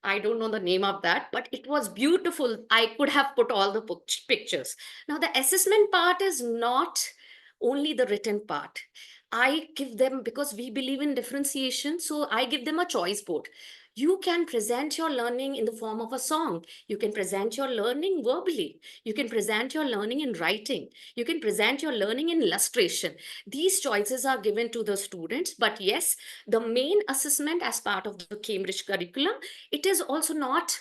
I don't know the name of that, but it was beautiful. I could have put all the pictures. Now, the assessment part is not only the written part. I give them, because we believe in differentiation, so I give them a choice board. You can present your learning in the form of a song. You can present your learning verbally. You can present your learning in writing. You can present your learning in illustration. These choices are given to the students. But yes, the main assessment as part of the Cambridge curriculum, it is also not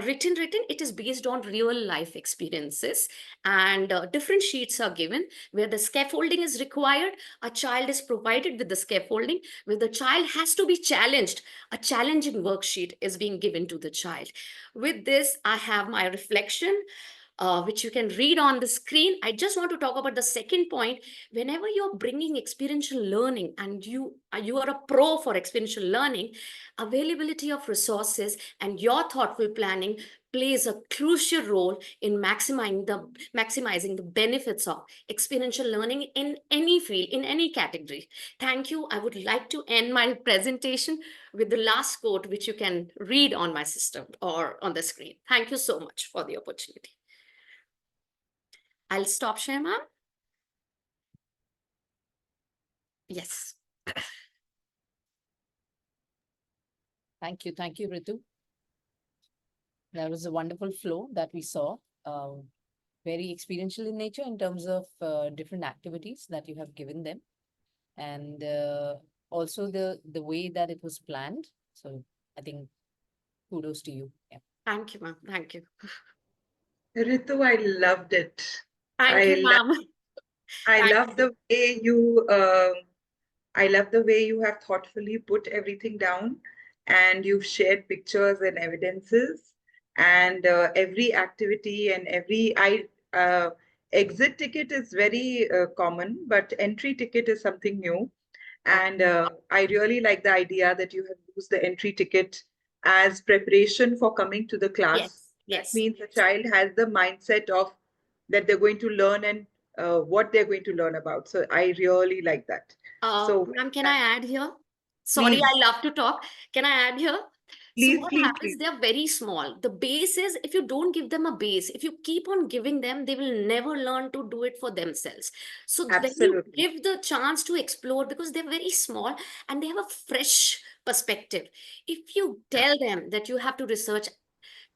written, it is based on real life experiences, and different sheets are given where the scaffolding is required. A child is provided with the scaffolding where the child has to be challenged. A challenging worksheet is being given to the child. With this, I have my reflection, which you can read on the screen. I just want to talk about the second point. Whenever you're bringing experiential learning and you are a pro for experiential learning, availability of resources and your thoughtful planning plays a crucial role in maximizing the benefits of experiential learning in any field, in any category. Thank you. I would like to end my presentation with the last quote, which you can read on my system or on the screen. Thank you so much for the opportunity. I'll stop share, ma'am. Yes. Thank you, Ritu. That was a wonderful flow that we saw. Very experiential in nature in terms of different activities that you have given them, and also the way that it was planned. So I think kudos to you. Yeah. Thank you, ma'am. Thank you. Ritu, I loved it. Thank you, ma'am. I love the way you I love the way you have thoughtfully put everything down, and you've shared pictures and evidences, and every activity and every exit ticket is very common, but entry ticket is something new. And I really like the idea that you have used the entry ticket as preparation for coming to the class. Yes, yes. That means the child has the mindset of that they're going to learn and what they're going to learn about. So I really like that. So Ma'am, can I add here? Sorry, please. I love to talk. Can I add here? Please, So what please, happens, please. they're very small. The base is, if you don't give them a base, if you keep on giving them, they will never learn to do it for themselves. So when you Absolutely. give the chance to explore, because they're very small and they have a fresh perspective. If you tell them that you have to research,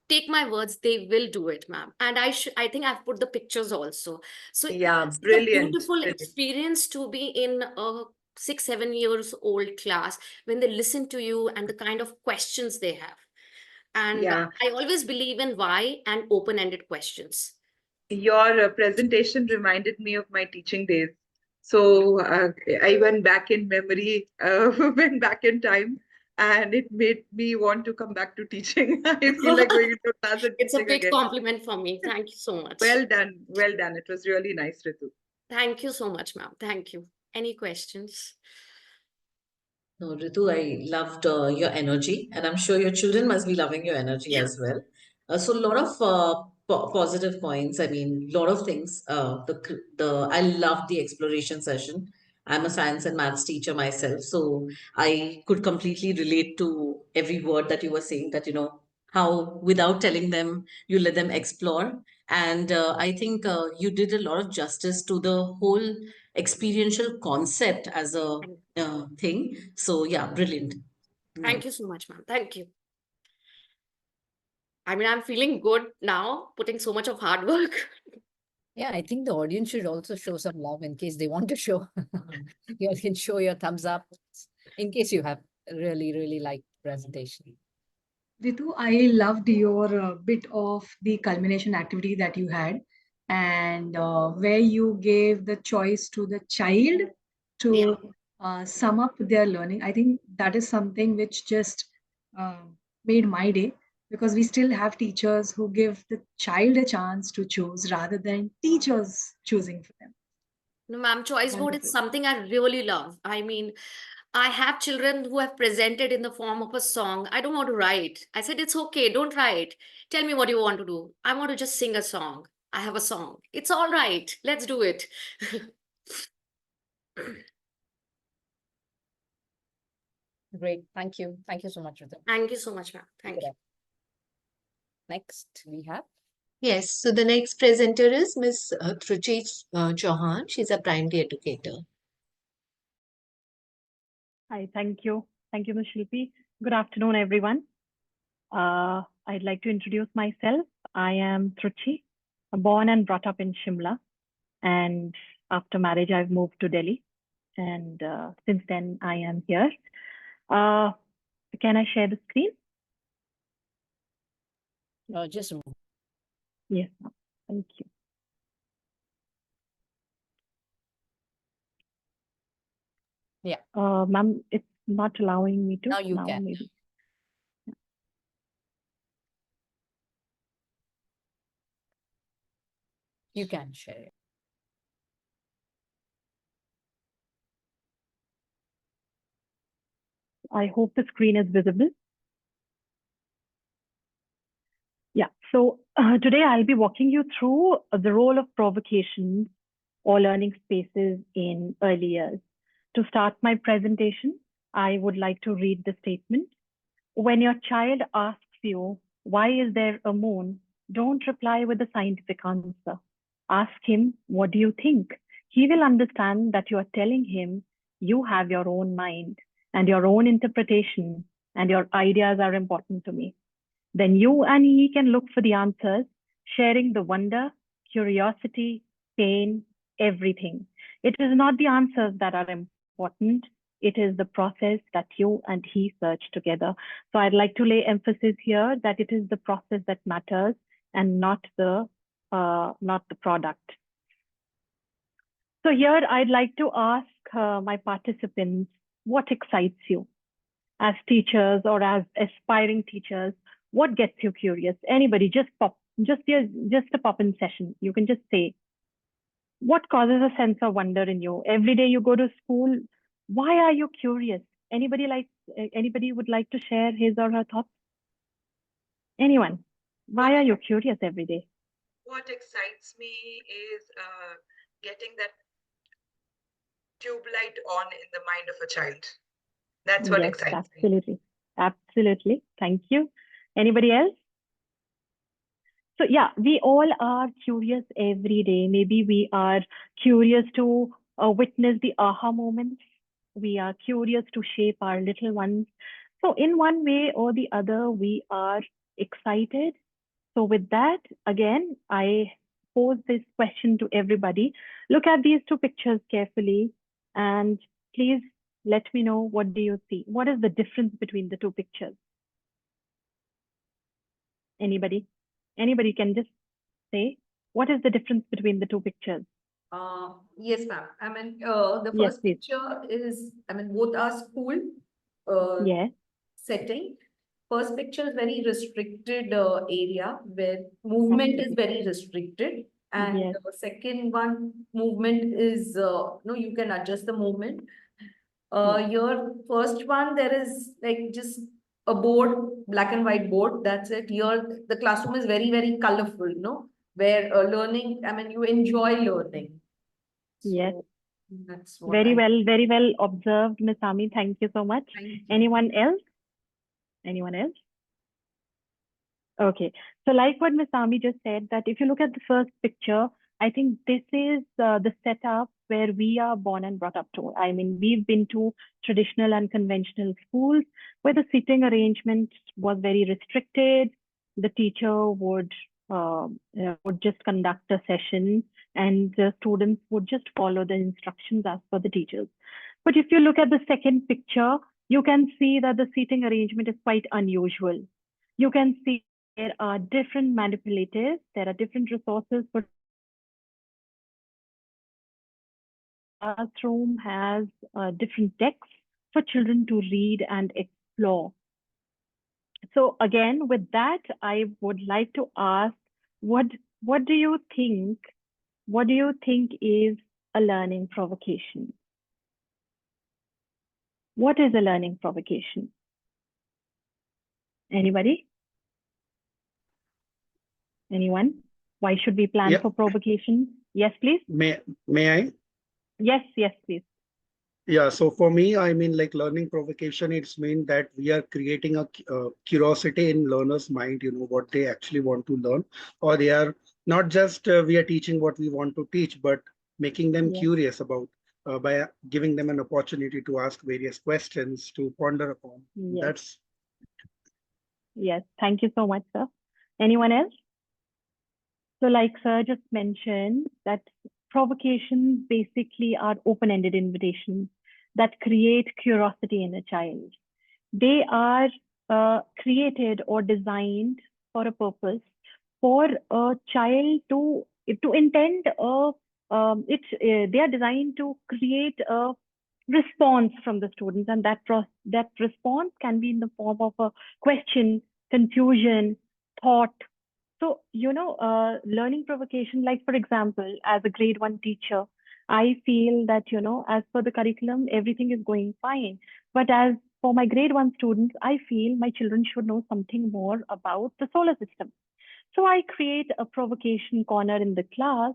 take my words, they will do it, ma'am. And I think I've put the pictures also. So Yeah, it's a brilliant. beautiful Brilliant. experience to be in a 6-7 years old class when they listen to you and the kind of questions they have. And Yeah. I always believe in why and open-ended questions. Your presentation reminded me of my teaching days. So I went back in memory, went back in time, and it made me want to come back to teaching. I feel like going into class and It's a teaching big again. compliment for me. Thank you so much. Well done. Well done. It was really nice, Ritu. Thank you so much, ma'am. Thank you. Any questions? No, Ritu, I loved your energy, and I'm sure your children must be loving your energy as well. So a lot of positive points. I mean, a lot of things. I loved the exploration session. I'm a science and maths teacher myself, so I could completely relate to every word that you were saying, that, how without telling them, you let them explore. And I think you did a lot of justice to the whole experiential concept as a thing. So, yeah, brilliant. Thank you so much, ma'am. Thank you. I mean, I'm feeling good now, putting so much of hard work. Yeah, I think the audience should also show some love in case they want to show. You can show your thumbs up in case you have really, really liked presentation. Ritu, I loved your bit of the culmination activity that you had, and where you gave the choice to the child to sum up their learning. I think that is something which just uh, made my day, because we still have teachers who give the child a chance to choose rather than teachers choosing for them. No, ma'am, choice board is Wonderful. something I really love. I mean, I have children who have presented in the form of a song. I don't want to write. I said, it's okay, don't write. Tell me what you want to do. I want to just sing a song. I have a song. It's all right. Let's do it. Great. Thank you. Thank you so much, Rhythm. Thank you so much, ma'am. Thank you. Next, we have. Yes, so the next presenter is Miss Truchi Chauhan. She's a primary educator. Hi, thank you. Thank you, Ms. Shilpi. Good afternoon, everyone. I'd like to introduce myself. I am Truchi, born and brought up in Shimla. And after marriage, I've moved to Delhi. And since then, I am here. Can I share the screen? Just a moment. Yes, ma'am. Thank you. Yeah. Ma'am, it's not allowing me to. Now you can. Maybe. You can share it. I hope the screen is visible. Yeah, so today I'll be walking you through the role of provocations or learning spaces in early years. To start my presentation, I would like to read the statement. When your child asks you, why is there a moon? Don't reply with a scientific answer. Ask him, what do you think? He will understand that you are telling him you have your own mind and your own interpretation, and your ideas are important to me. Then you and he can look for the answers, sharing the wonder, curiosity, pain, everything. It is not the answers that are important. It is the process that you and he search together. So I'd like to lay emphasis here that it is the process that matters and not the product. So here I'd like to ask my participants, what excites you? As teachers or as aspiring teachers, what gets you curious? Anybody, just a pop-in session. You can just say, what causes a sense of wonder in you? Every day you go to school, why are you curious? Anybody would like to share his or her thoughts? Anyone? Why are you curious every day? What excites me is getting that tube light on in the mind of a child. That's what excites me. Absolutely. Absolutely. Thank you. Anybody else? So yeah, we all are curious every day. Maybe we are curious to witness the aha moments. We are curious to shape our little ones. So in one way or the other, we are excited. So with that, again, I pose this question to everybody. Look at these two pictures carefully and please let me know, what do you see? What is the difference between the two pictures? Anybody? Anybody can just say, what is the difference between the two pictures? Yes, ma'am. I mean, the Yes, first please. picture is, I mean, both are school Yes. setting. First picture is very restricted area where movement is very restricted. And Yes. the second one, movement is, no, you can adjust the movement. Your first one, there is like just a board, black and white board. That's it. Here, the classroom is very, very colorful, no? Where learning, I mean, you enjoy learning. Yes. That's what Very well observed, Miss Ami. Thank you so much. Thank you. Anyone else? Anyone else? Okay. So like what Miss Ami just said, that if you look at the first picture, I think this is the setup where we are born and brought up to. I mean, we've been to traditional and conventional schools where the seating arrangement was very restricted. The teacher would just conduct a session and the students would just follow the instructions as per the teachers. But if you look at the second picture, you can see that the seating arrangement is quite unusual. You can see there are different manipulators, there are different resources for classroom has different decks for children to read and explore. So again, with that, I would like to ask, what do you think? What do you think is a learning provocation? What is a learning provocation? Anybody? Anyone? Why should we plan Yeah. for provocation? Yes, please. May I? Yes, please. Yeah, so for me, I mean, like learning provocation, it's mean that we are creating a curiosity in learners' mind, what they actually want to learn, or they are not just we are teaching what we want to teach, but making them Yes. curious about by giving them an opportunity to ask various questions to ponder upon. Yes. That's Yes, thank you so much, sir. Anyone else? So like sir just mentioned, that provocations basically are open-ended invitations that create curiosity in a child. They are created or designed for a purpose for a child to intend they are designed to create a response from the students, and that response can be in the form of a question, confusion, thought. So, learning provocation, like for example, as a grade one teacher, I feel that, as per the curriculum, everything is going fine. But as for my grade one students, I feel my children should know something more about the solar system. So I create a provocation corner in the class.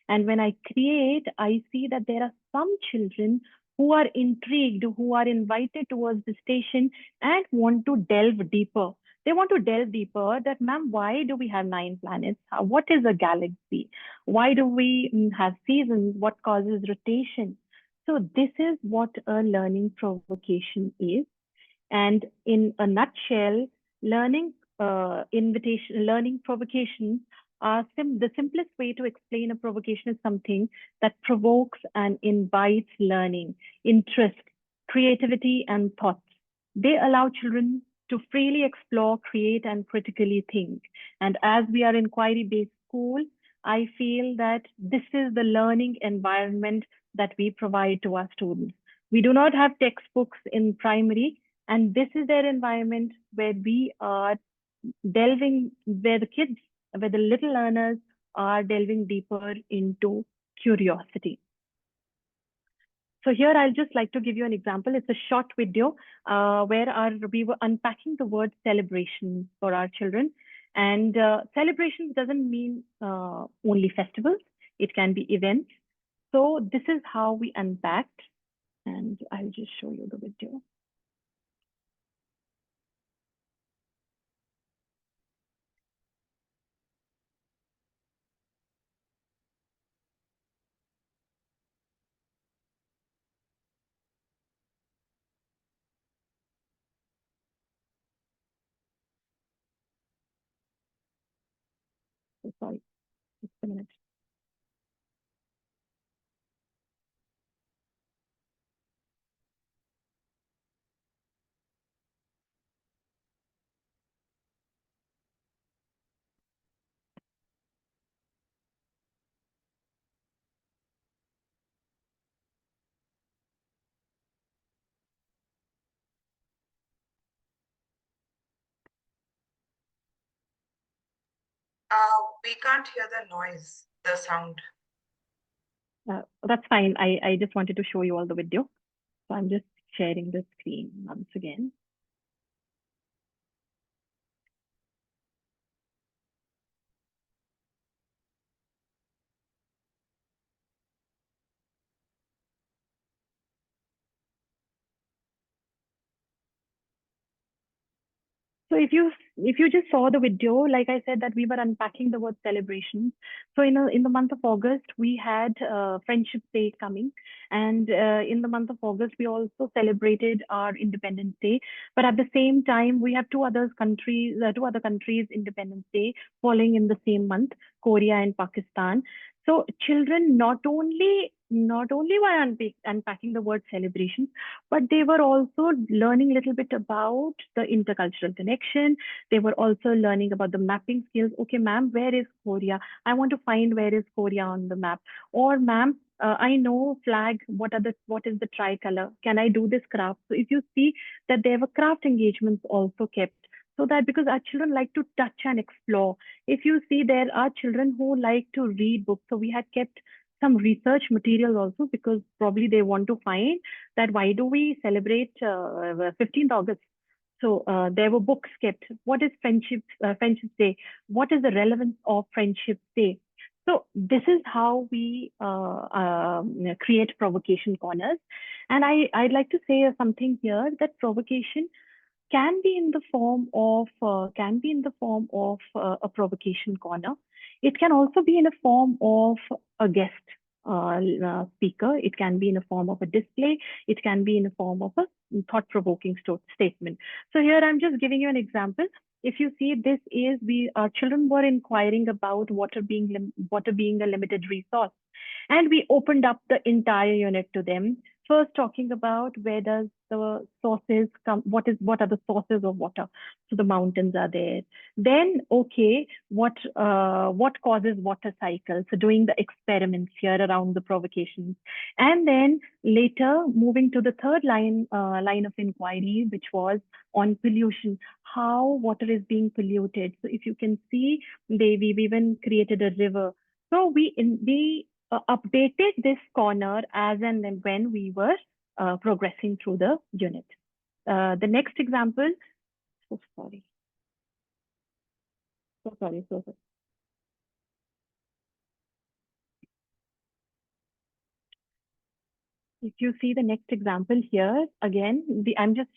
And when I create, I see that there are some children who are intrigued, who are invited towards the station and want to delve deeper. They want to delve deeper that, ma'am, why do we have 9 planets? What is a galaxy? Why do we have seasons? What causes rotation? So this is what a learning provocation is. And in a nutshell, learning provocations are the simplest way to explain a provocation is something that provokes and invites learning, interest, creativity, and thoughts. They allow children to freely explore, create, and critically think. And as we are inquiry-based school, I feel that this is the learning environment that we provide to our students. We do not have textbooks in primary, and this is their environment where we are delving, where the little learners are delving deeper into curiosity. So here I'll just like to give you an example. It's a short video where we were unpacking the word celebration for our children. And celebrations doesn't mean only festivals. It can be events. So this is how we unpacked. And I'll just show you the video. So sorry, just a minute. We can't hear the noise, the sound. That's fine. I just wanted to show you all the video. So I'm just sharing the screen once again. So if you just saw the video, like I said, that we were unpacking the word celebration. So in the month of August, we had Friendship Day coming, and in the month of August, we also celebrated our Independence Day. But at the same time, we have two other countries' Independence Day following in the same month, Korea and Pakistan. So children not only were unpacking the word celebration, but they were also learning a little bit about the intercultural connection. They were also learning about the mapping skills. Okay, ma'am, where is Korea? I want to find where is Korea on the map. Or ma'am, I know flag. What is the tricolor? Can I do this craft? So if you see that there were craft engagements also kept, so that because our children like to touch and explore. If you see, there are children who like to read books, so we had kept some research material also, because probably they want to find that why do we celebrate 15th August. So there were books kept. What is Friendship Day? What is the relevance of Friendship Day? So this is how we create provocation corners. And I'd like to say something here, that provocation can be in the form of a provocation corner. It can also be in a form of a guest speaker. It can be in a form of a display. It can be in a form of a thought-provoking statement. So here I'm just giving you an example. If you see, this is our children were inquiring about water being a limited resource, and we opened up the entire unit to them. First, talking about where does the sources come, what are the sources of water? So the mountains are there. Then, okay, what causes water cycles? So doing the experiments here around the provocations. And then later moving to the third line of inquiry, which was on pollution, how water is being polluted. So if you can see, we've even created a river. So we updated this corner as and when we were progressing through the unit. The next example, so sorry. If you see the next example here, again, I'm just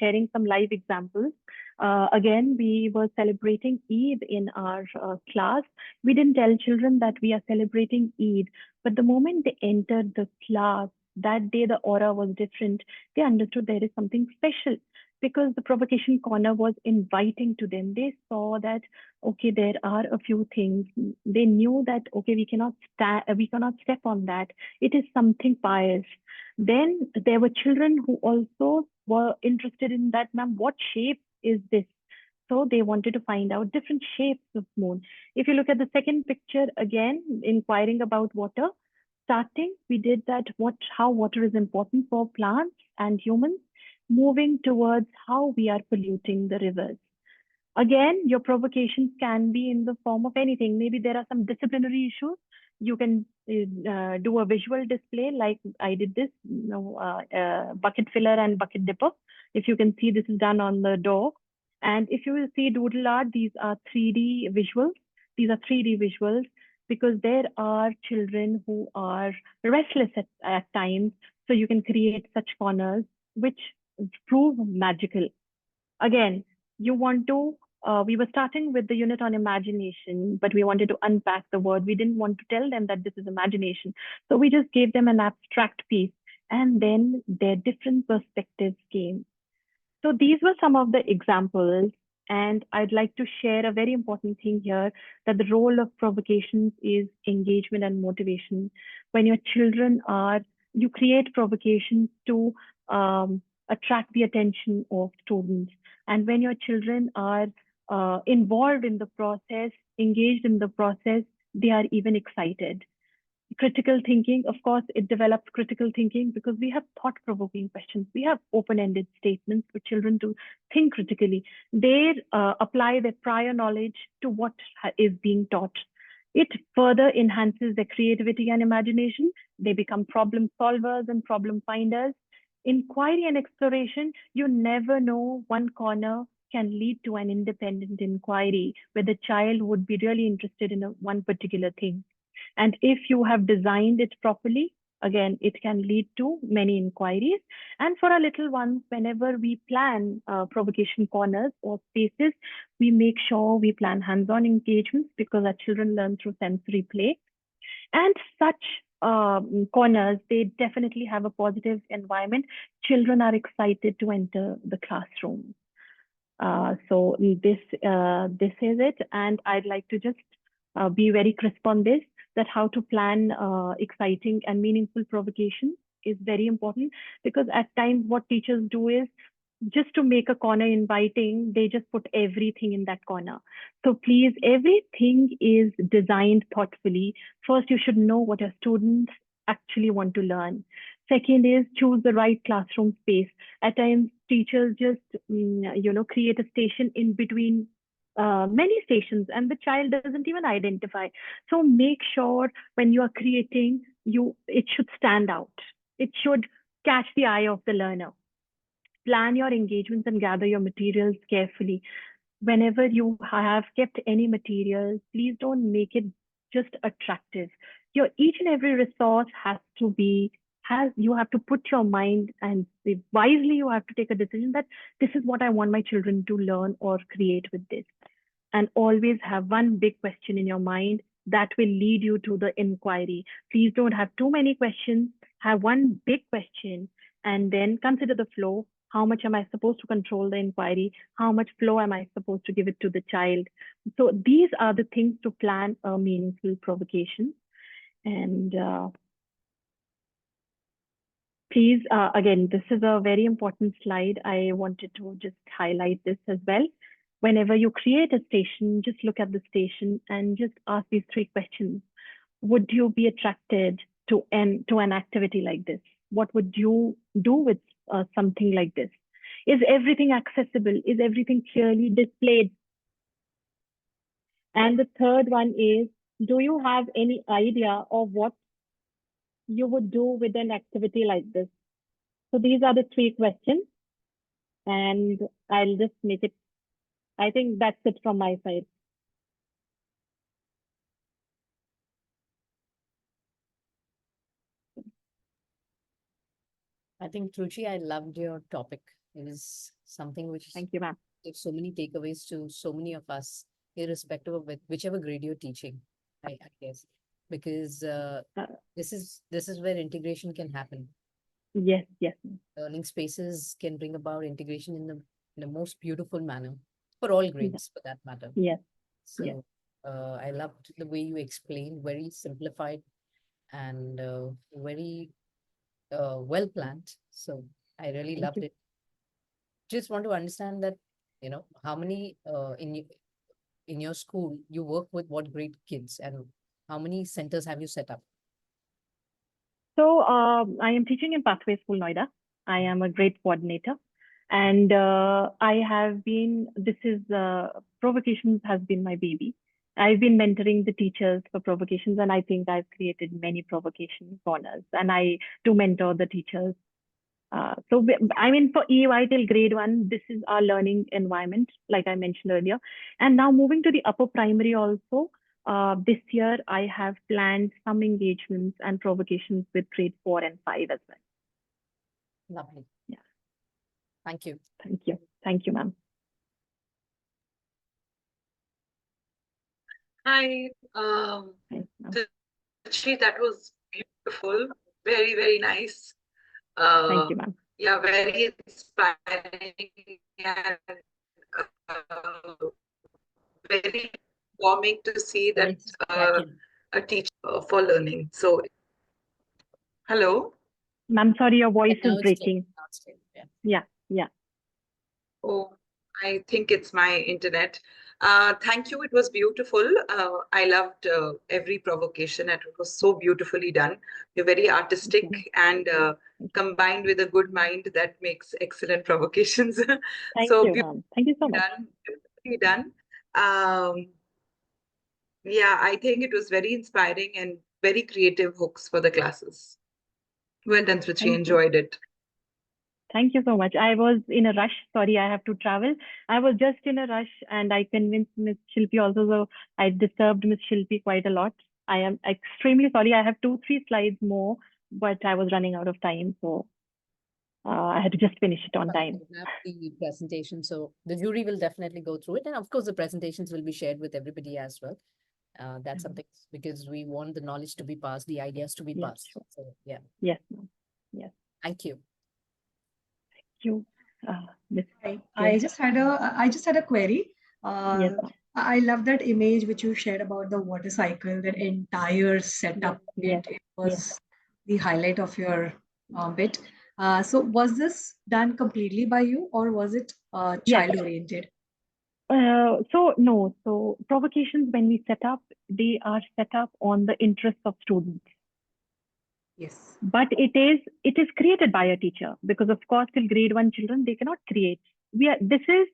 sharing some live examples. Again, we were celebrating Eid in our class. We didn't tell children that we are celebrating Eid, but the moment they entered the class, that day the aura was different. They understood there is something special, because the provocation corner was inviting to them. They saw that, okay, there are a few things. They knew that, okay, we cannot step on that. It is something pious. Then there were children who also were interested in that, ma'am, what shape is this? So they wanted to find out different shapes of moon. If you look at the second picture, again, inquiring about water, starting, we did that, how water is important for plants and humans, moving towards how we are polluting the rivers. Again, your provocations can be in the form of anything. Maybe there are some disciplinary issues. You can do a visual display, like I did this, bucket filler and bucket dipper. If you can see, this is done on the door. And if you will see doodle art, these are 3D visuals. These are 3D visuals because there are children who are restless at times. So you can create such corners which prove magical. Again, you want to, we were starting with the unit on imagination, but we wanted to unpack the word. We didn't want to tell them that this is imagination. So we just gave them an abstract piece, and then their different perspectives came. So these were some of the examples, and I'd like to share a very important thing here, that the role of provocations is engagement and motivation. When your children you create provocations to attract the attention of students. And when your children are involved in the process, engaged in the process, they are even excited. Critical thinking, of course, it develops critical thinking because we have thought-provoking questions. We have open-ended statements for children to think critically. They apply their prior knowledge to what is being taught. It further enhances their creativity and imagination. They become problem solvers and problem finders. Inquiry and exploration, you never know, one corner can lead to an independent inquiry where the child would be really interested in one particular thing. And if you have designed it properly, again, it can lead to many inquiries. And for our little ones, whenever we plan provocation corners or spaces, we make sure we plan hands-on engagements because our children learn through sensory play. And such corners, they definitely have a positive environment. Children are excited to enter the classroom. So this is it, and I'd like to just be very crisp on this, that how to plan exciting and meaningful provocation is very important, because at times what teachers do is, just to make a corner inviting, they just put everything in that corner. So please, everything is designed thoughtfully. First, you should know what your students actually want to learn. Second is choose the right classroom space. At times, teachers just create a station in between many stations, and the child doesn't even identify. So make sure when you are creating, it should stand out. It should catch the eye of the learner. Plan your engagements and gather your materials carefully. Whenever you have kept any materials, please don't make it just attractive. Your each and every resource you have to put your mind, and wisely you have to take a decision that this is what I want my children to learn or create with this. And always have one big question in your mind that will lead you to the inquiry. Please don't have too many questions. Have one big question and then consider the flow. How much am I supposed to control the inquiry? How much flow am I supposed to give it to the child? So these are the things to plan a meaningful provocation. And please, again, this is a very important slide. I wanted to just highlight this as well. Whenever you create a station, just look at the station and just ask these 3 questions. Would you be attracted to an activity like this? What would you do with something like this? Is everything accessible? Is everything clearly displayed? And the third one is, do you have any idea of what you would do with an activity like this? So these are the 3 questions, and I'll just make it. I think that's it from my side. I think, Truchi, I loved your topic. It is something which Thank you, ma'am. gives so many takeaways to so many of us, irrespective of whichever grade you're teaching, I guess, because this is where integration can happen. Yes, yes. Learning spaces can bring about integration in the most beautiful manner for all grades, for that matter. Yes. So yes. I loved the way you explained, very simplified and very well planned. So I really loved it. Just want to understand that, how many in your school you work with what grade kids, and how many centers have you set up? So I am teaching in Pathway School, Noida. I am a grade coordinator. And I have been, Provocations has been my baby. I've been mentoring the teachers for provocations, and I think I've created many provocation corners, and I do mentor the teachers. So I mean, for EY till grade 1, this is our learning environment, like I mentioned earlier. And now moving to the upper primary also, this year I have planned some engagements and provocations with grade 4 and 5 as well. Lovely. Yeah. Thank you. Thank you. Thank you, ma'am. Hi, Tachi, that was beautiful. Very, very nice. Thank you, ma'am. Yeah, very inspiring and very warming to see that a teacher for learning. So, hello. Ma'am, sorry, your voice Now is it's breaking. stable. Yeah, yeah. Oh, I think it's my internet. Thank you. It was beautiful. I loved every provocation, and it was so beautifully done. You're very artistic and combined with a good mind that makes excellent provocations. Thank So you, ma'am. Thank you so much. beautifully done. Yeah, I think it was very inspiring and very creative hooks for the classes. Well done, Sruchi. Enjoyed it. Thank you so much. I was in a rush. Sorry, I have to travel. I was just in a rush, and I convinced Miss Shilpi also. So I disturbed Miss Shilpi quite a lot. I am extremely sorry. I have 2-3 slides more but I was running out of time, so I had to just finish it on time. We have the presentation, so the jury will definitely go through it, and of course, the presentations will be shared with everybody as well. That's something because we want the knowledge to be passed, the ideas to be Yes, passed. sure. So yeah, Yes, ma'am. Yes. thank you. Thank you. Miss I just had a query. Yes, ma'am. I love that image which you shared about the water cycle, that entire setup. Yes, It was the highlight of your bit. So was this done completely by you, or was it Yes. child oriented? So provocations, when we set up, they are set up on the interests of students. Yes. But it is created by a teacher, because of course till grade 1 children they cannot create. This is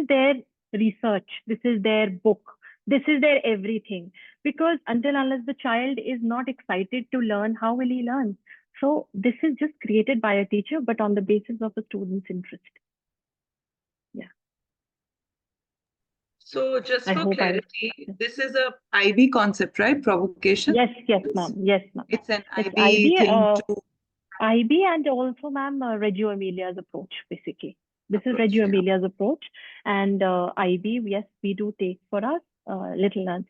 their research, this is their book, this is their everything. Because unless the child is not excited to learn, how will he learn? So this is just created by a teacher, but on the basis of a student's interest. Yeah. So just I for hope clarity, this is a IB concept, right? Provocation? Yes, ma'am. Yes, ma'am. It's an It's IB thing to IB and also, ma'am, Reggio Emilia's approach, basically. This is Reggio Emilia's approach. And IB, yes, we do take for us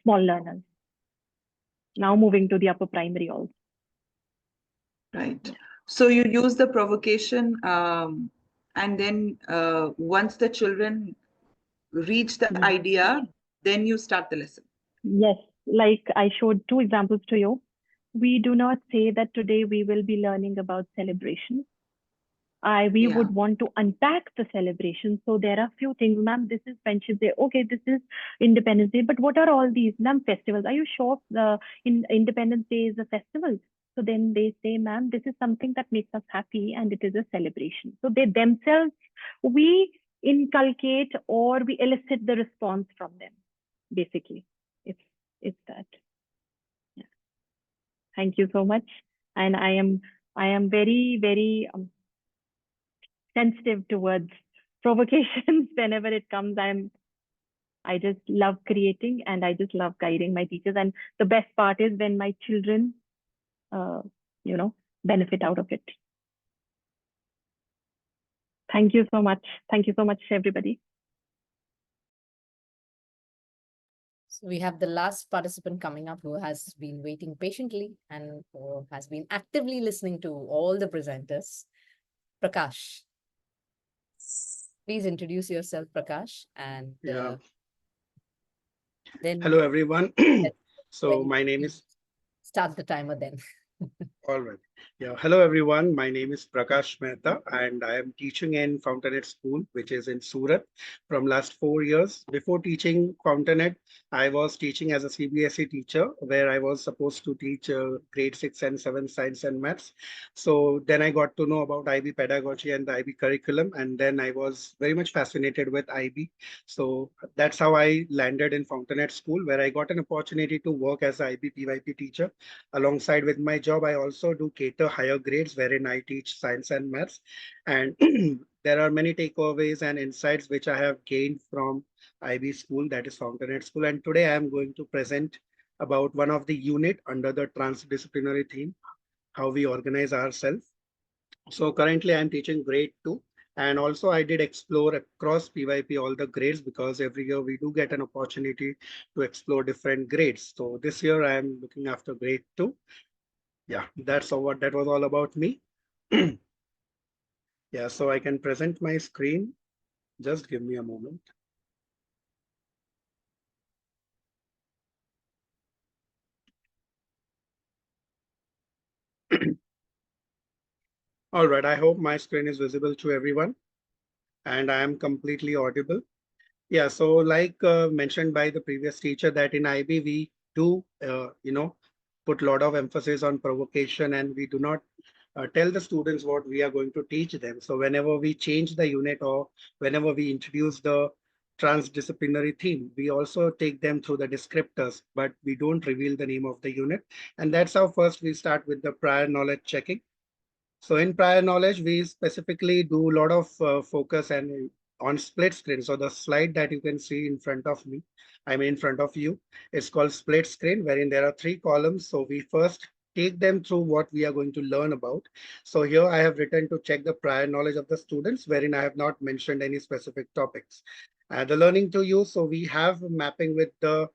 small learners. Now moving to the upper primary also. Right. So you use the provocation, and then once the children reach the idea, then you start the lesson. Yes, like I showed 2 examples to you. We do not say that today we will be learning about celebration. We would want to unpack the celebration. So there are few things, ma'am. This is Friendship Day. Okay, this is Independence Day. But what are all these, ma'am, festivals? Are you sure Independence Day is a festival? So then they say, ma'am, this is something that makes us happy and it is a celebration. So they themselves, we inculcate or we elicit the response from them. Basically, it's that. Yeah. Thank you so much. And I am very, very sensitive towards provocations. Whenever it comes, I just love creating and I just love guiding my teachers. And the best part is when my children benefit out of it. Thank you so much. Thank you so much, everybody. So we have the last participant coming up who has been waiting patiently and who has been actively listening to all the presenters. Prakash. Please introduce yourself, Prakash, and then Hello, everyone. So my name is... Start the timer then. All right. Yeah. Hello, everyone. My name is Prakash Mehta, and I am teaching in Fountainhead School, which is in Surat, from last 4 years. Before teaching Fountainhead, I was teaching as a CBSE teacher, where I was supposed to teach grade 6 and 7 science and maths. So then I got to know about IB pedagogy and the IB curriculum, and then I was very much fascinated with IB. So that's how I landed in Fountainhead School, where I got an opportunity to work as an IB PYP teacher. Alongside with my job, I also do cater higher grades, wherein I teach science and maths. And there are many takeaways and insights which I have gained from IB school, that is Fountainhead School. And today I am going to present about one of the unit under the transdisciplinary theme, how we organize ourselves. So currently I'm teaching grade 2. And also I did explore across PYP all the grades, because every year we do get an opportunity to explore different grades. So this year I am looking after grade 2. Yeah, that's all what that was all about me. Yeah, so I can present my screen. Just give me a moment. All right, I hope my screen is visible to everyone and I am completely audible. Yeah, so like mentioned by the previous teacher, that in IB we do, put a lot of emphasis on provocation, and we do not tell the students what we are going to teach them. So whenever we change the unit or whenever we introduce the transdisciplinary theme, we also take them through the descriptors, but we don't reveal the name of the unit. And that's how first we start with the prior knowledge checking. So in prior knowledge, we specifically do a lot of focus and on split screen. So the slide that you can see in front of me, in front of you, is called split screen, wherein there are 3 columns. So we first take them through what we are going to learn about. So here I have written to check the prior knowledge of the students, wherein I have not mentioned any specific topics. The learning to use, so we have mapping with the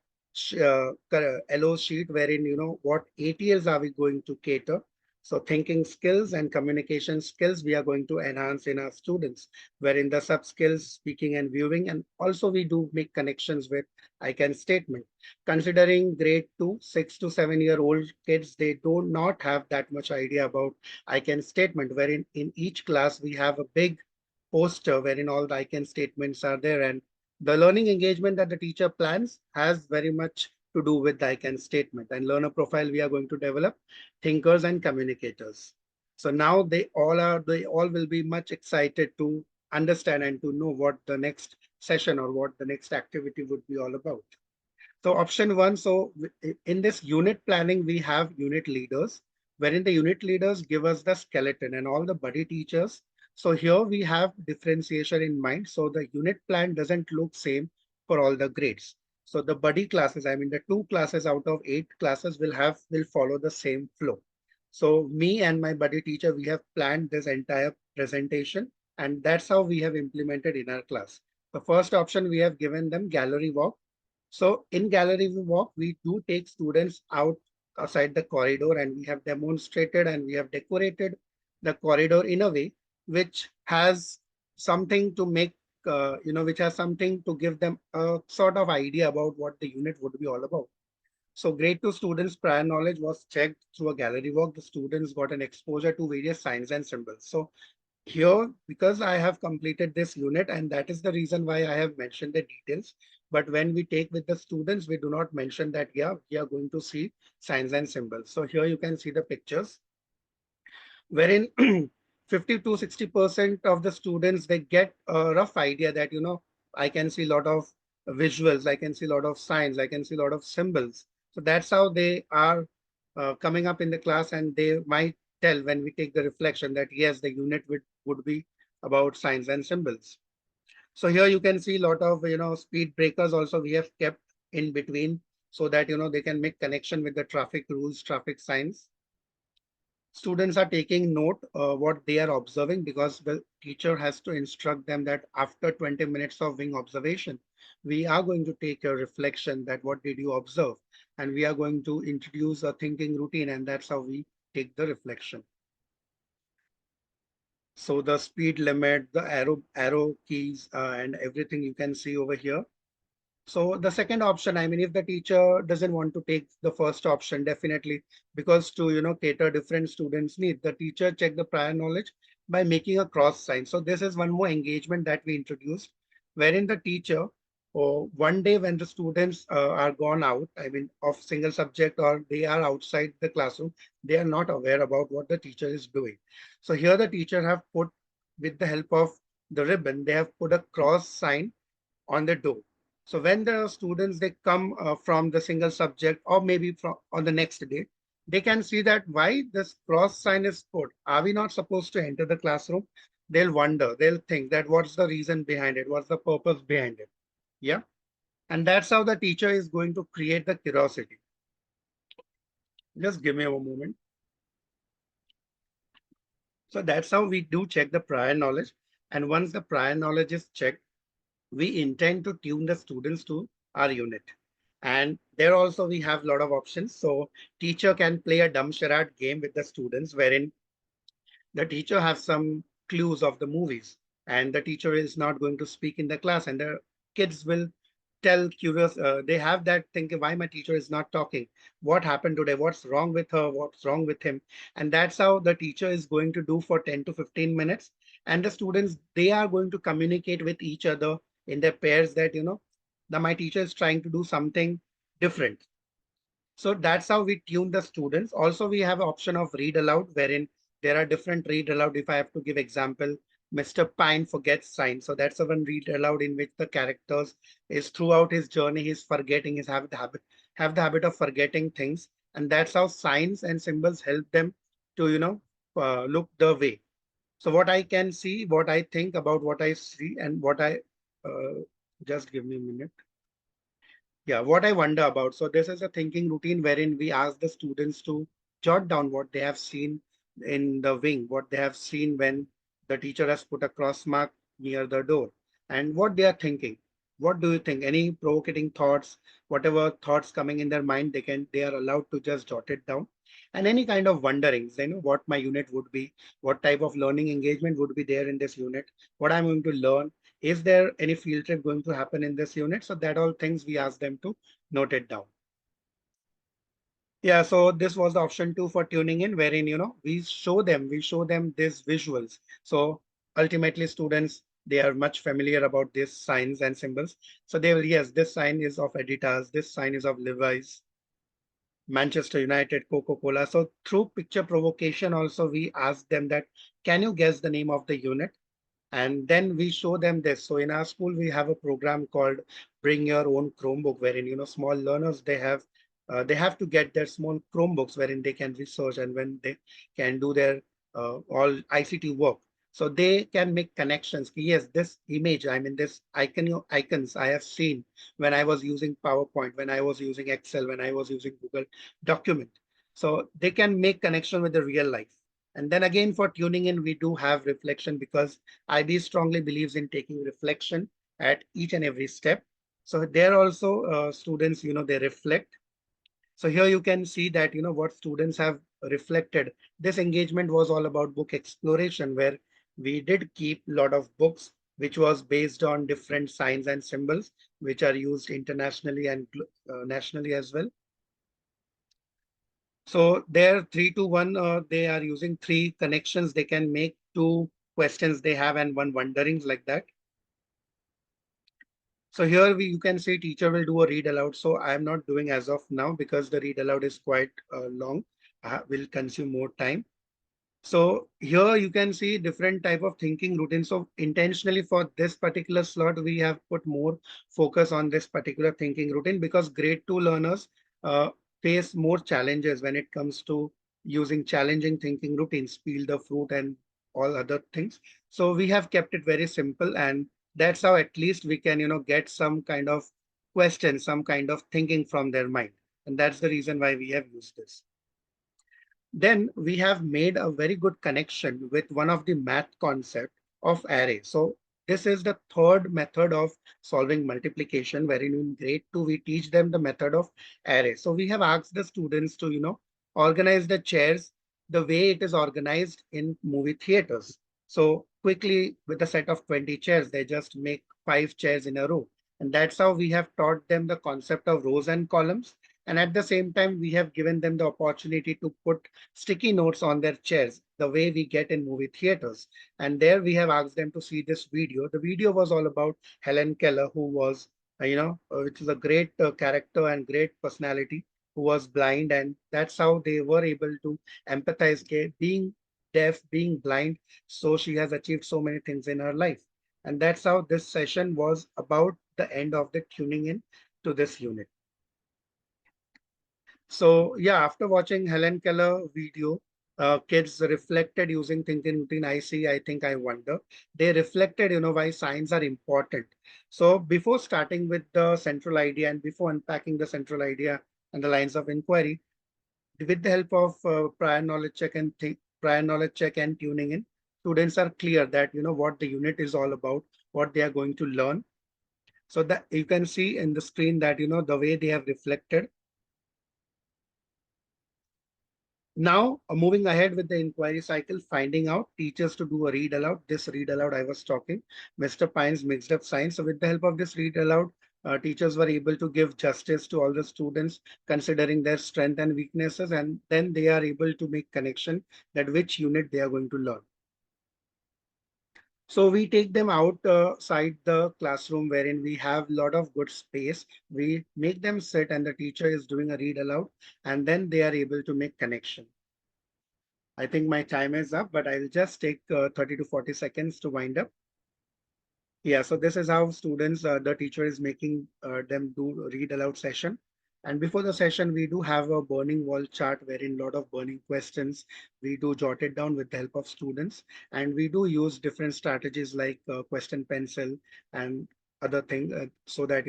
LO sheet, wherein, what ATLs are we going to cater. So thinking skills and communication skills, we are going to enhance in our students, wherein the sub skills, speaking and viewing, and also we do make connections with I can statement. Considering grade 2, 6 to 7 year old kids, they do not have that much idea about I can statement, wherein in each class we have a big poster wherein all the I can statements are there. And the learning engagement that the teacher plans has very much to do with the I can statement. And learner profile, we are going to develop thinkers and communicators. So now they all will be much excited to understand and to know what the next session or what the next activity would be all about. So option one, so in this unit planning, we have unit leaders, wherein the unit leaders give us the skeleton and all the buddy teachers. So here we have differentiation in mind. So the unit plan doesn't look same for all the grades. So the buddy classes, I mean the 2 classes out of 8 classes will follow the same flow. So me and my buddy teacher, we have planned this entire presentation, and that's how we have implemented in our class. The first option, we have given them gallery walk. So in gallery walk, we do take students outside the corridor, and we have demonstrated and we have decorated the corridor in a way which has something to make, which has something to give them a sort of idea about what the unit would be all about. So grade 2 students' prior knowledge was checked through a gallery walk. The students got an exposure to various signs and symbols. So here, because I have completed this unit, and that is the reason why I have mentioned the details. But when we take with the students, we do not mention that, yeah, we are going to see signs and symbols. So here you can see the pictures, wherein 50 to 60% of the students, they get a rough idea that, I can see a lot of visuals, I can see a lot of signs, I can see a lot of symbols. So that's how they are coming up in the class, and they might tell when we take the reflection that yes, the unit would be about signs and symbols. So here you can see a lot of, speed breakers also we have kept in between, so that, they can make connection with the traffic rules, traffic signs. Students are taking note what they are observing, because the teacher has to instruct them that after 20 minutes of wing observation, we are going to take a reflection that what did you observe, and we are going to introduce a thinking routine, and that's how we take the reflection. So the speed limit, the arrow keys, and everything you can see over here. So the second option, I mean, if the teacher doesn't want to take the first option, definitely, because to, cater different students' need, the teacher check the prior knowledge by making a cross sign. So this is one more engagement that we introduced, wherein the teacher, or one day when the students are gone out, I mean, of single subject, or they are outside the classroom, they are not aware about what the teacher is doing. So here the teacher have put, with the help of the ribbon, they have put a cross sign on the door. So when the students, they come from the single subject, or maybe from on the next day, they can see that why this cross sign is put. Are we not supposed to enter the classroom? They'll wonder, they'll think that what's the reason behind it? What's the purpose behind it? Yeah. And that's how the teacher is going to create the curiosity. Just give me a moment. So that's how we do check the prior knowledge. And once the prior knowledge is checked, we intend to tune the students to our unit. And there also we have a lot of options. So teacher can play a dumb charade game with the students, wherein the teacher has some clues of the movies, and the teacher is not going to speak in the class, and the kids will tell curious, they have that thinking, why my teacher is not talking, what happened today, what's wrong with her, what's wrong with him. And that's how the teacher is going to do for 10 to 15 minutes. And the students, they are going to communicate with each other in their pairs that, my teacher is trying to do something different. So that's how we tune the students. Also, we have an option of read aloud, wherein there are different read aloud. If I have to give example, Mr. Pine forgets signs. So that's a one read aloud in which the characters is throughout his journey, he's forgetting, he's have the habit of forgetting things. And that's how signs and symbols help them to, look the way. So what I can see, what I think about what I see, and what I, just give me a minute. Yeah, what I wonder about. So this is a thinking routine wherein we ask the students to jot down what they have seen in the wing, what they have seen when the teacher has put a cross mark near the door, and what they are thinking. What do you think? Any provocating thoughts, whatever thoughts coming in their mind, they are allowed to just jot it down. And any kind of wonderings, what my unit would be, what type of learning engagement would be there in this unit, what I'm going to learn, is there any field trip going to happen in this unit? So that all things we ask them to note it down. Yeah, so this was the option 2 for tuning in, wherein we show them these visuals. So ultimately students, they are much familiar about these signs and symbols. So they will, yes, this sign is of Editas, this sign is of Levi's, Manchester United, Coca-Cola. So through picture provocation also we ask them that, can you guess the name of the unit? And then we show them this. So in our school, we have a program called Bring Your Own Chromebook, wherein, small learners, they have to get their small Chromebooks wherein they can research and when they can do their all ICT work. So they can make connections. Yes, this image, I mean, this icons I have seen when I was using PowerPoint, when I was using Excel, when I was using Google Document. So they can make connection with the real life. And then again, for tuning in, we do have reflection, because IB strongly believes in taking reflection at each and every step. So there also students, they reflect. So here you can see that, what students have reflected. This engagement was all about book exploration, where we did keep a lot of books, which was based on different signs and symbols, which are used internationally and nationally as well. So there 3 to 1, they are using 3 connections they can make, 2 questions they have and 1 wonderings, like that. So here you can say teacher will do a read aloud. So I am not doing as of now, because the read aloud is quite long, will consume more time. So here you can see different type of thinking routine. So intentionally for this particular slot, we have put more focus on this particular thinking routine, because grade 2 learners uh, face more challenges when it comes to using challenging thinking routines, peel the fruit and all other things. So we have kept it very simple, and that's how at least we can, get some kind of question, some kind of thinking from their mind. And that's the reason why we have used this. Then we have made a very good connection with one of the math concept of array. So this is the third method of solving multiplication, wherein in grade 2 we teach them the method of array. So we have asked the students to organize the chairs the way it is organized in movie theaters. So quickly, with a set of 20 chairs, they just make 5 chairs in a row. And that's how we have taught them the concept of rows and columns. And at the same time, we have given them the opportunity to put sticky notes on their chairs, the way we get in movie theaters. And there we have asked them to see this video. The video was all about Helen Keller, who was, which is a great character and great personality, who was blind. And that's how they were able to empathize, being deaf, being blind. So she has achieved so many things in her life. And that's how this session was about the end of the tuning in to this unit. So yeah, after watching Helen Keller video, kids reflected using thinking routine. I see, I think, I wonder. They reflected, why signs are important. So before starting with the central idea and before unpacking the central idea and the lines of inquiry, with the help of prior knowledge check and tuning in, students are clear that what the unit is all about, what they are going to learn. So that you can see in the screen that the way they have reflected. Now, moving ahead with the inquiry cycle, finding out teachers to do a read aloud. This read aloud I was talking, Mr. Pine's mixed up science. So with the help of this read aloud, teachers were able to give justice to all the students, considering their strength and weaknesses, and then they are able to make connection that which unit they are going to learn. So we take them outside the classroom, wherein we have a lot of good space. We make them sit and the teacher is doing a read aloud, and then they are able to make connection. I think my time is up, but I'll just take 30 to 40 seconds to wind up. Yeah, so this is how students, the teacher is making them do read aloud session. And before the session, we do have a burning wall chart wherein a lot of burning questions, we do jot it down with the help of students. And we do use different strategies like question pencil and other things so that,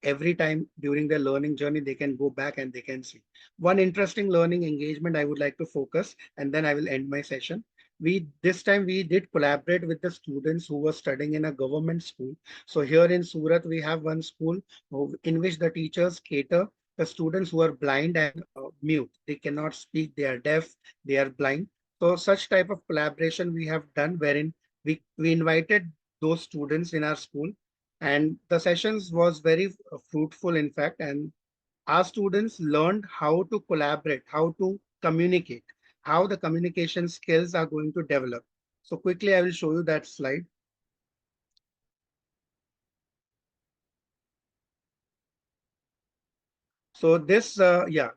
every time during their learning journey, they can go back and they can see. One interesting learning engagement I would like to focus, and then I will end my session. This time we did collaborate with the students who were studying in a government school. So here in Surat, we have one school in which the teachers cater the students who are blind and mute. They cannot speak, they are deaf, they are blind. So such type of collaboration we have done, wherein we invited those students in our school, and the sessions was very fruitful in fact, and our students learned how to collaborate, how to communicate, how the communication skills are going to develop. So quickly I will show you that slide. So this,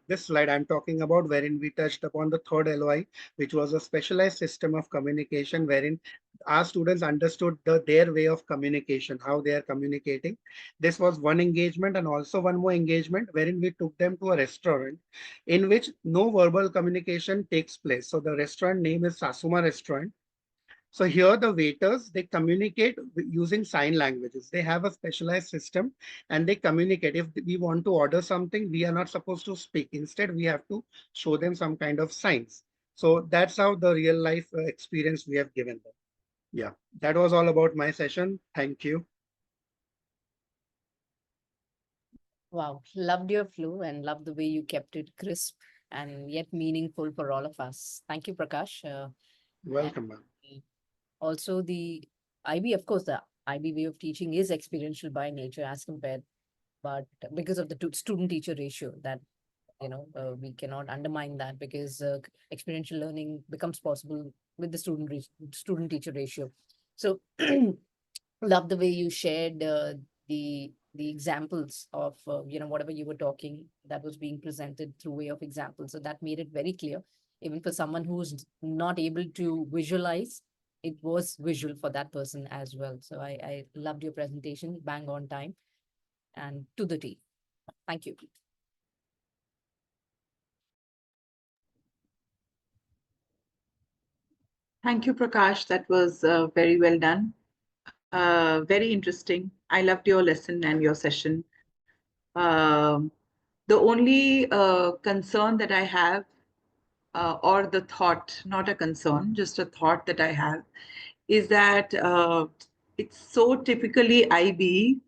this slide I'm talking about, wherein we touched upon the third LOI, which was a specialized system of communication, wherein our students understood their way of communication, how they are communicating. This was one engagement, and also one more engagement wherein we took them to a restaurant in which no verbal communication takes place. So the restaurant name is Sasuma Restaurant. So here the waiters, they communicate using sign languages. They have a specialized system and they communicate. If we want to order something, we are not supposed to speak. Instead, we have to show them some kind of signs. So that's how the real life experience we have given them. Yeah, that was all about my session. Thank you. Wow, loved your flow and loved the way you kept it crisp and yet meaningful for all of us. Thank you, Prakash. Welcome, ma'am. Also, the IB, of course, the IB way of teaching is experiential by nature as compared, but because of the student teacher ratio, that we cannot undermine that, because experiential learning becomes possible with the student teacher ratio. So love the way you shared the examples of whatever you were talking, that was being presented through way of examples. So that made it very clear, even for someone who's not able to visualize, it was visual for that person as well. So I loved your presentation, bang on time and to the T. Thank you. Thank you, Prakash. That was very well done. Very interesting. I loved your lesson and your session. The only concern that I have, or the thought, not a concern, just a thought that I have, is that it's so typically IB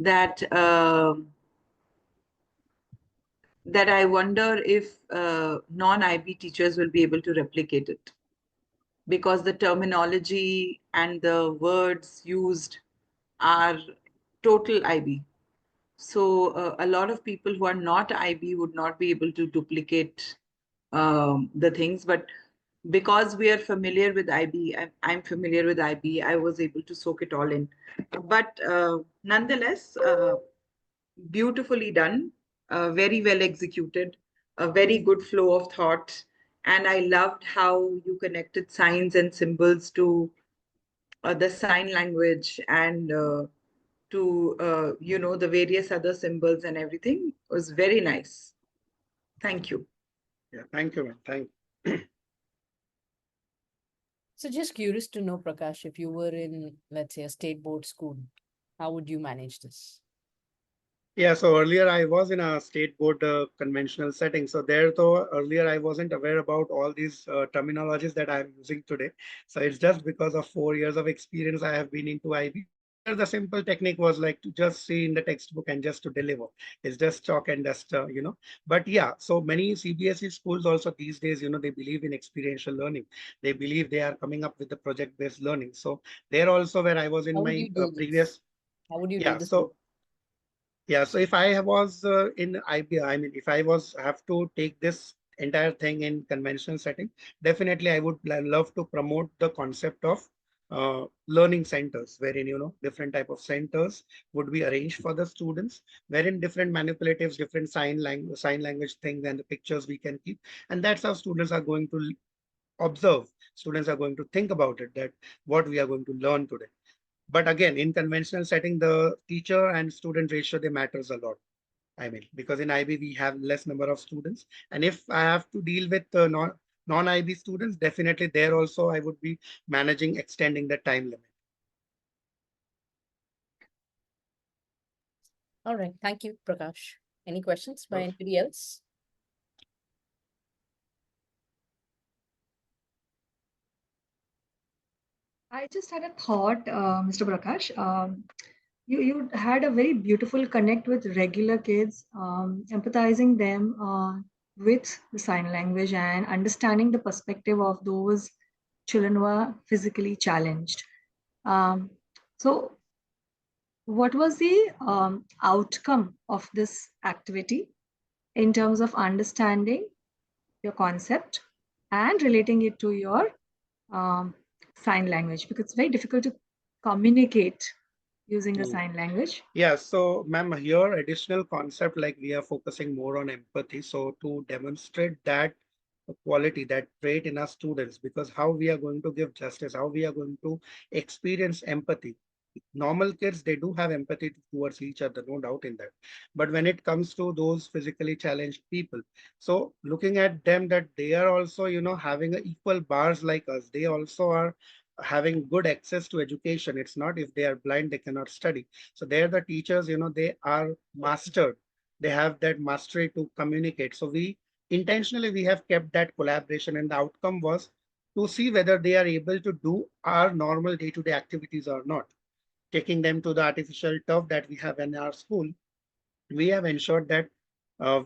that that I wonder if non-IB teachers will be able to replicate it, because the terminology and the words used are total IB. So a lot of people who are not IB would not be able to duplicate the things. But because we are familiar with IB, I'm familiar with IB, I was able to soak it all in. But nonetheless, beautifully done, very well executed, a very good flow of thought. And I loved how you connected signs and symbols to the sign language and to the various other symbols and everything. It was very nice. Thank you. Yeah, thank you, ma'am. Thank you. So just curious to know, Prakash, if you were in, let's say, a state board school, how would you manage this? Yeah, so earlier I was in a state board conventional setting. So there, though, earlier I wasn't aware about all these terminologies that I'm using today. So it's just because of 4 years of experience I have been into IB. Here, the simple technique was like to just see in the textbook and just to deliver. It's just chalk and dust, But yeah, so many CBSE schools also these days, they believe in experiential learning. They believe they are coming up with the project-based learning. So there also, where I was in How would my you do this? previous, How would you do yeah, this? so if I was in IB, I mean, if I was have to take this entire thing in conventional setting, definitely I would love to promote the concept of learning centers, wherein different type of centers would be arranged for the students, wherein different manipulatives, different sign language things and the pictures we can keep, and that's how students are going to observe. Students are going to think about it, that what we are going to learn today. But again, in conventional setting, the teacher and student ratio, they matters a lot. I mean, because in IB, we have less number of students. And if I have to deal with non-IB students, definitely there also I would be managing, extending the time limit. All right. Thank you, Prakash. Any questions by anybody else? I just had a thought, Mr. Prakash. You had a very beautiful connect with regular kids, empathizing them with the sign language and understanding the perspective of those children who are physically challenged. Um, so, what was the outcome of this activity in terms of understanding your concept and relating it to your um, sign language? Because it's very difficult to communicate using a sign language. Yeah, so ma'am, here additional concept like we are focusing more on empathy. So to demonstrate that quality, that trait in our students, because how we are going to give justice, how we are going to experience empathy. Normal kids, they do have empathy towards each other, no doubt in that. But when it comes to those physically challenged people, so looking at them that they are also, having a equal bars like us, they also are having good access to education. It's not if they are blind, they cannot study. So there the teachers, they are mastered. They have that mastery to communicate. So we have kept that collaboration, and the outcome was to see whether they are able to do our normal day-to-day activities or not. Taking them to the artificial turf that we have in our school, we have ensured that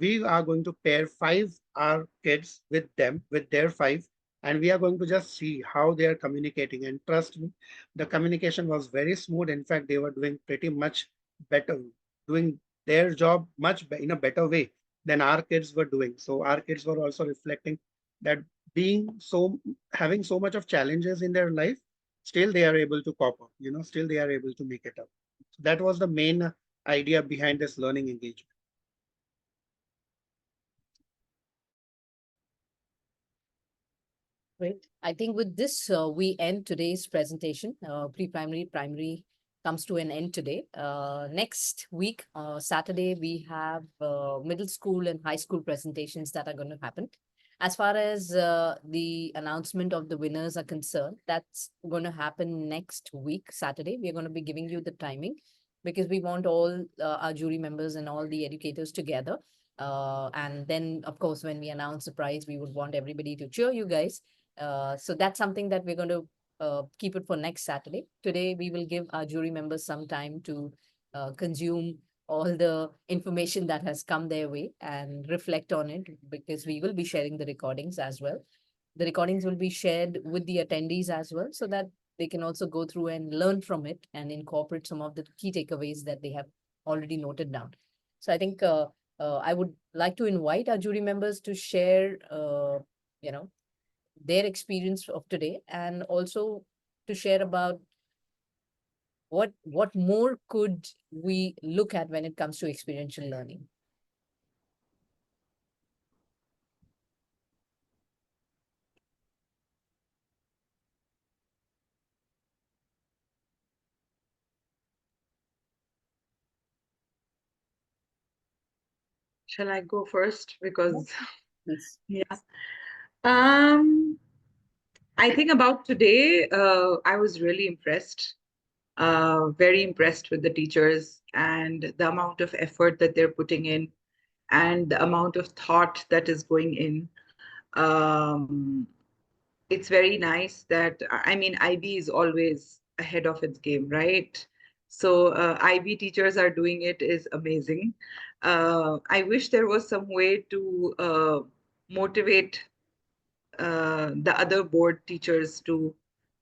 we are going to pair five our kids with them, with their five, and we are going to just see how they are communicating. And trust me, the communication was very smooth. In fact, they were doing pretty much better, doing their job in a better way than our kids were doing. So our kids were also reflecting that being so having so much of challenges in their life, still they are able to cope up, still they are able to make it up. So that was the main idea behind this learning engagement. Great. I think with this, we end today's presentation. Pre-primary, primary comes to an end today. Next week, Saturday, we have middle school and high school presentations that are going to happen. As far as the announcement of the winners are concerned, that's going to happen next week, Saturday. We're going to be giving you the timing because we want all our jury members and all the educators together. And then, of course, when we announce the prize, we would want everybody to cheer you guys. So that's something that we're going to keep it for next Saturday. Today, we will give our jury members some time to consume all the information that has come their way and reflect on it, because we will be sharing the recordings as well. The recordings will be shared with the attendees as well, so that they can also go through and learn from it and incorporate some of the key takeaways that they have already noted down. So I think I would like to invite our jury members to share, their experience of today, and also to share about what more could we look at when it comes to experiential learning. Shall I go first? Because Yes. yeah. I think about today, I was really impressed, very impressed with the teachers and the amount of effort that they're putting in and the amount of thought that is going in. It's very nice that, I mean, IB is always ahead of its game, right? So IB teachers are doing it is amazing. I wish there was some way to motivate the other board teachers to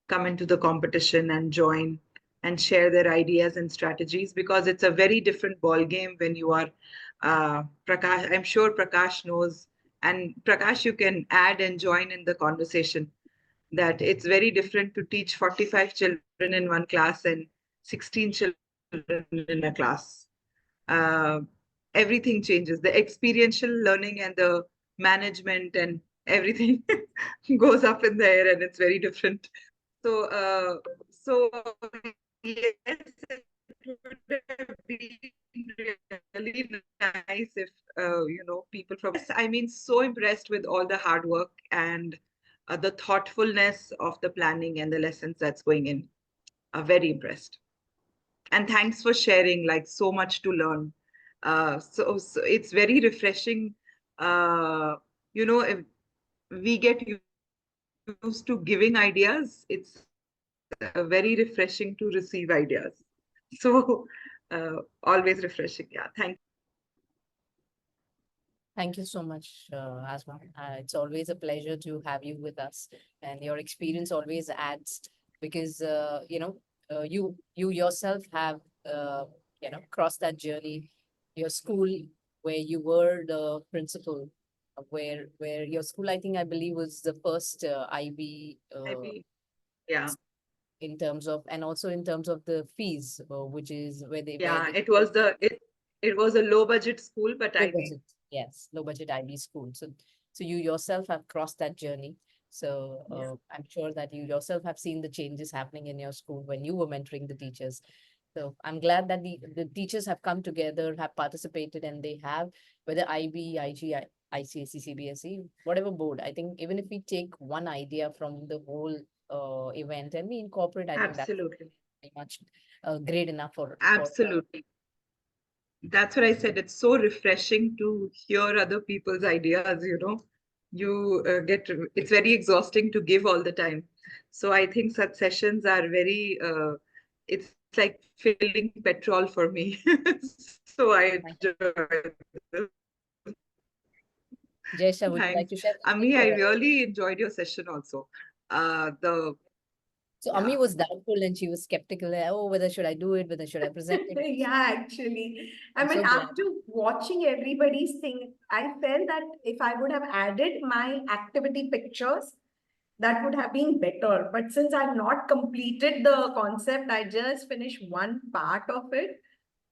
come into the competition and join and share their ideas and strategies, because it's a very different ball game when you are Prakash. I'm sure Prakash knows, and Prakash, you can add and join in the conversation, that it's very different to teach 45 children in one class and 16 children in a class. Uh, Everything changes. The experiential learning and the management and everything goes up in the air, and it's very different. So yes, it would have been really nice if people from. I mean, so impressed with all the hard work and the thoughtfulness of the planning and the lessons that's going in. Very impressed. And thanks for sharing, like, so much to learn. So it's very refreshing. If we get used to giving ideas, it's very refreshing to receive ideas. So always refreshing. Yeah, thank Thank you so much, Asma. It's always a pleasure to have you with us, and your experience always adds because you yourself have crossed that journey. Your school, where you were the principal, where your school, I believe, was the first IB IB. Yeah. in terms of, and also in terms of the fees, which is where Yeah, they it was a low budget school, but low IB. budget, yes, low budget IB school. So you yourself have crossed that journey. So I'm sure that you yourself have seen the changes happening in your school when you were mentoring the teachers. So I'm glad that the teachers have come together, have participated, and they have, whether IB, IG, ICSE, CBSE, whatever board. I think even if we take one idea from the whole event and we incorporate, I think that's Absolutely. pretty much great enough for Absolutely. That's what I said. It's so refreshing to hear other people's ideas, it's very exhausting to give all the time. So I think such sessions are it's like filling petrol for me. So I enjoy them. Jaysha, would you like Thanks. to share Ami, I something? really enjoyed your session also. The So Ami was doubtful and she was skeptical. Oh, whether should I do it? Whether should I present it? Yeah, actually. I I'm mean, so glad. after watching everybody's thing, I felt that if I would have added my activity pictures, that would have been better. But since I've not completed the concept, I just finished one part of it.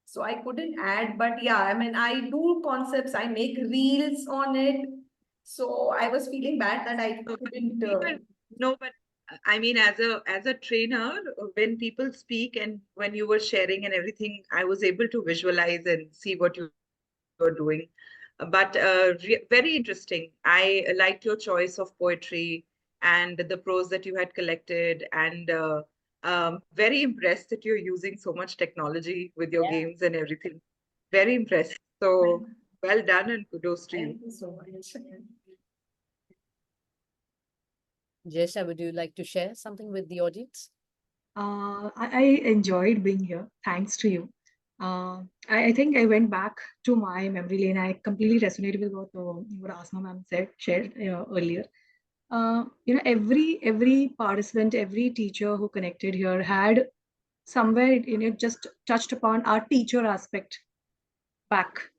So I couldn't add. But yeah, I mean, I do concepts, I make reels on it. So I was feeling bad that I couldn't. No, but I mean, as a trainer, when people speak and when you were sharing and everything, I was able to visualize and see what you were doing. But very interesting. I liked your choice of poetry and the prose that you had collected, and very impressed that you're using so much technology with your games and everything. Very impressed. So well done and kudos to you. Thank you so much. Jaysha, would you like to share something with the audience? I enjoyed being here. Thanks to you. I think I went back to my memory lane. I completely resonated with what Asma ma'am shared earlier. Every participant, every teacher who connected here had somewhere in it just touched upon our teacher aspect back.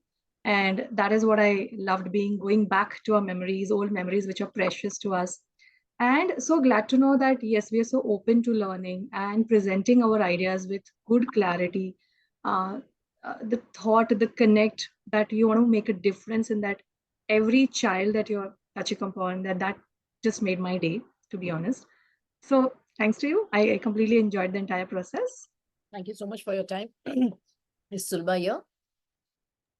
And that is what I loved, going back to our memories, old memories, which are precious to us. And so glad to know that, yes, we are so open to learning and presenting our ideas with good clarity. The thought, the connect that you want to make a difference in that every child that you're touching upon, that just made my day, to be honest. So thanks to you. I completely enjoyed the entire process. Thank you so much for your time. Is Sulba here?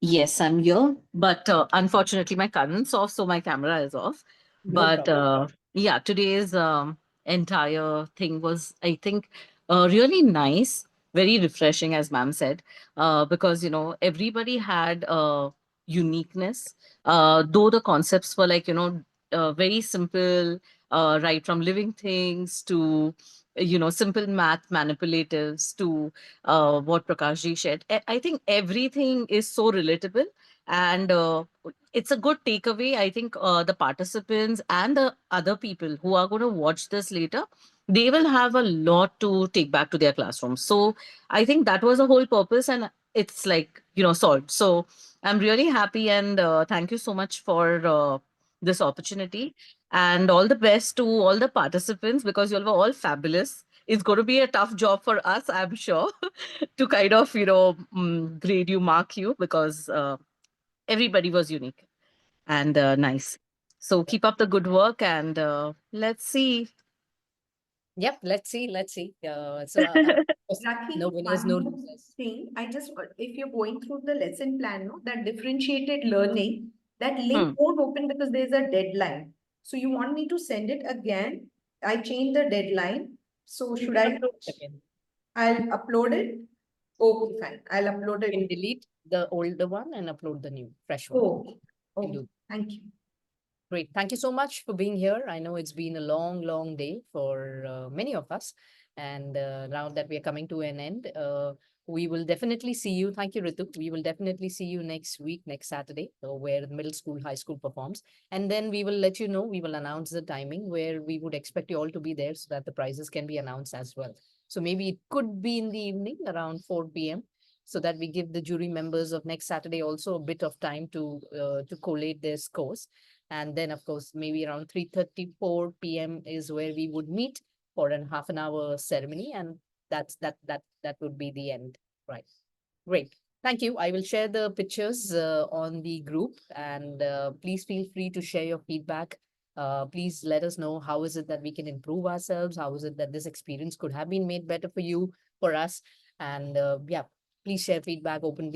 Yes, I'm here, but unfortunately my current's off, so my camera is off. No But problem. yeah, today's entire thing was, I think, really nice, very refreshing, as ma'am said, because everybody had uniqueness. Though the concepts were like very simple, right from living things to simple math manipulatives to what Prakashji shared. I think everything is so relatable, and it's a good takeaway. I think the participants and the other people who are going to watch this later, they will have a lot to take back to their classrooms. So I think that was the whole purpose, and it's like solved. So I'm really happy, and thank you so much for this opportunity. And all the best to all the participants because you all were all fabulous. It's going to be a tough job for us, I'm sure, to kind of, grade you, mark you, because everybody was unique and nice. So keep up the good work and let's see. Yep, let's see. Rakhi, No winners, one no more losers. thing. If you're going through the lesson plan, no, that differentiated learning, that link won't open because there's a deadline. So you want me to send it again? I changed the deadline. So should I? Again. I'll upload it. Okay, fine. I'll upload it. Can delete. the older one and upload the new, fresh one. Oh, Can oh, do. thank you. Great. Thank you so much for being here. I know it's been a long, long day for many of us. And now that we are coming to an end, we will definitely see you. Thank you, Ritu. We will definitely see you next week, next Saturday, where the middle school, high school performs. And then we will let you know, we will announce the timing where we would expect you all to be there so that the prizes can be announced as well. So maybe it could be in the evening around 4 p.m. so that we give the jury members of next Saturday also a bit of time to collate their scores. And then, of course, maybe around 3:34 p.m. is where we would meet for a half an hour ceremony. And that would be the end. Right. Great. Thank you. I will share the pictures on the group, and please feel free to share your feedback. Please let us know how is it that we can improve ourselves? How is it that this experience could have been made better for you, for us? And yeah, please share feedback openly